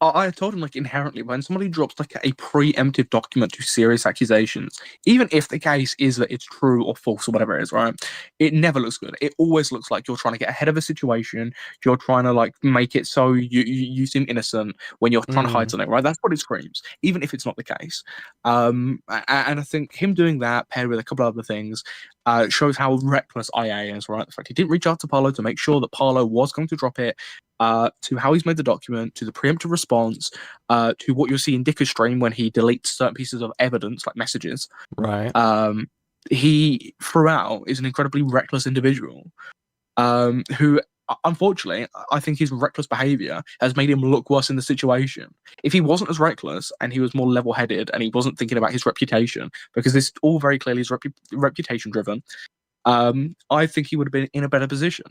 I told him, like, inherently, when somebody drops like a preemptive document to serious accusations, even if the case is that it's true or false or whatever it is, right? It never looks good. It always looks like you're trying to get ahead of a situation. You're trying to like make it so you seem innocent when you're trying to hide something, right? That's what it screams, even if it's not the case. And I think him doing that paired with a couple of other things shows how reckless IA is, right? The fact he didn't reach out to Parlo to make sure that Parlo was going to drop it. To how he's made the document, to the preemptive response, to what you'll see in Dicker's stream when he deletes certain pieces of evidence, like messages. Right. He, throughout, is an incredibly reckless individual who, unfortunately, I think his reckless behavior has made him look worse in the situation. If he wasn't as reckless and he was more level-headed and he wasn't thinking about his reputation, because this all very clearly is reputation-driven, I think he would have been in a better position.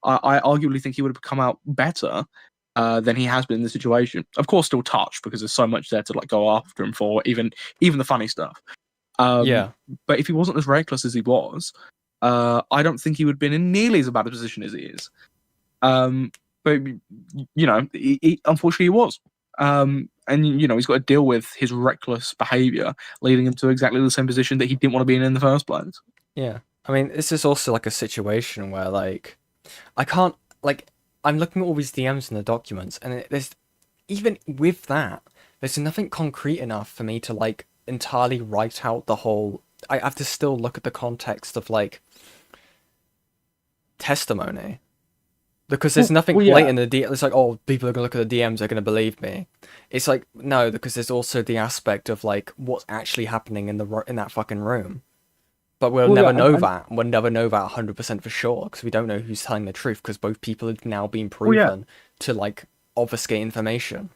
I arguably think he would have come out better than he has been in the situation. Of course, still touched because there's so much there to like go after him for, even the funny stuff. Yeah. But if he wasn't as reckless as he was, I don't think he would have been in nearly as bad a position as he is. But unfortunately, he was. And he's got to deal with his reckless behavior, leading him to exactly the same position that he didn't want to be in the first place. Yeah. I mean, this is also like a situation where like I can't, like, I'm looking at all these DMs in the documents, and there's, even with that, there's nothing concrete enough for me to, like, entirely write out the whole, I have to still look at the context of, like, testimony. Because there's nothing blatant in the DM, it's like, oh, people are going to look at the DMs, they're going to believe me. It's like, no, because there's also the aspect of, like, what's actually happening in that fucking room. But we'll never know that. We'll never know that 100% for sure, because we don't know who's telling the truth, because both people have now been proven to, like, obfuscate information.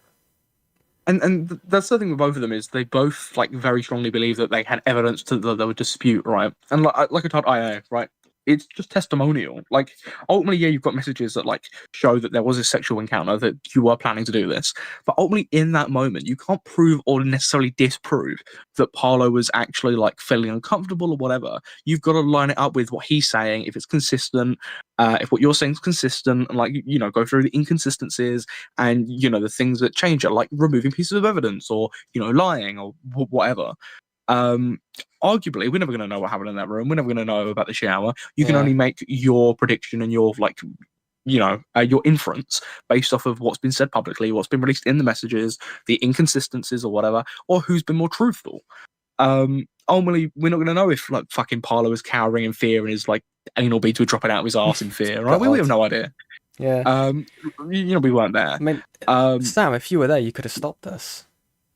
And that's the thing with both of them is they both, like, very strongly believe that they had evidence that there was dispute, right? And like I told IA, right? It's just testimonial. Like, ultimately, yeah, you've got messages that, like, show that there was a sexual encounter, that you were planning to do this. But ultimately, in that moment, you can't prove or necessarily disprove that Parlo was actually, like, feeling uncomfortable or whatever. You've got to line it up with what he's saying, if it's consistent, if what you're saying is consistent, and, like, go through the inconsistencies and, the things that change it, like removing pieces of evidence or, lying or whatever. Arguably, we're never going to know what happened in that room. We're never going to know about the shower. You can Yeah. only make your prediction and your your inference based off of what's been said publicly, what's been released in the messages, the inconsistencies or whatever, or who's been more truthful. Ultimately, we're not going to know if like fucking Parlo is cowering in fear and his like anal beads were dropping out of his ass in fear, right? We have no idea. Yeah. We weren't there. I mean, Sam, if you were there, you could have stopped this.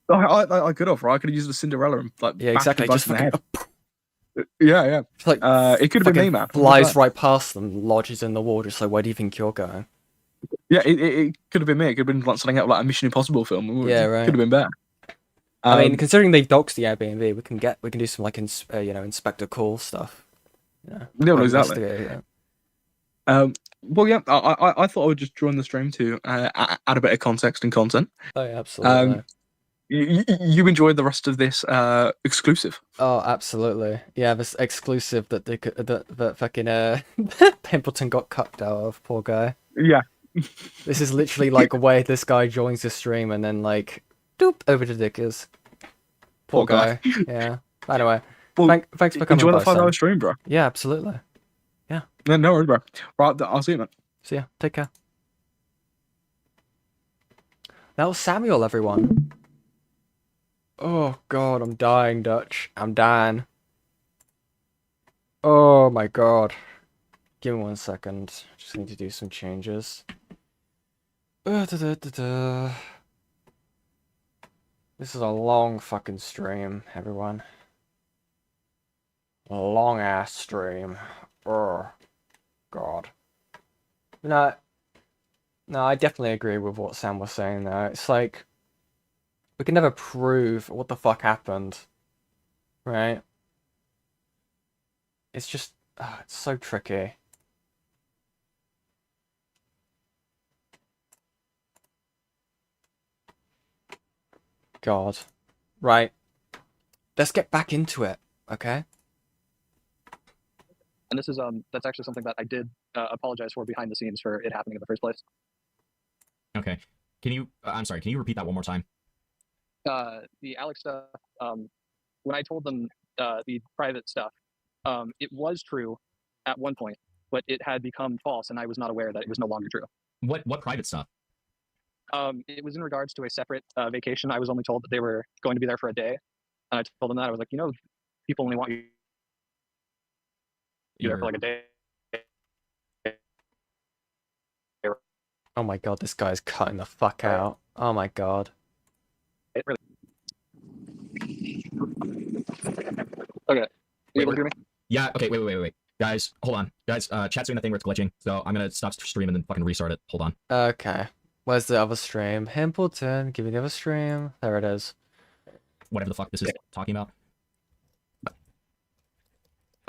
I could have, right? I could have used a Cinderella and like Yeah, bashed exactly. them Just both in the fucking head. Yeah. It's like It could have been me, man. Flies right past them, lodges in the wall. Just like, where do you think you're going? Yeah, it could have been me. It could have been like something out like a Mission Impossible film. Yeah, It right. could have been bad. I mean, considering they've doxed the Airbnb, we can do some like Inspector Call stuff. Yeah, well, exactly. Yeah. Well, yeah, I thought I would just join the stream to add a bit of context and content. Oh, yeah, absolutely. You enjoyed the rest of this exclusive? Oh, absolutely. Yeah, this exclusive that they could, that fucking Pimpleton got cucked out of. Poor guy. Yeah. This is literally like where this guy joins the stream and then like, doop, over to Dickers. Poor guy. Yeah. Anyway, well, thanks for coming. Enjoy the 5-hour stream, bro. Yeah, absolutely. Yeah. No worries, bro. Right, I'll see you, man. See ya. Take care. That was Samuel, everyone. Oh god, I'm dying, Dutch. I'm dying. Oh my god. Give me 1 second. Just need to do some changes. This is a long fucking stream, everyone. A long ass stream. Oh god. No, I definitely agree with what Sam was saying there. It's like, we can never prove what the fuck happened, right? It's just, it's so tricky. God. Right. Let's get back into it, okay? And this is that's actually something that I did apologize for behind the scenes for it happening in the first place. Okay. Can you? I'm sorry. Can you repeat that one more time? The Alex stuff. When I told them the private stuff, it was true at one point, but it had become false, and I was not aware that it was no longer true. What private stuff? It was in regards to a separate vacation. I was only told that they were going to be there for a day, and I told them that. I was like, people only want you there for like a day. Oh my god, this guy's cutting the fuck out. Oh my god. It really... Okay. You able to hear me? Yeah, okay, wait. Guys, hold on. Guys, chat's doing a thing where it's glitching, so I'm gonna stop stream and then fucking restart it. Hold on. Okay. Where's the other stream? Pimpleton, give me the other stream. There it is. Whatever the fuck this is talking about.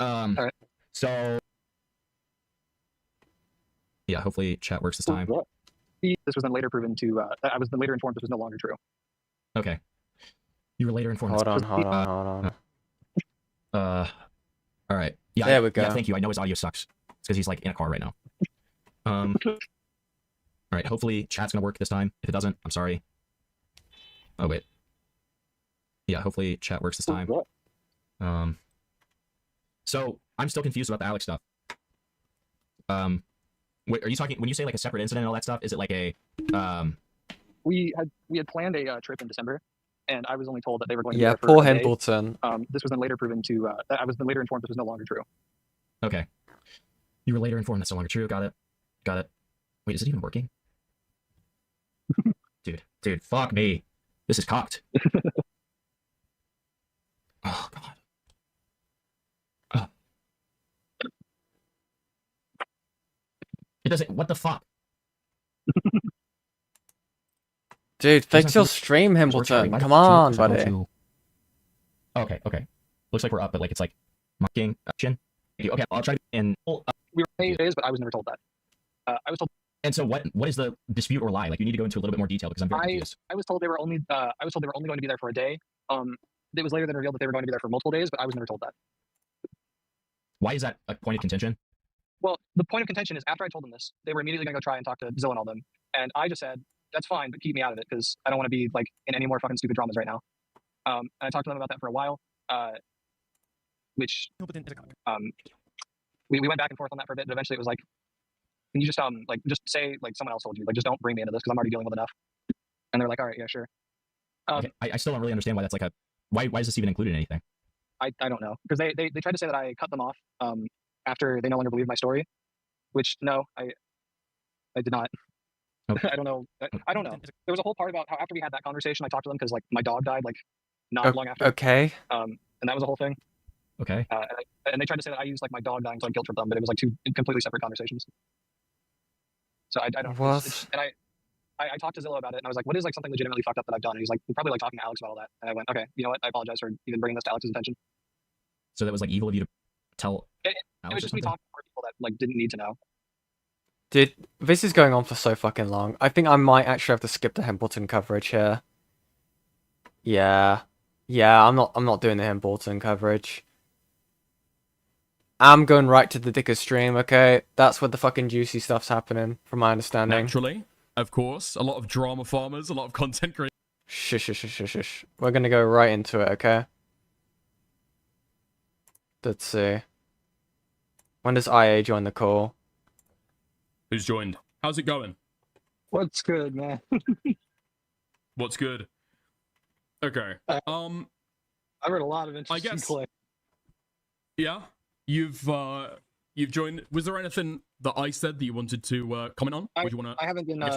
Alright. So... Yeah, hopefully chat works this time. This was then later proven to, I was then later informed this was no longer true. Okay. You were later informed. Hold on. Alright. Yeah, there we go. Yeah, thank you. I know his audio sucks. It's because he's like in a car right now. Alright, hopefully chat's gonna work this time. If it doesn't, I'm sorry. Oh, wait. Yeah, hopefully chat works this time. So, I'm still confused about the Alex stuff. Wait, are you talking, when you say like a separate incident and all that stuff, is it like a, We had planned a trip in December, and I was only told that they were going to be Yeah, there for poor a day. Pimpleton. This was then later proven to, I was then later informed this was no longer true. Okay. You were later informed that's no longer true. Got it. Wait, is it even working? Dude, fuck me. This is cocked. Oh, God. It doesn't, what the fuck? Dude, fix your stream, Pimpleton. Come on, buddy. Okay. Looks like we're up, but like it's like marking chin. Okay, I'll try and We were paying days, but I was never told that. I was told. And so what is the dispute or lie? Like you need to go into a little bit more detail because I'm very confused. I was told they were only going to be there for a day. It was later then revealed that they were going to be there for multiple days, but I was never told that. Why is that a point of contention? Well, the point of contention is after I told them this, they were immediately going to go try and talk to Zoe and all them, and I just said that's fine, but keep me out of it because I don't want to be like in any more fucking stupid dramas right now. And I talked to them about that for a while. which we went back and forth on that for a bit, but eventually it was like, can you just like just say like someone else told you, like just don't bring me into this because I'm already dealing with enough. And they're like, all right, yeah, sure. Okay, I still don't really understand why that's like a why is this even included in anything? I don't know because they tried to say that I cut them off after they no longer believed my story, which no, I did not. Okay. I don't know. I don't know. There was a whole part about how after we had that conversation, I talked to them because like my dog died like not long after. Okay. And that was a whole thing. Okay. And they tried to say that I used like my dog dying to like guilt trip them, but it was like two completely separate conversations. So I don't. What? And I talked to Zillow about it, and I was like, "What is like something legitimately fucked up that I've done?" And he's like, "You're probably like talking to Alex about all that." And I went, "Okay, you know what? I apologize for even bringing this to Alex's attention." So that was like evil of you to tell. It was just me talking to people that like didn't need to know. Dude, this is going on for so fucking long. I think I might actually have to skip the Hempleton coverage here. Yeah. Yeah, I'm not doing the Hempleton coverage. I'm going right to the Dicker stream, okay? That's where the fucking juicy stuff's happening, from my understanding. Naturally, of course, a lot of drama farmers, a lot of content creators. Shush. We're gonna go right into it, okay? Let's see. When does IA join the call? Who's joined? How's it going? What's good, man? What's good? Okay. I've heard a lot of interesting clips. Yeah. You've joined. Was there anything that I said that you wanted to comment on? I haven't been. I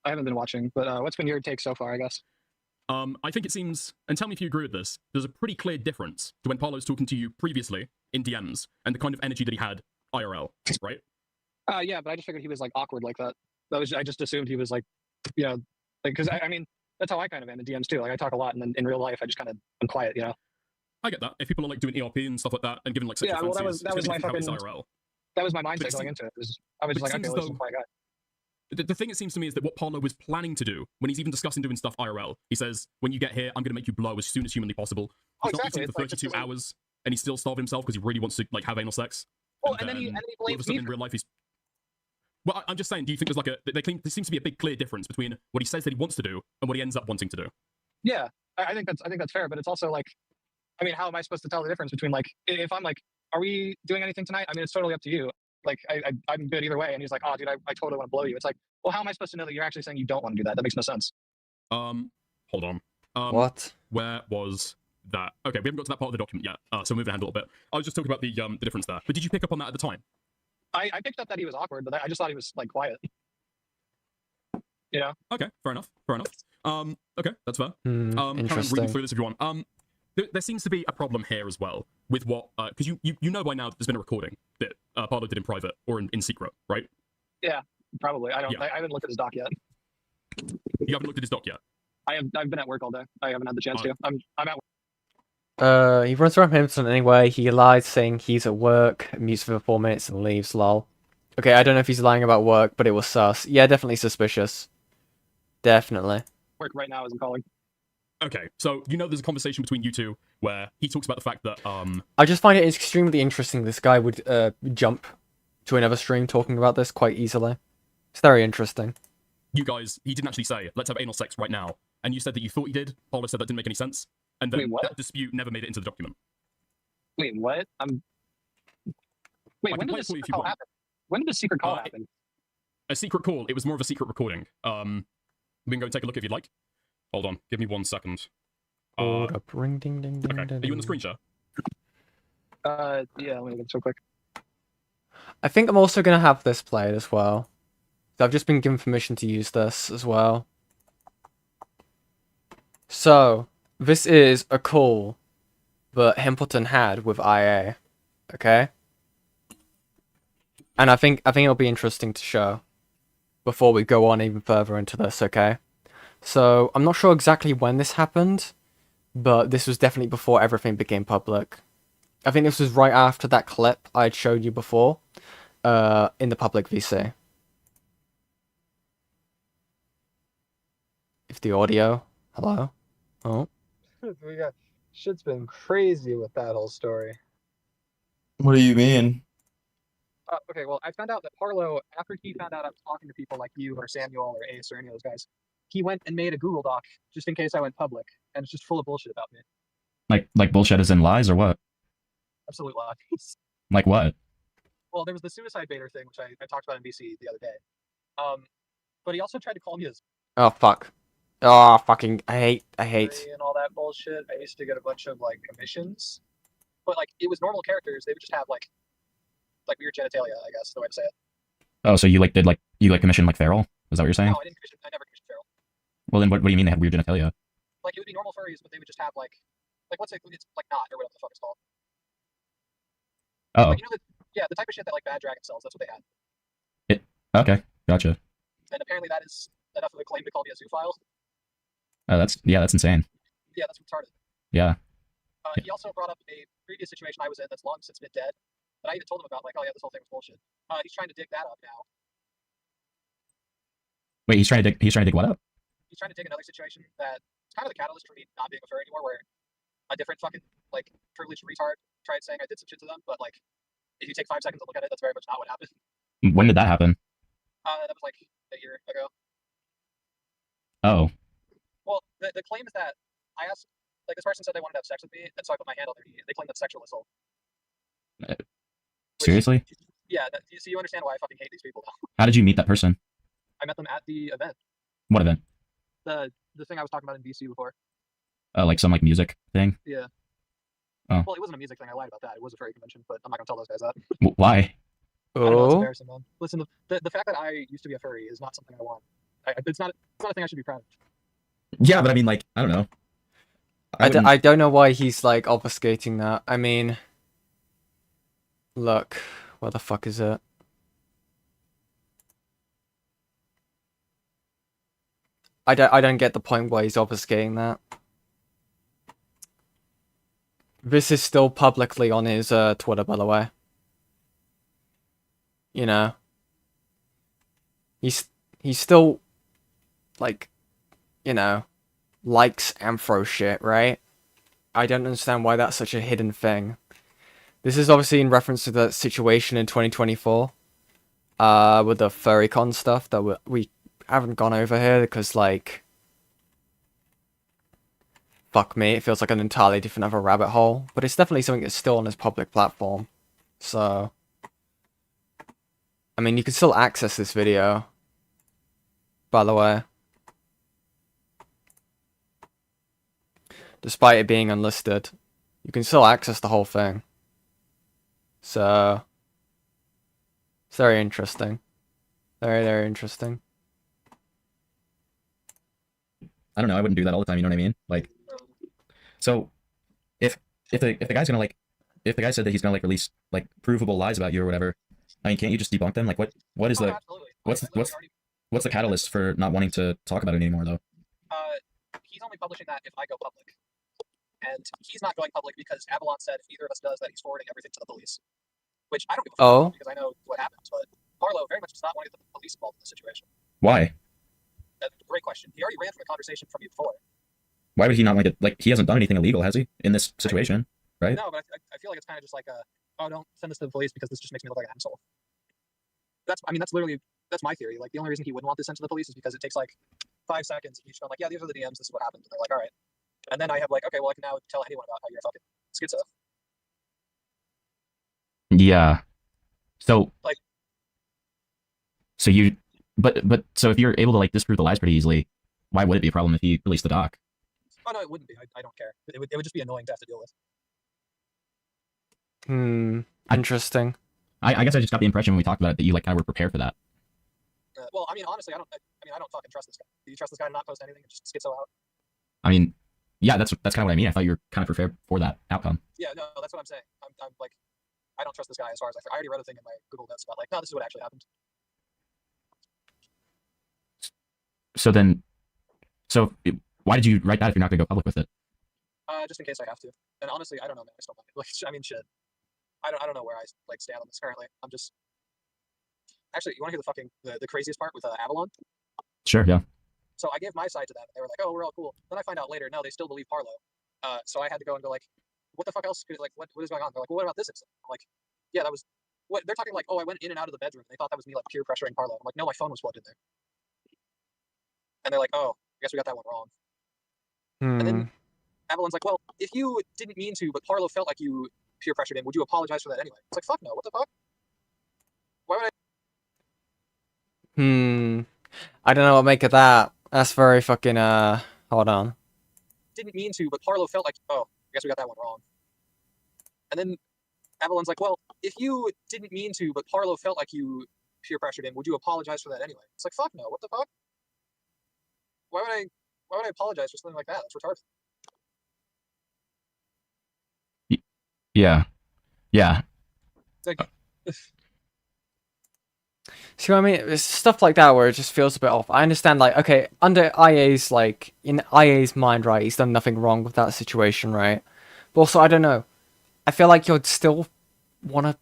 haven't been watching, but what's been your take so far? I guess. I think it seems, and tell me if you agree with this. There's a pretty clear difference to when Parlo was talking to you previously in DMs and the kind of energy that he had IRL, right? Yeah, but I just figured he was like awkward like that. I just assumed he was like, you know, like because I mean that's how I kind of am in DMs too. Like I talk a lot, and then in real life I just kind of I'm quiet, you know. I get that. If people are like doing ERP and stuff like that and giving like sexual fancies, that was my fucking IRL. That was my mindset going into it. I was just like, okay, well, this is a quiet guy. The thing it seems to me is that what Parlo was planning to do when he's even discussing doing stuff IRL, he says, when you get here, I'm going to make you blow as soon as humanly possible. He's not eating for 32 hours, and he's still starving himself because he really wants to like have anal sex. Well, and then he blames me in real life. Well, I'm just saying, do you think there's like there seems to be a big clear difference between what he says that he wants to do and what he ends up wanting to do? Yeah, I think that's fair, but it's also like, I mean, how am I supposed to tell the difference between like if I'm like, are we doing anything tonight? I mean, it's totally up to you. Like I'm good either way, and he's like, oh, dude, I totally want to blow you. It's like, well, how am I supposed to know that you're actually saying you don't want to do that? That makes no sense. Hold on. What? Where was that? Okay, we haven't got to that part of the document yet, so moving ahead a little bit. I was just talking about the difference there. But did you pick up on that at the time? I picked up that he was awkward, but I just thought he was like quiet. You know? Okay, fair enough. Okay, that's fair. Carry on Interesting. reading through this if you want. There seems to be a problem here as well with what, because you know by now that there's been a recording that Parlo did in private or in secret, right? Yeah, probably. I don't. Yeah. I haven't looked at his doc yet. You haven't looked at his doc yet? I've been at work all day. I haven't had the chance to. I'm at work. He runs around Hamilton anyway. He lies saying he's at work, mutes for 4 minutes, and leaves. Lol. Okay, I don't know if he's lying about work, but it was sus. Yeah, definitely suspicious. Definitely. Work right now isn't calling. Okay, so you know there's a conversation between you two where he talks about the fact that I just find it extremely interesting this guy would jump to another stream talking about this quite easily. It's very interesting. you guys, he didn't actually say, let's have anal sex right now. And you said that you thought he did. Parlo said that didn't make any sense. And then that dispute never made it into the document. Wait, what? Wait, when did this secret call happen? When did the secret call happen? A secret call. It was more of a secret recording. We can go and take a look if you'd like. Hold on. Give me 1 second. Hold up. Ring, ding, ding, ding, okay. ding, Are you on the screen share? Yeah, let me get so quick. I think I'm also going to have this played as well. I've just been given permission to use this as well. So, this is a call that Hempleton had with IA. Okay? And I think it'll be interesting to show before we go on even further into this, okay? So, I'm not sure exactly when this happened, but this was definitely before everything became public. I think this was right after that clip I had showed you before, in the public VC. If the audio, hello? Oh. We got, shit's been crazy with that whole story. What do you mean? Okay, well, I found out that Parlo, after he found out I was talking to people like you or Samuel or Ace or any of those guys, he went and made a Google Doc just in case I went public, and it's just full of bullshit about me. Like bullshit is in lies or what? Absolute lies. Like what? Well, there was the suicide baiter thing, which I talked about in BC the other day. But he also tried to call me his Oh fuck. Oh fucking. I hate. and all that bullshit. I used to get a bunch of like commissions, but like it was normal characters. They would just have like weird genitalia. I guess is the way to say it. Oh, so you commission like feral? Is that what you're saying? No, I didn't commission. I never commissioned feral. Well, then what do you mean they have weird genitalia? Like it would be normal furries, but they would just have like what's it? It's like not or whatever the fuck it's called. Oh. Like, you know the type of shit that like Bad Dragon sells. That's what they had. Okay, gotcha. And apparently that is enough of a claim to call me a zoophile. Oh, that's insane. Yeah, that's retarded. Yeah. He also brought up a previous situation I was in that's long since been dead. That I even told him about, like, oh yeah, this whole thing was bullshit. He's trying to dig that up now. Wait, he's trying to dig what up? He's trying to dig another situation that it's kind of the catalyst for me not being a furry anymore, where a different fucking like privileged retard tried saying I did some shit to them, but like if you take 5 seconds to look at it, that's very much not what happened. When did that happen? That was like a year ago. Oh. Well, the claim is that I asked, like, this person said they wanted to have sex with me, and so I put my hand on their knee. They claim that's sexual assault. Seriously? Yeah, so you understand why I fucking hate these people now. How did you meet that person? I met them at the event. What event? The thing I was talking about in BC before. Like some like music thing? Yeah. Oh. Well, it wasn't a music thing. I lied about that. It was a furry convention, but I'm not gonna tell those guys that. Why? I don't know, it's Oh. embarrassing, man. Listen, the fact that I used to be a furry is not something I want. It's not a thing I should be proud of. Yeah, but I mean, like, I don't know. I don't know why he's like obfuscating that. I mean, look, where the fuck is it? I don't get the point why he's obfuscating that. This is still publicly on his Twitter, by the way. You know, he's still like, you know, likes Amphro shit, right? I don't understand why that's such a hidden thing. This is obviously in reference to the situation in 2024, with the furrycon stuff that we haven't gone over here because, like, fuck me, it feels like an entirely different other rabbit hole. But it's definitely something that's still on his public platform. So, I mean, you can still access this video, by the way. Despite it being unlisted, you can still access the whole thing. So, it's very interesting. Very, very interesting. I don't know. I wouldn't do that all the time. You know what I mean? Like, so if the guy's gonna like, if the guy said that he's gonna like release like provable lies about you or whatever, I mean, can't you just debunk them? Like, what is the what's the catalyst for not wanting to talk about it anymore though? He's only publishing that if I go public, and he's not going public because Avalon said if either of us does that, he's forwarding everything to the police. Which I don't give a fuck because I know what happens, but Parlo very much does not want to get the police involved in the situation. Why? That's a great question. He already ran from a conversation from you before. Why would he not want to? Like, he hasn't done anything illegal, has he? In this situation, right? No, but I feel like it's kind of just like oh, don't send this to the police because this just makes me look like an asshole. That's my theory. Like, the only reason he wouldn't want this sent to the police is because it takes like 5 seconds, and you just go like, yeah, these are the DMs, this is what happened, and they're like, all right. And then I have like, okay, well, I can now tell anyone about how you're a fucking schizo. Yeah. So like, so you, but so if you're able to like disprove the lies pretty easily, why would it be a problem if he released the doc? Oh no, it wouldn't be. I don't care. It would just be annoying to have to deal with. Interesting. I guess I just got the impression when we talked about it that you like kind of were prepared for that. Well, I mean, honestly, I don't fucking trust this guy. Do you trust this guy to not post anything and just schizo out? I mean, yeah, that's kind of what I mean. I thought you were kind of prepared for that outcome. Yeah, no, that's what I'm saying. I'm like, I don't trust this guy as far as I already wrote a thing in my Google Notes about like, no, this is what actually happened. So why did you write that if you're not going to go public with it? Just in case I have to. And honestly, I don't know, man. I still don't. Like, I mean, shit. I don't know where I like stand on this currently. I'm just. Actually, you want to hear the craziest part with Avalon? Sure. Yeah. So I gave my side to them. They were like, "Oh, we're all cool." Then I find out later, no, they still believe Parlo. So I had to go and go like, "What the fuck else? Like, what is going on?" They're like, "Well, what about this incident?" I'm like, "Yeah, that was." What they're talking like, "Oh, I went in and out of the bedroom." They thought that was me like peer pressuring Parlo. I'm like, "No, my phone was plugged in there." And they're like, "Oh, I guess we got that one wrong." And then Avalon's like, well, if you didn't mean to, but Parlo felt like you peer pressured him, would you apologize for that anyway? It's like, fuck no, what the fuck? Why would I? I don't know what to make of that. That's very fucking, hold on. Didn't mean to, but Parlo felt like, oh, I guess we got that one wrong. And then Avalon's like, well, if you didn't mean to, but Parlo felt like you peer pressured him, would you apologize for that anyway? It's like, fuck no, what the fuck? Why would I apologize for something like that? That's retarded. Yeah. Yeah. It's like, See what I mean? It's stuff like that where it just feels a bit off. I understand, like, okay, under IA's, like, in IA's mind, right, he's done nothing wrong with that situation, right? But also, I don't know. I feel like you'd still want to,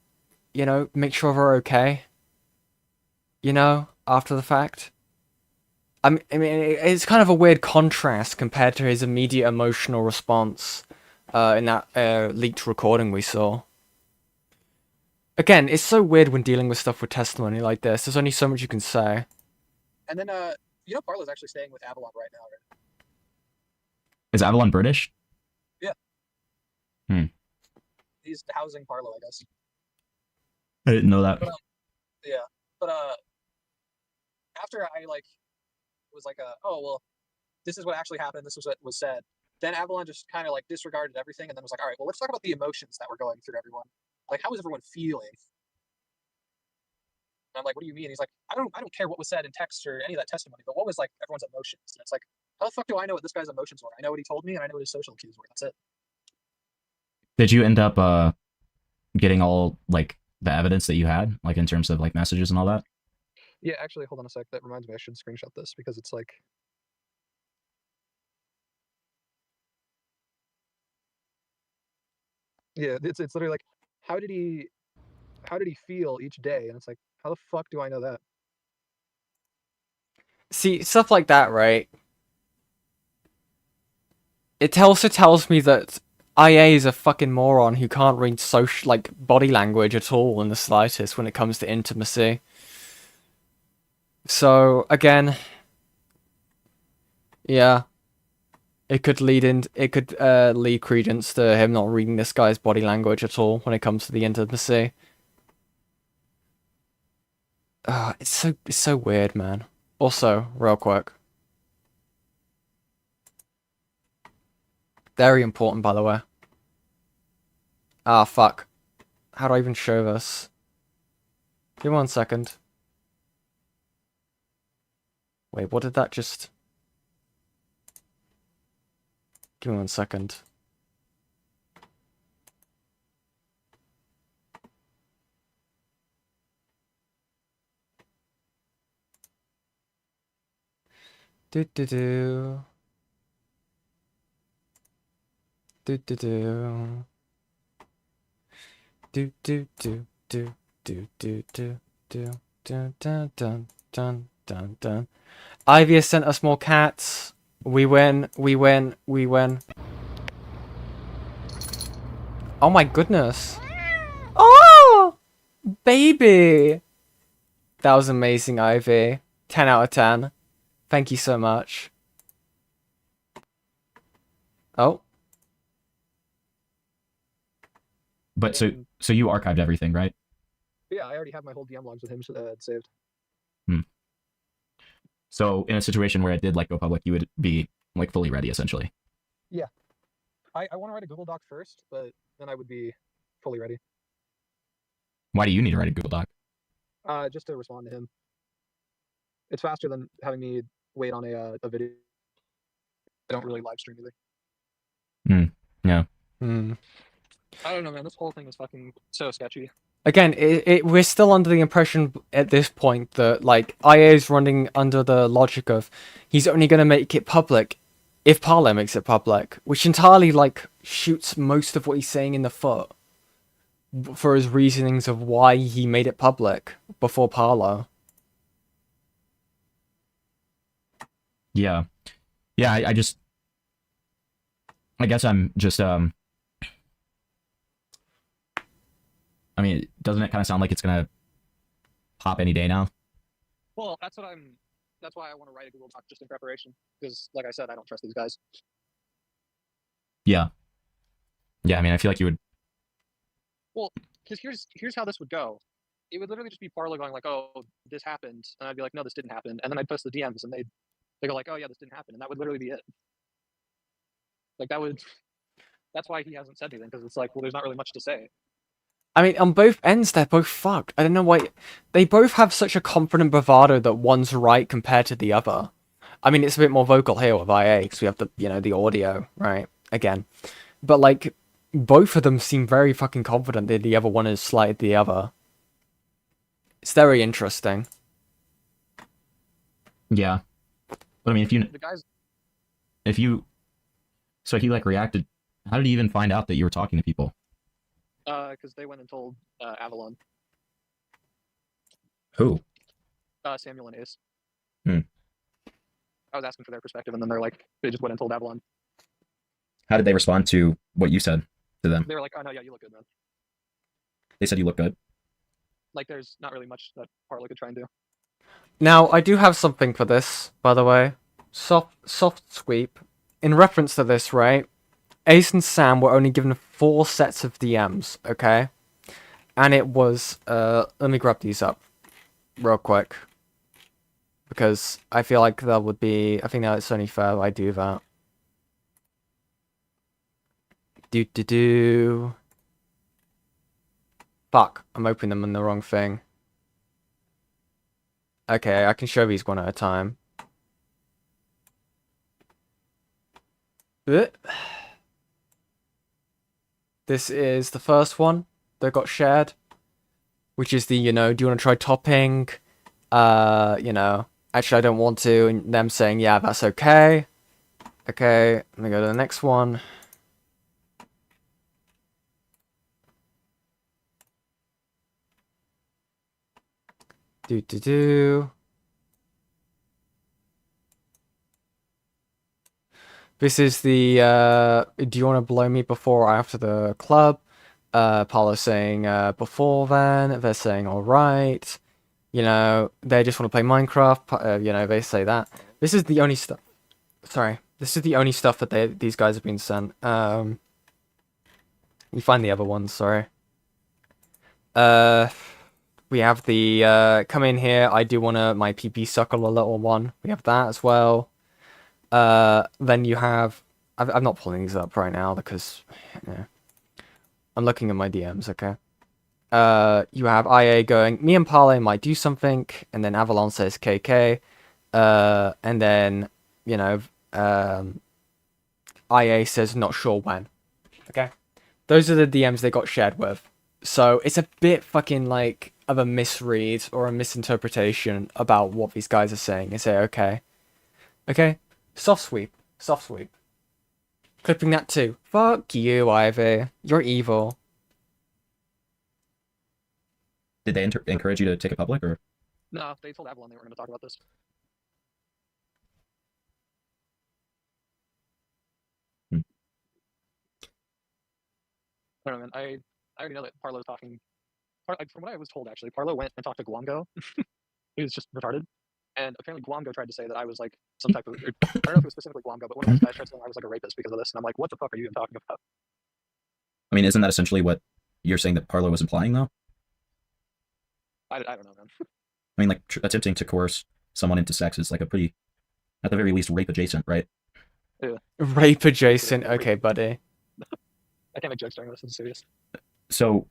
you know, make sure they're okay. You know, after the fact. I mean, it's kind of a weird contrast compared to his immediate emotional response in that leaked recording we saw. Again, it's so weird when dealing with stuff with testimony like this. There's only so much you can say. and then, you know, Parlo's actually staying with Avalon right now, right? Is Avalon British? Yeah. Hmm. He's housing Parlo, I guess. I didn't know that. But, yeah, but after I like was like, oh well, this is what actually happened. This was what was said. Then Avalon just kind of like disregarded everything, and then was like, all right, well, let's talk about the emotions that were going through everyone. Like, how was everyone feeling? And I'm like, what do you mean? He's like, I don't care what was said in text or any of that testimony, but what was like everyone's emotions? And it's like, how the fuck do I know what this guy's emotions were? I know what he told me, and I know what his social cues were. That's it. Did you end up getting all like the evidence that you had, like in terms of like messages and all that? Yeah, actually, hold on a sec. That reminds me, I should screenshot this because it's like. Yeah, it's literally like, how did he feel each day? And it's like, how the fuck do I know that? See, stuff like that, right? It also tells me that IA is a fucking moron who can't read social, like, body language at all in the slightest when it comes to intimacy. So, again, yeah. It could lead lead credence to him not reading this guy's body language at all when it comes to the intimacy. It's so weird, man. Also, real quick. Very important, by the way. Ah, fuck. How do I even show this? Give me 1 second. Wait, what did that just... Give me 1 second. Do do do. Do do do. Do do do do do do do do dun dun dun dun dun dun. Ivy has sent us more cats. We win. We win. We win. Oh my goodness. Oh, baby. That was amazing, Ivy. 10 out of 10. Thank you so much. Oh. But so you archived everything, right? Yeah, I already have my whole DM logs with him saved. So in a situation where it did like go public, you would be like fully ready essentially. Yeah. I want to write a Google Doc first, but then I would be fully ready. Why do you need to write a Google Doc? Just to respond to him. It's faster than having me wait on a video. I don't really live stream either. Yeah. I don't know, man. This whole thing is fucking so sketchy. Again, we're still under the impression at this point that, like, IA is running under the logic of he's only going to make it public if Parlo makes it public, which entirely, like, shoots most of what he's saying in the foot for his reasonings of why he made it public before Parlo. Yeah. Yeah, I guess I'm just I mean, doesn't it kind of sound like it's gonna pop any day now? Well, that's why I want to write a Google Doc just in preparation. Because, like I said, I don't trust these guys. Yeah. Yeah, I mean, I feel like you would. Well, because here's how this would go. It would literally just be Parlo going like, "Oh, this happened," and I'd be like, "No, this didn't happen," and then I'd post the DMs, and they go like, "Oh yeah, this didn't happen," and that would literally be it. Like that would. That's why he hasn't said anything because it's like, well, there's not really much to say. I mean, on both ends, they're both fucked. I don't know why. They both have such a confident bravado that one's right compared to the other. I mean, it's a bit more vocal here with IA because we have the, the audio, right? Again. But, like, both of them seem very fucking confident that the other one has slighted the other. It's very interesting. Yeah. But I mean, The guys. So he, like, reacted. How did he even find out that you were talking to people? Because they went and told Avalon. Who? Samuel and Ace. Hmm. I was asking for their perspective, and then they just went and told Avalon. How did they respond to what you said to them? They were like, "Oh no, yeah, you look good, man." They said you look good. Like, there's not really much that Parlo could try and do. Now, I do have something for this, by the way. Soft sweep. In reference to this, right? Ace and Sam were only given 4 sets of DMs, okay? And it was, let me grab these up real quick. Because I feel like that would be, I think that it's only fair I do that. Fuck, I'm opening them in the wrong thing. Okay, I can show these one at a time. This is the first one that got shared. Which is the, do you want to try topping? Actually I don't want to. And them saying, yeah, that's okay. Okay, let me go to the next one. This is the, do you want to blow me before or after the club? Parlo saying, before then. They're saying, alright. They just want to play Minecraft. They say that. This is the only stuff. Sorry. This is the only stuff that these guys have been sent. You find the other ones, sorry. We have the, come in here, I do want to, my PP suckle a little one. We have that as well. Then you have, I'm not pulling these up right now because, I'm looking at my DMs, okay? You have IA going, me and Parlo might do something, and then Avalon says KK, and then, IA says not sure when. Okay? Those are the DMs they got shared with. So it's a bit fucking like of a misread or a misinterpretation about what these guys are saying. They say, okay. Okay? Soft sweep. Soft sweep. Clipping that too. Fuck you, Ivy. You're evil. Did they encourage you to take it public, or? No, they told Avalon they were going to talk about this. I don't know, man. I already know that Parlo's talking. From what I was told, actually, Parlo went and talked to Guango. He was just retarded. And apparently Guango tried to say that I was like some type of, I don't know if it was specifically Guango, but one of those guys tried to say I was like a rapist because of this. And I'm like, what the fuck are you even talking about? I mean, isn't that essentially what you're saying that Parlo was implying, though? I don't know, man. I mean, like, attempting to coerce someone into sex is like a pretty, at the very least, rape adjacent, right? Yeah. Rape adjacent, okay, buddy. I can't make jokes during this, it's serious. So,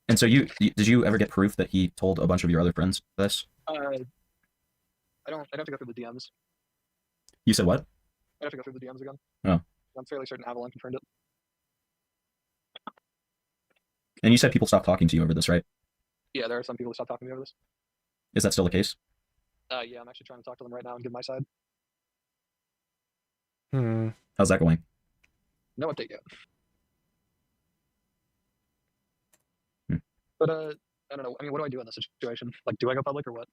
and so did you ever get proof that he told a bunch of your other friends this? I'd have to go through the DMs. You said what? I'd have to go through the DMs again. Oh. I'm fairly certain Avalon confirmed it. And you said people stopped talking to you over this, right? Yeah, there are some people who stopped talking to me over this. Is that still the case? Yeah, I'm actually trying to talk to them right now and give my side. How's that going? No update yet. But I don't know. I mean, what do I do in this situation? Like, do I go public or what?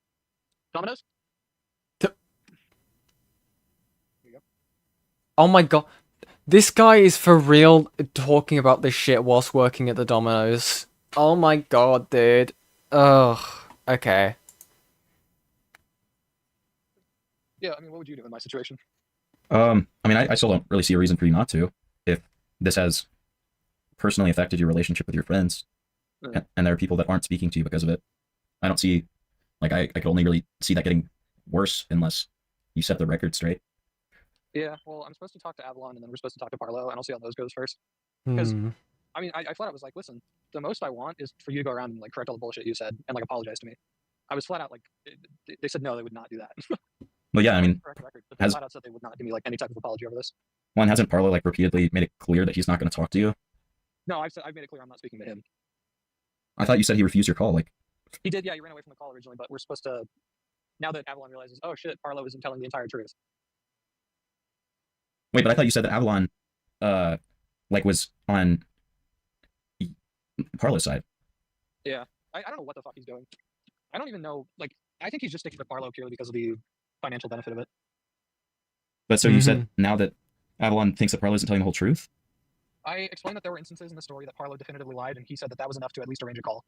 Dominoes? Oh my god. This guy is for real talking about this shit whilst working at the Domino's. Oh my god, dude. Ugh. Okay. Yeah, I mean, what would you do in my situation? I mean, I still don't really see a reason for you not to. If this has personally affected your relationship with your friends, and there are people that aren't speaking to you because of it, I don't see, like, I could only really see that getting worse unless you set the record straight. Yeah, well, I'm supposed to talk to Avalon, and then we're supposed to talk to Parlo, and I'll see how those goes first. Because I mean, I flat out was like, listen, the most I want is for you to go around and like correct all the bullshit you said and like apologize to me. I was flat out like, they said no, they would not do that. Well, yeah, I mean, correct record, but they flat out said they would not give me like any type of apology over this. one hasn't Parlo like repeatedly made it clear that he's not going to talk to you? No, I've made it clear I'm not speaking to him. I thought you said he refused your call. Like, he did, yeah, he ran away from the call originally, but we're supposed to. Now that Avalon realizes, oh shit, Parlo isn't telling the entire truth. wait, but I thought you said that Avalon, like, was on Parlo's side. Yeah, I don't know what the fuck he's doing. I don't even know. Like, I think he's just sticking to Parlo purely because of the financial benefit of it. But so you said now that Avalon thinks that Parlo isn't telling the whole truth? I explained that there were instances in the story that Parlo definitively lied, and he said that that was enough to at least arrange a call.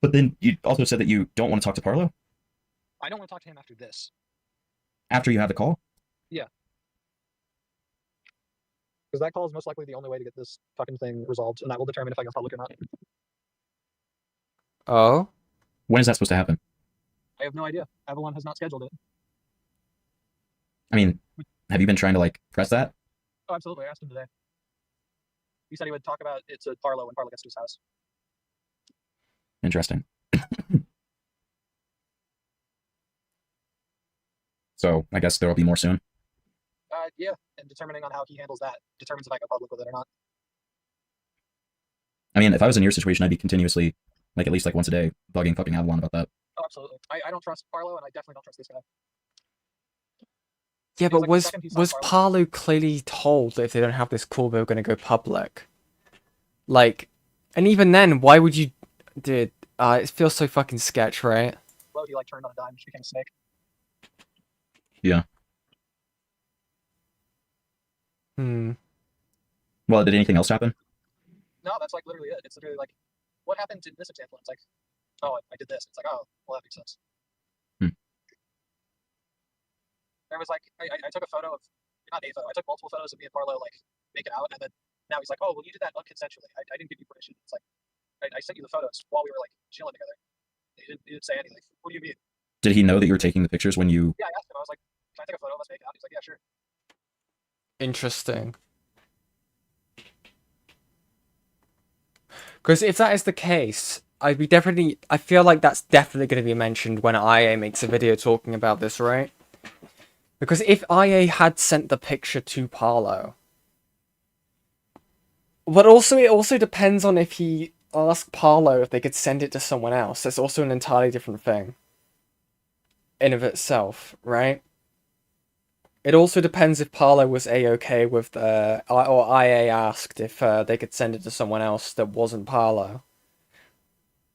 But then you also said that you don't want to talk to Parlo? I don't want to talk to him after this. After you have the call? Yeah. Because that call is most likely the only way to get this fucking thing resolved, and that will determine if I go public or not. Oh? When is that supposed to happen? I have no idea. Avalon has not scheduled it. I mean, have you been trying to, like, press that? Oh, absolutely. I asked him today. He said he would talk about it to Parlo when Parlo gets to his house. Interesting. So, I guess there will be more soon? Yeah, and determining on how he handles that determines if I go public with it or not. I mean, if I was in your situation, I'd be continuously, like, at least, like, once a day, bugging fucking Avalon about that. Oh, absolutely. I don't trust Parlo, and I definitely don't trust this guy. Yeah, but like was Parlo clearly told that if they don't have this call, they're going to go public? Like, and even then, why would you... Dude, it feels so fucking sketch, right? Well, he, like, turned on a dime and just became a snake. Yeah. Well, did anything else happen? No, that's, like, literally it. It's literally, like, what happened in this example? It's like, oh, I did this. It's like, oh, well, that makes sense. There was, like, I took a photo of, not a photo, I took multiple photos of me and Parlo, like, making out, and then now he's like, oh, well, you did that unconsensually. I didn't give you permission. It's like, I sent you the photos while we were, like, chilling together. He didn't say anything. What do you mean? Did he know that you were taking the pictures when you... Yeah, I asked him. I was like, can I take a photo of us making out? He's like, yeah, sure. Interesting. Because if that is the case, I feel like that's definitely going to be mentioned when IA makes a video talking about this, right? Because if IA had sent the picture to Parlo, but also it also depends on if he asked Parlo if they could send it to someone else. That's also an entirely different thing in of itself, right? It also depends if Parlo was A-okay with or IA asked if they could send it to someone else that wasn't Parlo.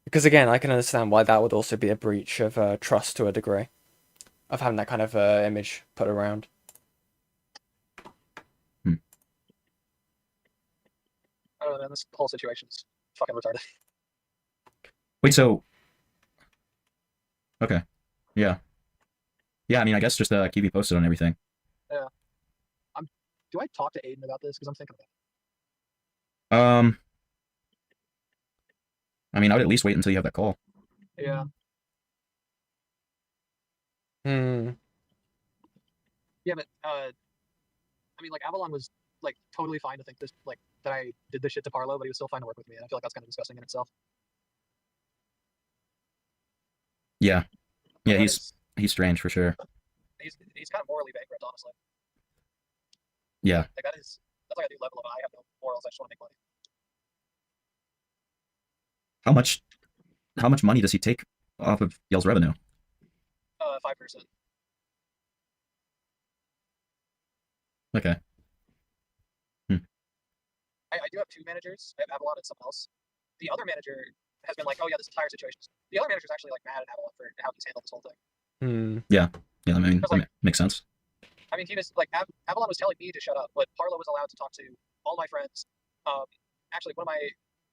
Because again, I can understand why that would also be a breach of trust to a degree. Of having that kind of image put around. I don't know, man. This whole situation's fucking retarded. Wait, so... Okay. Yeah. Yeah, I mean, I guess just keep me posted on everything. Yeah. Do I talk to Aiden about this? Because I'm thinking about it. I mean, I would at least wait until you have that call. Yeah. Yeah, but I mean, like, Avalon was like totally fine to think this, like, that I did this shit to Parlo, but he was still fine to work with me, and I feel like that's kind of disgusting in itself. Yeah. Yeah, he's strange for sure. He's kind of morally bankrupt, honestly. Yeah. Like, that's like a new level of I have no morals. I just want to make money. How much money does he take off of y'all's revenue? 5%. Okay. I do have two managers. I have Avalon and someone else. The other manager has been like, oh yeah, this entire situation. The other manager is actually like mad at Avalon for how he's handled this whole thing. Yeah. Yeah, I mean, that makes sense. I mean, he was like, Avalon was telling me to shut up, but Parlo was allowed to talk to all my friends. Actually, one of my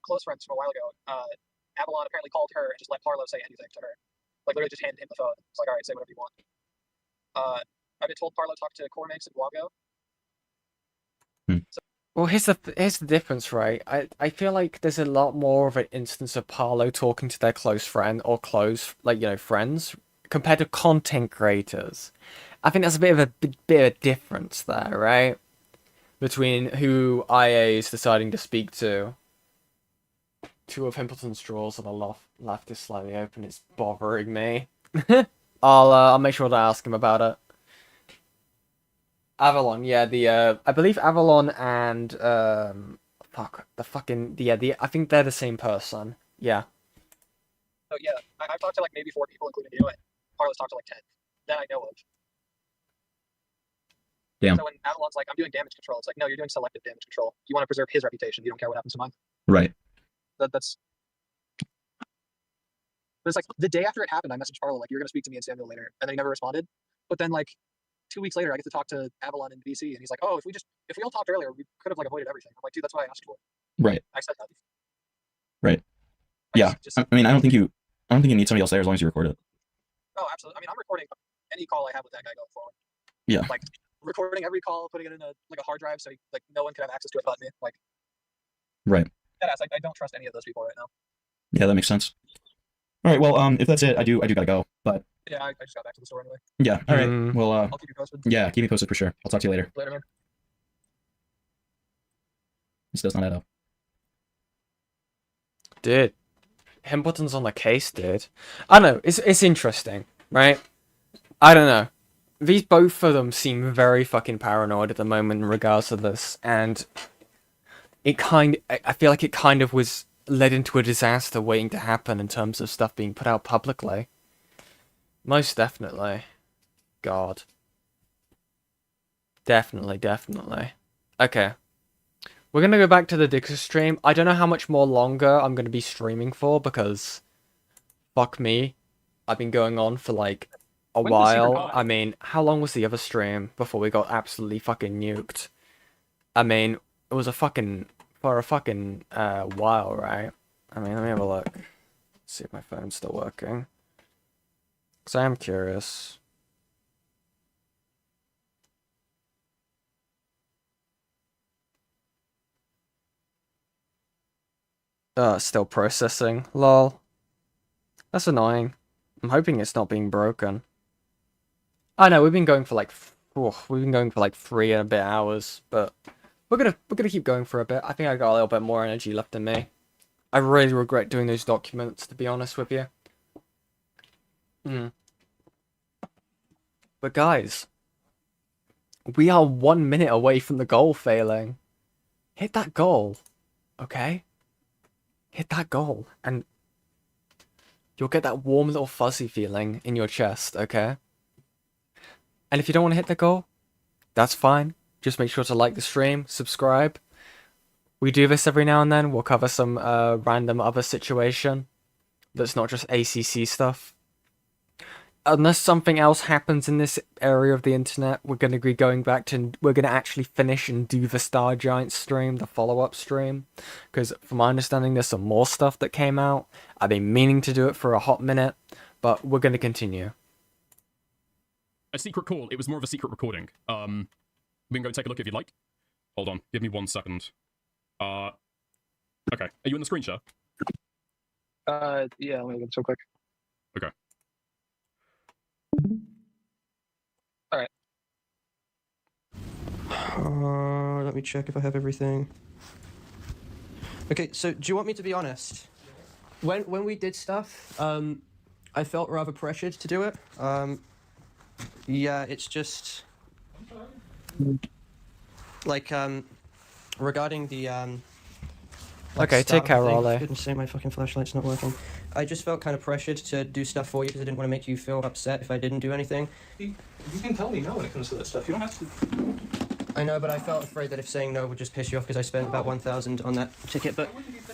close friends from a while ago, Avalon apparently called her and just let Parlo say anything to her. Like, literally just handed him the phone. It's like, all right, say whatever you want. I've been told Parlo talked to Cormax and Wago. Well, here's the difference, right? I feel like there's a lot more of an instance of Parlo talking to their close friend or close, like, you know, friends compared to content creators. I think there's a bit of a difference there, right? Between who IA is deciding to speak to. Two of Pimpleton's drawers on the left is slightly open. It's bothering me. I'll make sure to ask him about it. Avalon, yeah, I believe Avalon and I think they're the same person. Yeah. So yeah, I've talked to like maybe 4 people, including you, and Parlo's talked to like 10 that I know of. Damn. So when Avalon's like, I'm doing damage control, it's like, no, you're doing selective damage control. You want to preserve his reputation. You don't care what happens to mine. Right. That's. But it's like the day after it happened, I messaged Parlo like, you're gonna speak to me and Samuel later, and then he never responded. But then like 2 weeks later, I get to talk to Avalon in BC, and he's like, oh, if we all talked earlier, we could have like avoided everything. I'm like, dude, that's what I asked for. Right. I said that. Right. Yeah. I mean, I don't think you need somebody else there as long as you record it. Oh, absolutely. I mean, I'm recording any call I have with that guy going forward. Yeah. Like recording every call, putting it in a hard drive, so like no one can have access to it but me. Like. Right. I don't trust any of those people right now. Yeah, that makes sense. All right. Well, if that's it, I do gotta go. But yeah, I just got back to the store anyway. Yeah. All right. Well, I'll keep you posted. Yeah, keep me posted for sure. I'll talk to you later. Later, man. This does not add up. Dude, Pimpleton's on the case, dude. I know, it's interesting, right? I don't know. Both of them seem very fucking paranoid at the moment in regards to this, and I feel like it kind of was led into a disaster waiting to happen in terms of stuff being put out publicly. Most definitely. God. Definitely. Okay. We're gonna go back to the Dixer stream. I don't know how much more longer I'm gonna be streaming for, because fuck me. I've been going on for like a while. I mean, how long was the other stream before we got absolutely fucking nuked? I mean, it was for a fucking while, right? I mean, let me have a look. See if my phone's still working. Because I am curious. Still processing. Lol. That's annoying. I'm hoping it's not being broken. I know, we've been going for like 3 and a bit hours, but we're gonna keep going for a bit. I think I got a little bit more energy left in me. I really regret doing those documents, to be honest with you. But guys, we are 1 minute away from the goal failing. Hit that goal, okay? Hit that goal, and you'll get that warm little fuzzy feeling in your chest, okay? And if you don't want to hit the goal, that's fine. Just make sure to like the stream, subscribe. We do this every now and then. We'll cover some random other situation that's not just ACC stuff. Unless something else happens in this area of the internet, we're going to be going back to... We're going to actually finish and do the Star Giant stream, the follow-up stream. Because from my understanding, there's some more stuff that came out. I've been meaning to do it for a hot minute, but we're going to continue. A secret call. It was more of a secret recording. We can go take a look if you'd like. Hold on. Give me 1 second. Okay. Are you in the screen share? Yeah, let me get so quick. Okay. Alright. Let me check if I have everything. Okay, so do you want me to be honest? When we did stuff, I felt rather pressured to do it. Yeah, it's just like regarding the like okay, take care, thing. Raleigh. For goodness sake, my fucking flashlight's not working. I just felt kind of pressured to do stuff for you because I didn't want to make you feel upset if I didn't do anything. You can tell me no when it comes to that stuff. You don't have to. I know, but I felt afraid that if saying no would just piss you off because I spent about 1,000 on that ticket. But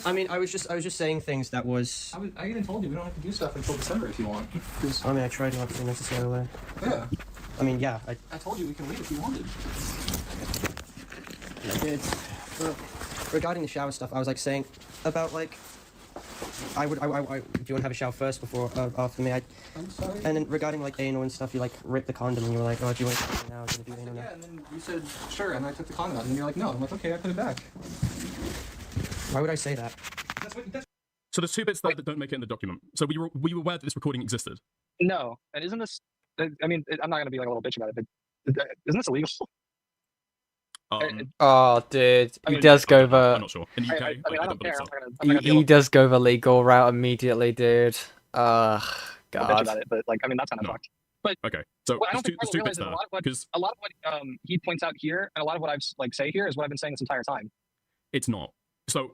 I mean, I was just saying things that was. I even told you we don't have to do stuff until December if you want. I mean, I tried not to necessarily. Yeah. I mean, yeah. I told you we can leave if you wanted. I did. But regarding the shower stuff, I was like saying about like I would. Do you want to have a shower first before after me? I'm sorry. And then regarding like anal and stuff, you like ripped the condom and you were like, oh, do you want to now? Do you want to do anal now? Yeah, and then you said sure, and I took the condom out, and then you're like, no. I'm like, okay, I put it back. Why would I say that? So there's two bits there that don't make it in the document. So were you aware that this recording existed? No, and isn't this? I mean, I'm not gonna be like a little bitch about it, but isn't this illegal? Oh, dude, I he mean, does I go don't know. the. I'm not sure. In the UK, I mean, I don't believe care. so. I'm not gonna deal He with does go the legal route immediately, dude. a bitch God. about it, but like, I mean, that's kind of No. fucked. But Okay, so what I don't there's think two people bits realize there. is a lot of what he points out here, and a lot of what I've like say here is what I've been saying this entire time. It's not. So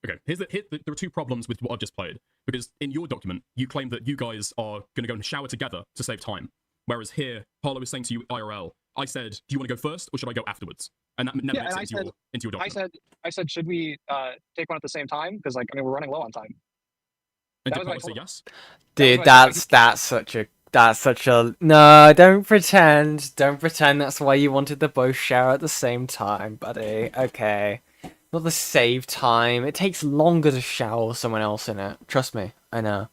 okay. There are two problems with what I've just played, because in your document you claim that you guys are going to go and shower together to save time, whereas here Parlo is saying to you IRL, I said, do you want to go first or should I go afterwards? And that never makes it into your document. I said, should we take one at the same time? Because like, I mean, we're running low on time. And That did was what I Parlo say told him. yes? Dude, that's such a no. Don't pretend. Don't pretend that's why you wanted the both shower at the same time, buddy. Okay, not the save time. It takes longer to shower with someone else in it. Trust me, I know.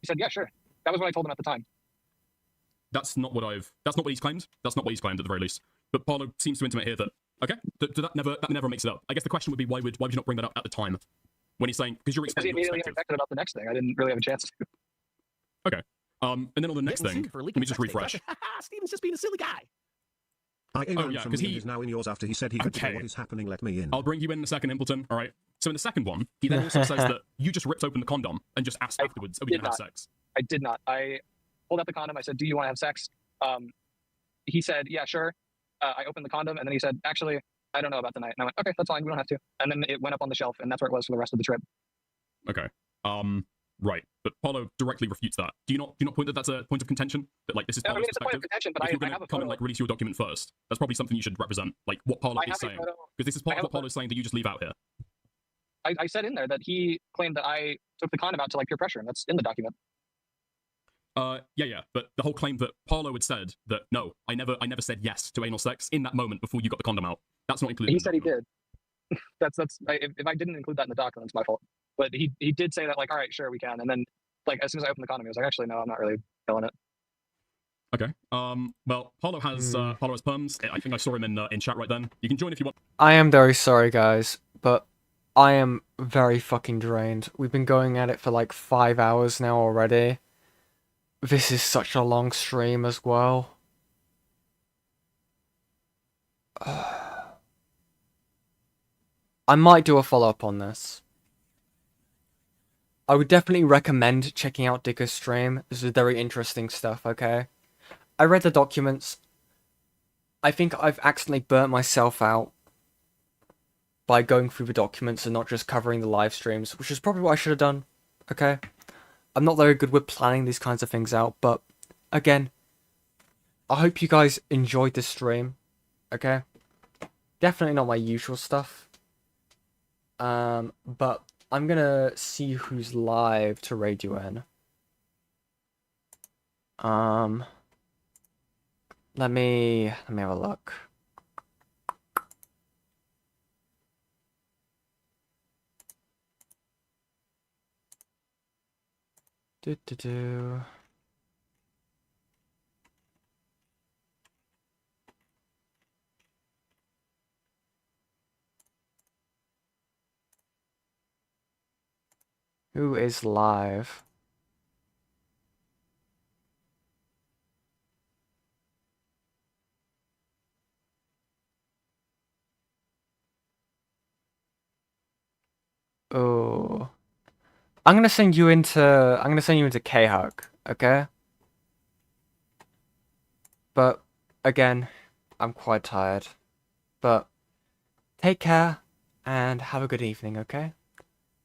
He said, yeah, sure. That was what I told him at the time. That's not what he's claimed. That's not what he's claimed at the very least. But Parlo seems to intimate here that okay, that never makes it up. I guess the question would be why would you not bring that up at the time when he's saying because you're Because he explaining your immediately perspective. interjected about the next thing. I didn't really have a chance to. Okay. And then on the next thing, let me just refresh. Steven's just being a silly guy. Oh yeah, because he is now in yours after he said he could Okay. know what is happening. Let me in. I'll bring you in a second, Impleton. All right. So in the second one, he then also says that you just ripped open the condom and just asked afterwards, "Are we did gonna have not. sex?" I did not. I pulled out the condom. I said, do you want to have sex? He said, yeah, sure. I opened the condom, and then he said, actually, I don't know about tonight. And I went, okay, that's fine. We don't have to. And then it went up on the shelf, and that's where it was for the rest of the trip. Okay. Right. But Parlo directly refutes that. Do you not point that that's a point of contention? That like this is No, I Parlo's mean, it's a point of perspective? contention, but If you're I gonna have a come and photo. like release your document first, that's probably something you should represent, like what Parlo I is have a saying. photo. Because this is part of what Parlo's saying that you just leave out here. I said in there that he claimed that I took the condom out to like peer pressure, and that's in the document. Yeah. But the whole claim that Parlo had said that no, I never said yes to anal sex in that moment before you got the condom out. That's not included. He in the said he document. did. If I didn't include that in the document, it's my fault. But he did say that like, all right, sure, we can. And then like as soon as I opened the condom, he was like, actually, no, I'm not really feeling it. Okay. Well, Parlo has perms. I think I saw him in chat right then. You can join if you want. I am very sorry, guys, but I am very fucking drained. We've been going at it for like 5 hours now already. This is such a long stream as well. I might do a follow-up on this. I would definitely recommend checking out Digger's stream. This is very interesting stuff, okay? I read the documents. I think I've accidentally burnt myself out by going through the documents and not just covering the live streams, which is probably what I should have done, okay? I'm not very good with planning these kinds of things out, but again, I hope you guys enjoyed this stream, okay? Definitely not my usual stuff. But I'm gonna see who's live to raid you in. Let me have a look. Do. Who is live? Oh. I'm gonna send you into K-Hug, okay? But again, I'm quite tired. But take care and have a good evening, okay?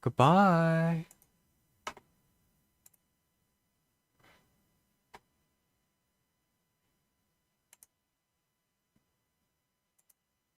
Goodbye.